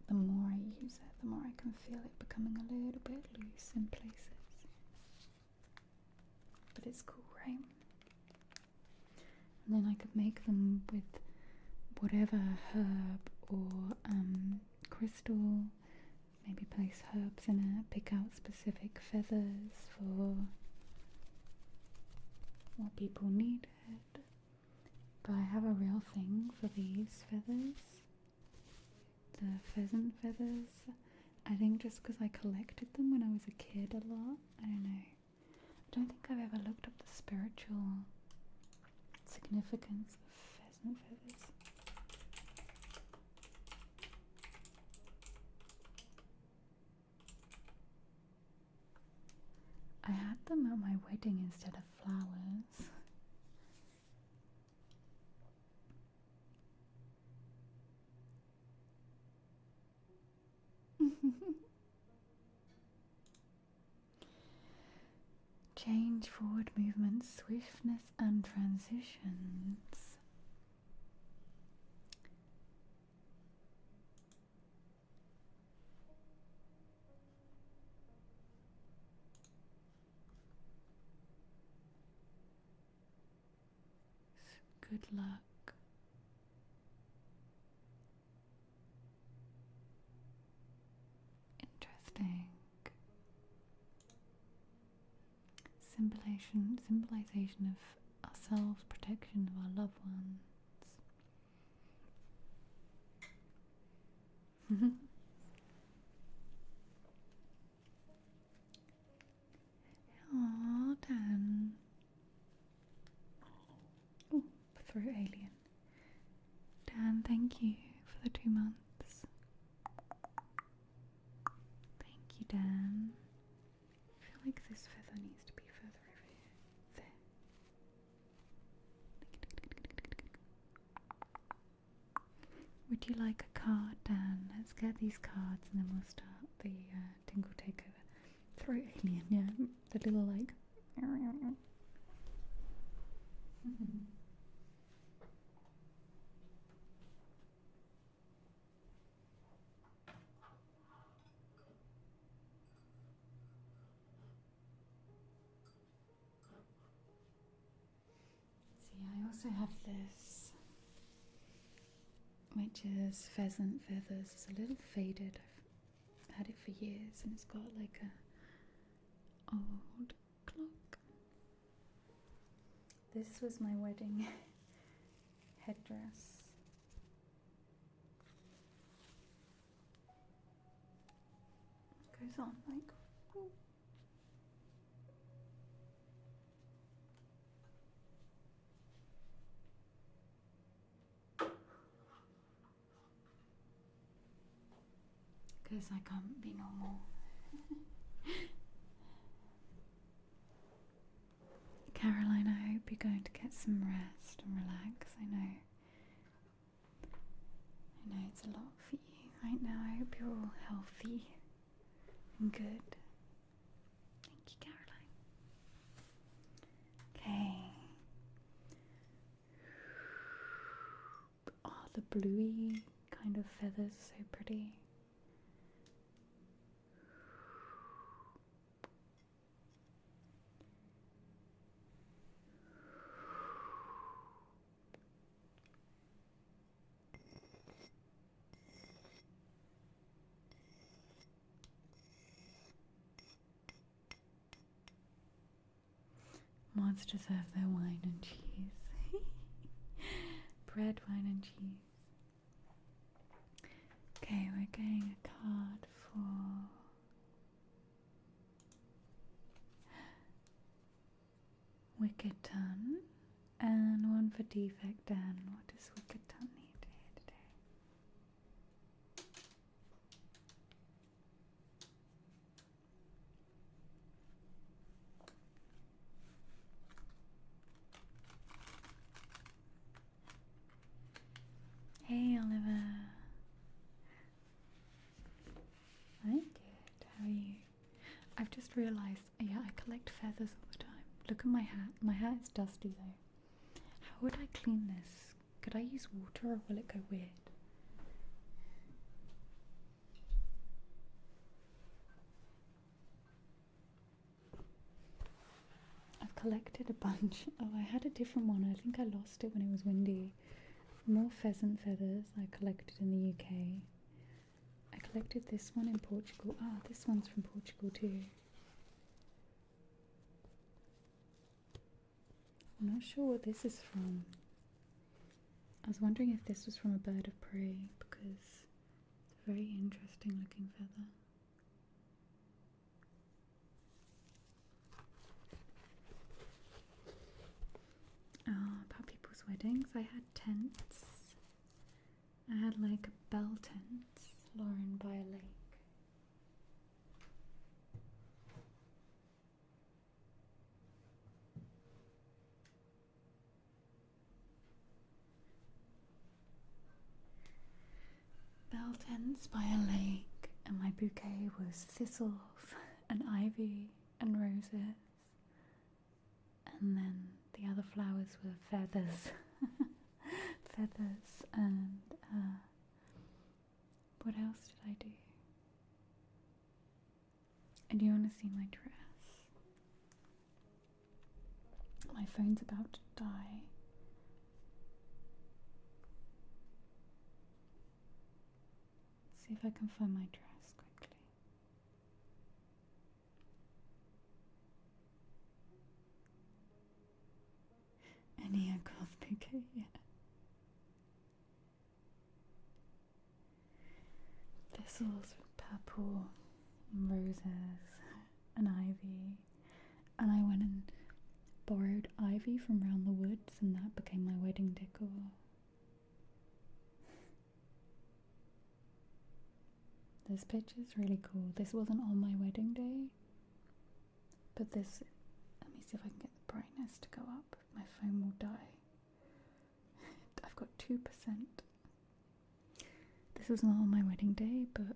the more I use it, the more I can feel it becoming a little bit loose in places. But it's cool, right? And then I could make them with whatever herb or crystal, maybe place herbs in it, pick out specific feathers for what people needed. But I have a real thing for these feathers, the pheasant feathers. I think just because I collected them when I was a kid a lot. I don't know. I don't think I've ever looked up the spiritual significance of pheasant feathers. I had them at my wedding instead of flowers. Change, forward movement, swiftness and transitions. Good luck. Interesting. symbolization of ourselves, protection of our loved ones. Oh, Dan. Oh, throat alien. Dan, thank you for the 2 months. Thank you, Dan. I feel like this feather needs to be further over here. There. Would you like a card, Dan? Let's get these cards and then we'll start the tingle takeover. Throat alien, yeah. The little like. See, I also have this, which is pheasant feathers. It's a little faded. I've had it for years, and it's got like a old clock. This was my wedding headdress. It goes on like. Ooh. Because I can't be normal. Caroline, I hope you're going to get some rest and relax. I know it's a lot for you right now. I hope you're all healthy and good. Thank you, Caroline. Okay. Oh, the bluey kind of feathers are so pretty. Monsters have their wine and cheese. Bread, wine and cheese. Okay, we're getting a card for Wicked Ton and one for Defect Dan. What does Wicked Ton need here today? Hey Oliver. I'm good. How are you? I've just realised, yeah, I collect feathers all the time. Look at my hat. My hat is dusty though. How would I clean this? Could I use water or will it go weird? I've collected a bunch. Oh, I had a different one. I think I lost it when it was windy. More pheasant feathers I collected in the UK. I collected this one in Portugal. Ah, this one's from Portugal too. I'm not sure what this is from. I was wondering if this was from a bird of prey because it's a very interesting looking feather. About people's weddings, I had tents. I had like a bell tent, Lauren, by a lake. Bell tents by a lake, and my bouquet was thistles and ivy and roses, and then the other flowers were feathers. Feathers and what else did I do? And you want to see my dress? My phone's about to die. See if I can find my dress quickly. Zinnia Cosmic, yeah. Thistles, purple, roses, and ivy. And I went and borrowed ivy from round the woods, and that became my wedding decor. This picture's really cool. This wasn't on my wedding day, but this, let me see if I can get the brightness to go up. My phone will die. I've got 2%. This was not on my wedding day, but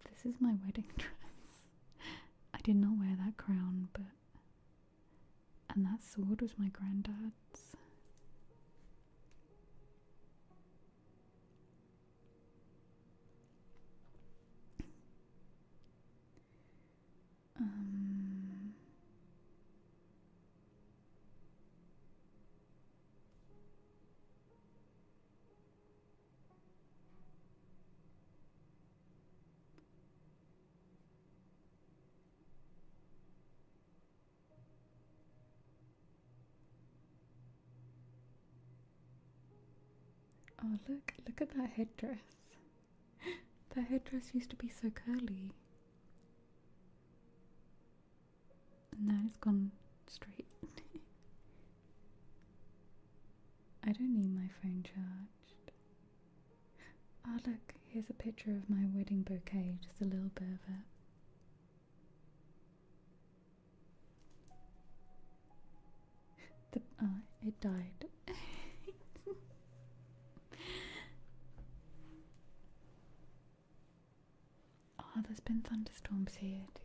this is my wedding dress. I did not wear that crown, but, and that sword was my granddad's. Oh, look at that headdress. That headdress used to be so curly. And now it's gone straight. I don't need my phone charged. Oh, look, here's a picture of my wedding bouquet, just a little bit of it. It died. Oh, there's been thunderstorms here too.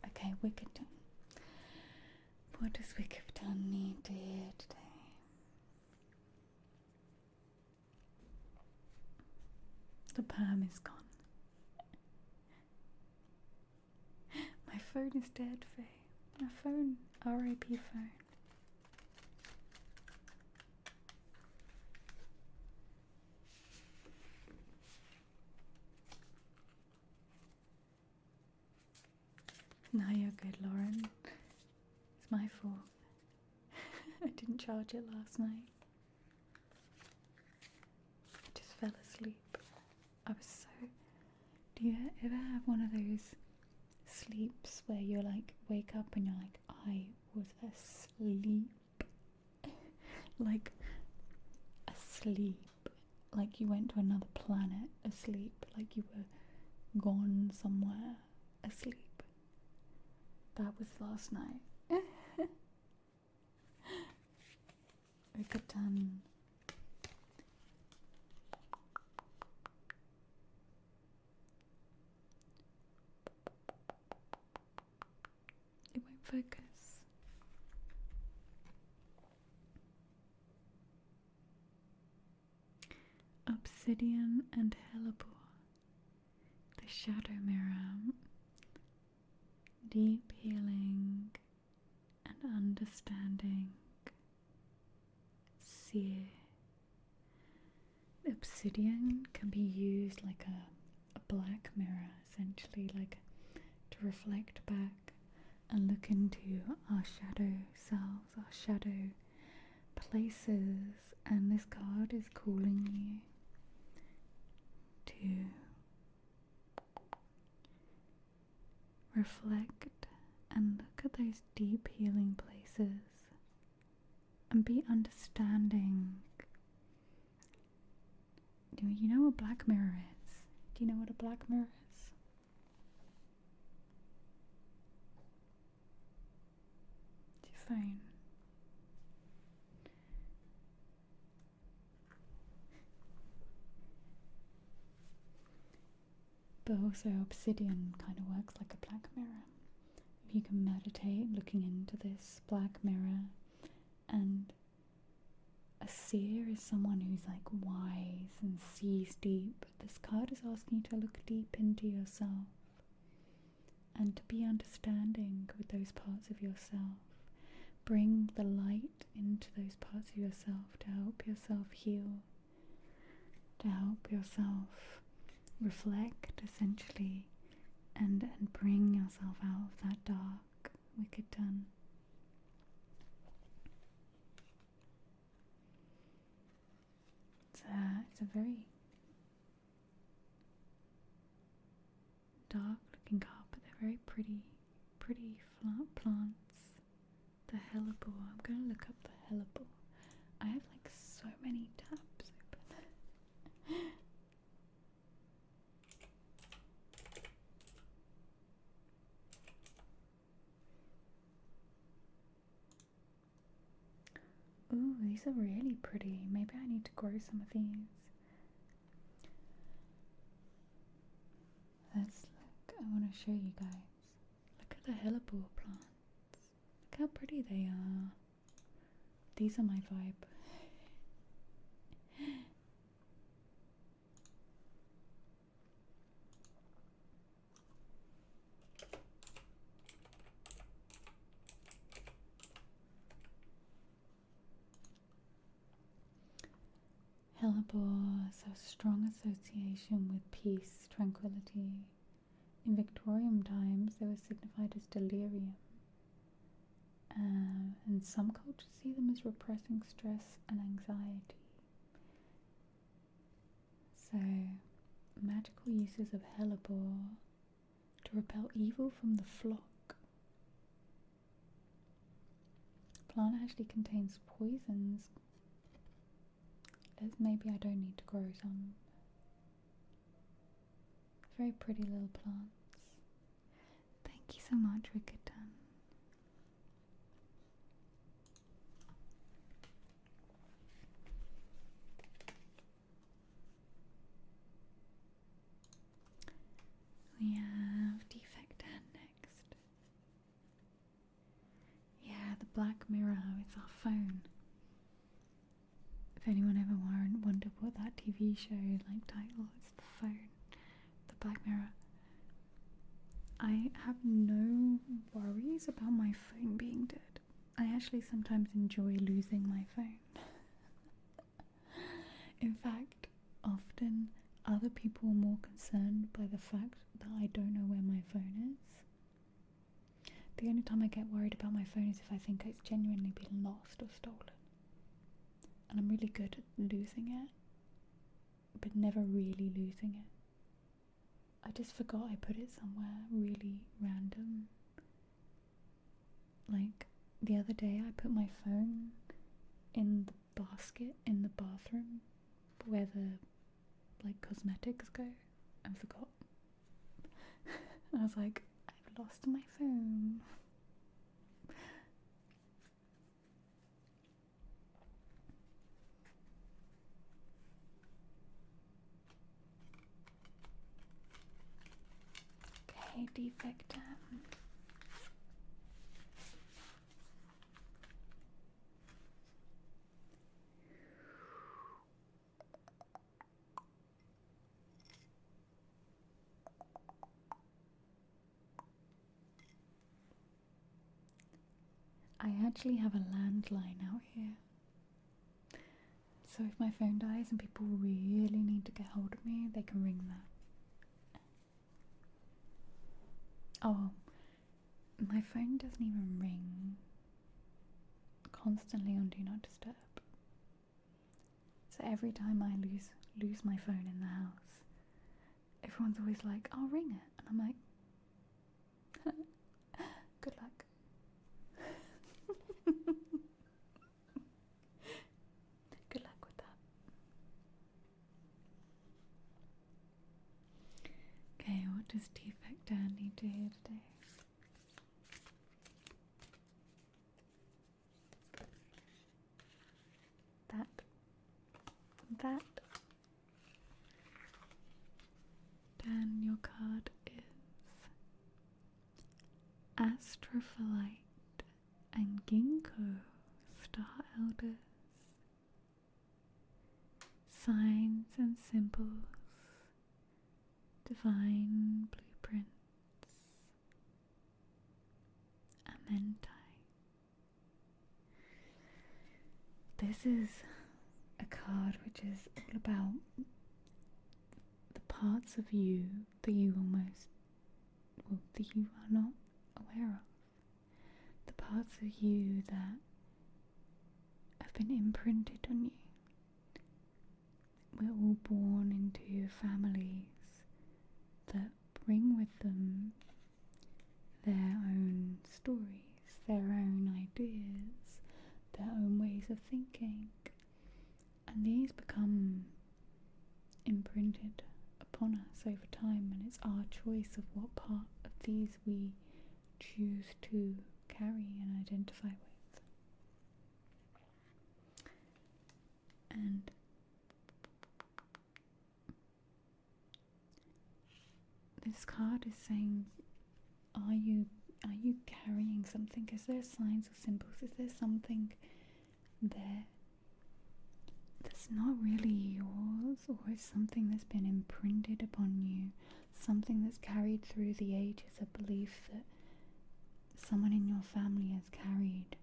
Okay, Wickerton. What does Wickerton need to hear today? The perm is gone. My phone is dead, Faye. My phone, R.I.P. phone. No, you're good, Lauren. It's my fault. I didn't charge it last night. I just fell asleep. I was so... Do you ever have one of those sleeps where you're like, wake up and you're like, I was asleep? Like, asleep. Like you went to another planet asleep. Like you were gone somewhere asleep. That was last night. Wickerton. It won't focus. Obsidian and hellebore. The shadow mirror. Deep healing and understanding. Seer. Obsidian can be used like a black mirror, essentially, like to reflect back and look into our shadow selves, our shadow places. And this card is calling you to reflect and look at those deep healing places and be understanding. You know what black mirror is? Do you know what a black mirror is? It's your phone. But also obsidian kind of works like a black mirror. If you can meditate looking into this black mirror, and a seer is someone who's like wise and sees deep. This card is asking you to look deep into yourself and to be understanding with those parts of yourself. Bring the light into those parts of yourself to help yourself heal, to help yourself reflect, essentially, and bring yourself out of that dark, wicked done. it's a very dark looking carpet. They're very pretty plants. The hellebore. I'm going to look up the hellebore. I have like so many tabs open. Ooh, these are really pretty. Maybe I need to grow some of these. Let's look. I want to show you guys. Look at the hellebore plants. Look how pretty they are. These are my vibe. Hellebore, so strong association with peace, tranquility. In Victorian times, they were signified as delirium. And some cultures see them as repressing stress and anxiety. So, magical uses of hellebore to repel evil from the flock. Plant actually contains poisons. Maybe I don't need to grow some. Very pretty little plants. Thank you so much, Rickerton. We have Defect Dan next. Yeah, the Black Mirror is our phone. If anyone ever wondered what that TV show like title, it's the phone, the Black Mirror. I have no worries about my phone being dead. I actually sometimes enjoy losing my phone. In fact, often other people are more concerned by the fact that I don't know where my phone is. The only time I get worried about my phone is if I think it's genuinely been lost or stolen. And I'm really good at losing it, but never really losing it. I just forgot I put it somewhere really random. Like the other day I put my phone in the basket in the bathroom where the like cosmetics go and forgot. I was like, I've lost my phone. Okay, defect. I actually have a landline out here. So if my phone dies and people really need to get hold of me, they can ring that. Oh, my phone doesn't even ring constantly on Do Not Disturb. So every time I lose my phone in the house, everyone's always like, I'll ring it. And I'm like, good luck. Good luck with that. Okay, what does Defect Dan need to hear today? That. Dan, your card is Astrophyllite and Ginkgo, Star Elders. Signs and symbols, divine blueprints, Amentai. This is a card which is all about the parts of you that you that you are not aware of. The parts of you that have been imprinted on you. we're all born into families that bring with them their own stories, their own ideas, their own ways of thinking, and these become imprinted upon us over time, and it's our choice of what part of these we choose to carry and identify with. And this card is saying, are you carrying something? Is there signs or symbols? Is there something there that's not really yours, or is something that's been imprinted upon you, something that's carried through the ages, a belief that someone in your family has carried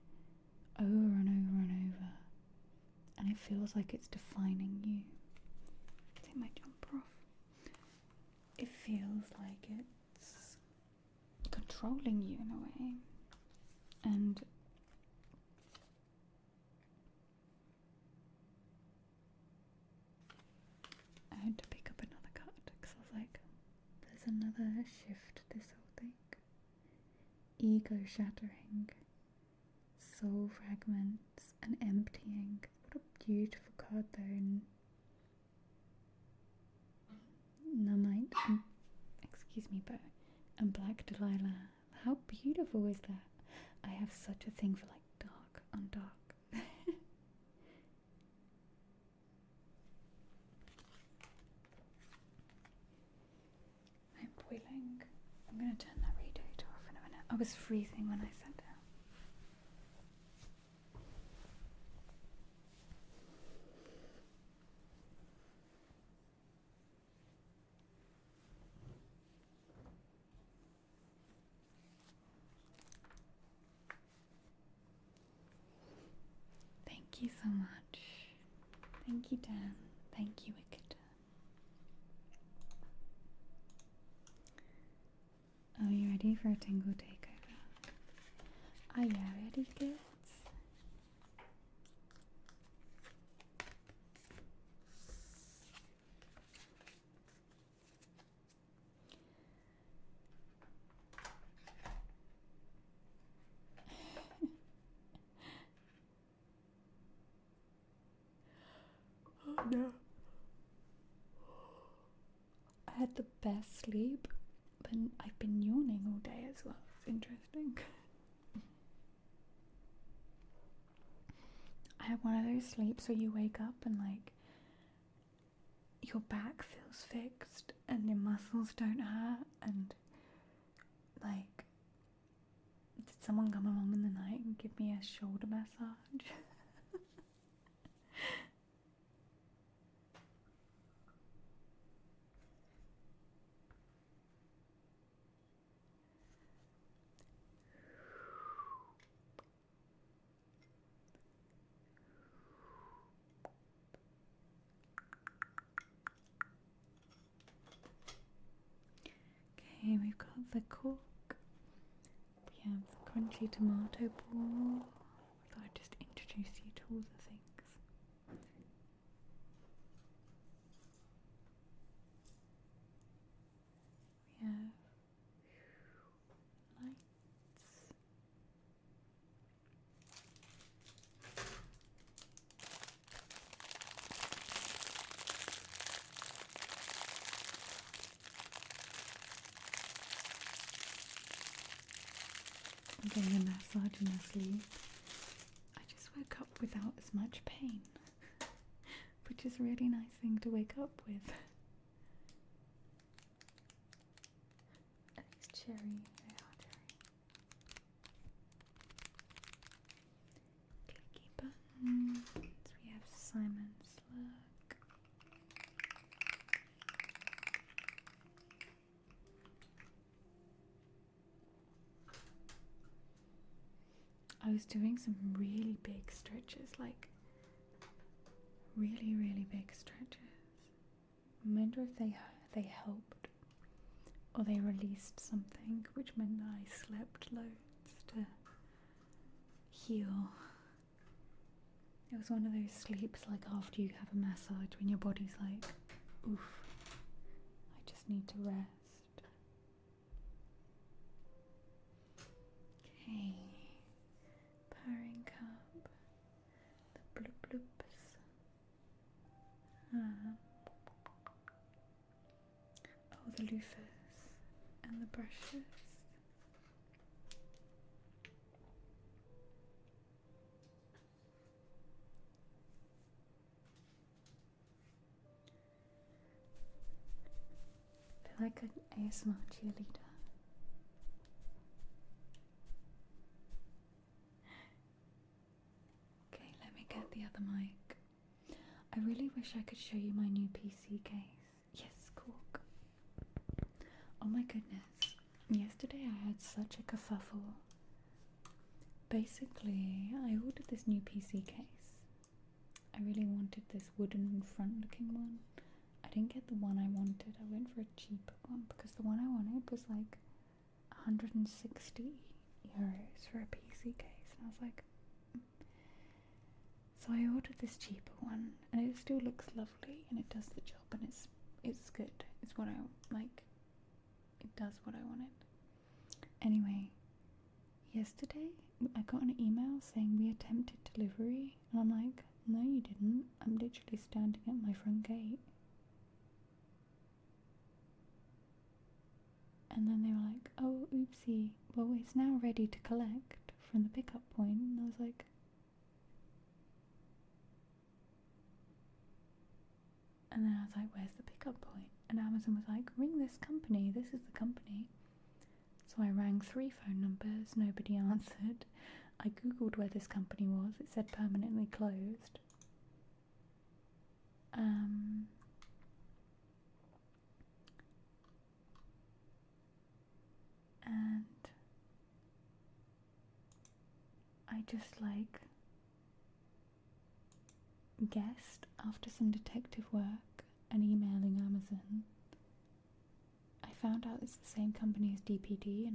over and over and over, and it feels like it's defining you? Take my jumper off. It feels like it's controlling you in a way, and I had to pick up another card because I was like, there's another shift to this whole thing. Ego shattering, soul fragments, and emptying. What a beautiful card though. And Numite, excuse me, but and Black Delilah. How beautiful is that? I have such a thing for like dark on dark. I'm boiling. I'm gonna turn that radiator off in a minute. I was freezing when I sat down. Thank you so much. Thank you, Dan. Thank you, Wicked. Are you ready for a tingle takeover? Are you ready, kids? Oh no. I had the best sleep, but I've been yawning all day as well. It's interesting. I have one of those sleeps where you wake up and like your back feels fixed and your muscles don't hurt, and like, did someone come along in the night and give me a shoulder massage? Okay, we've got the cork. We have the crunchy tomato ball. I thought I'd just introduce you to all the things. We have lights. I'm getting a massage in my sleep. I just woke up without as much pain, which is a really nice thing to wake up with. And these cherry, they are cherry. Clicky buttons. We have Simon Slug. I was doing some really big stretches, like really, really big stretches. I wonder if they helped, or they released something, which meant that I slept loads to heal It was one of those sleeps like after you have a massage when your body's like, oof, I just need to rest. Okay, purring cup, the bloop bloops. Oh, the loofahs and the brushes. I feel like an ASMR cheerleader. Okay, let me get the other mic. I really wish I could show you my new PC case. Yes, cork. Oh my goodness. Yesterday I had such a kerfuffle. Basically, I ordered this new PC case. I really wanted this wooden front looking one. I didn't get the one I wanted. I went for a cheaper one because the one I wanted was like 160 euros for a PC case, and I was like, So I ordered this cheaper one, and it still looks lovely, and it does the job, and it's good. It's what I like. It does what I wanted. Anyway, yesterday I got an email saying we attempted delivery, and I'm like, no, you didn't. I'm literally standing at my front gate. And then they were like, oh, oopsie, well, it's now ready to collect from the pickup point. And I was like, and then I was like, where's the pickup point? And Amazon was like, ring this company, this is the company. So I rang 3 phone numbers, nobody answered. I googled where this company was, it said permanently closed. And I just like guessed after some detective work and emailing Amazon. I found out it's the same company as DPD, and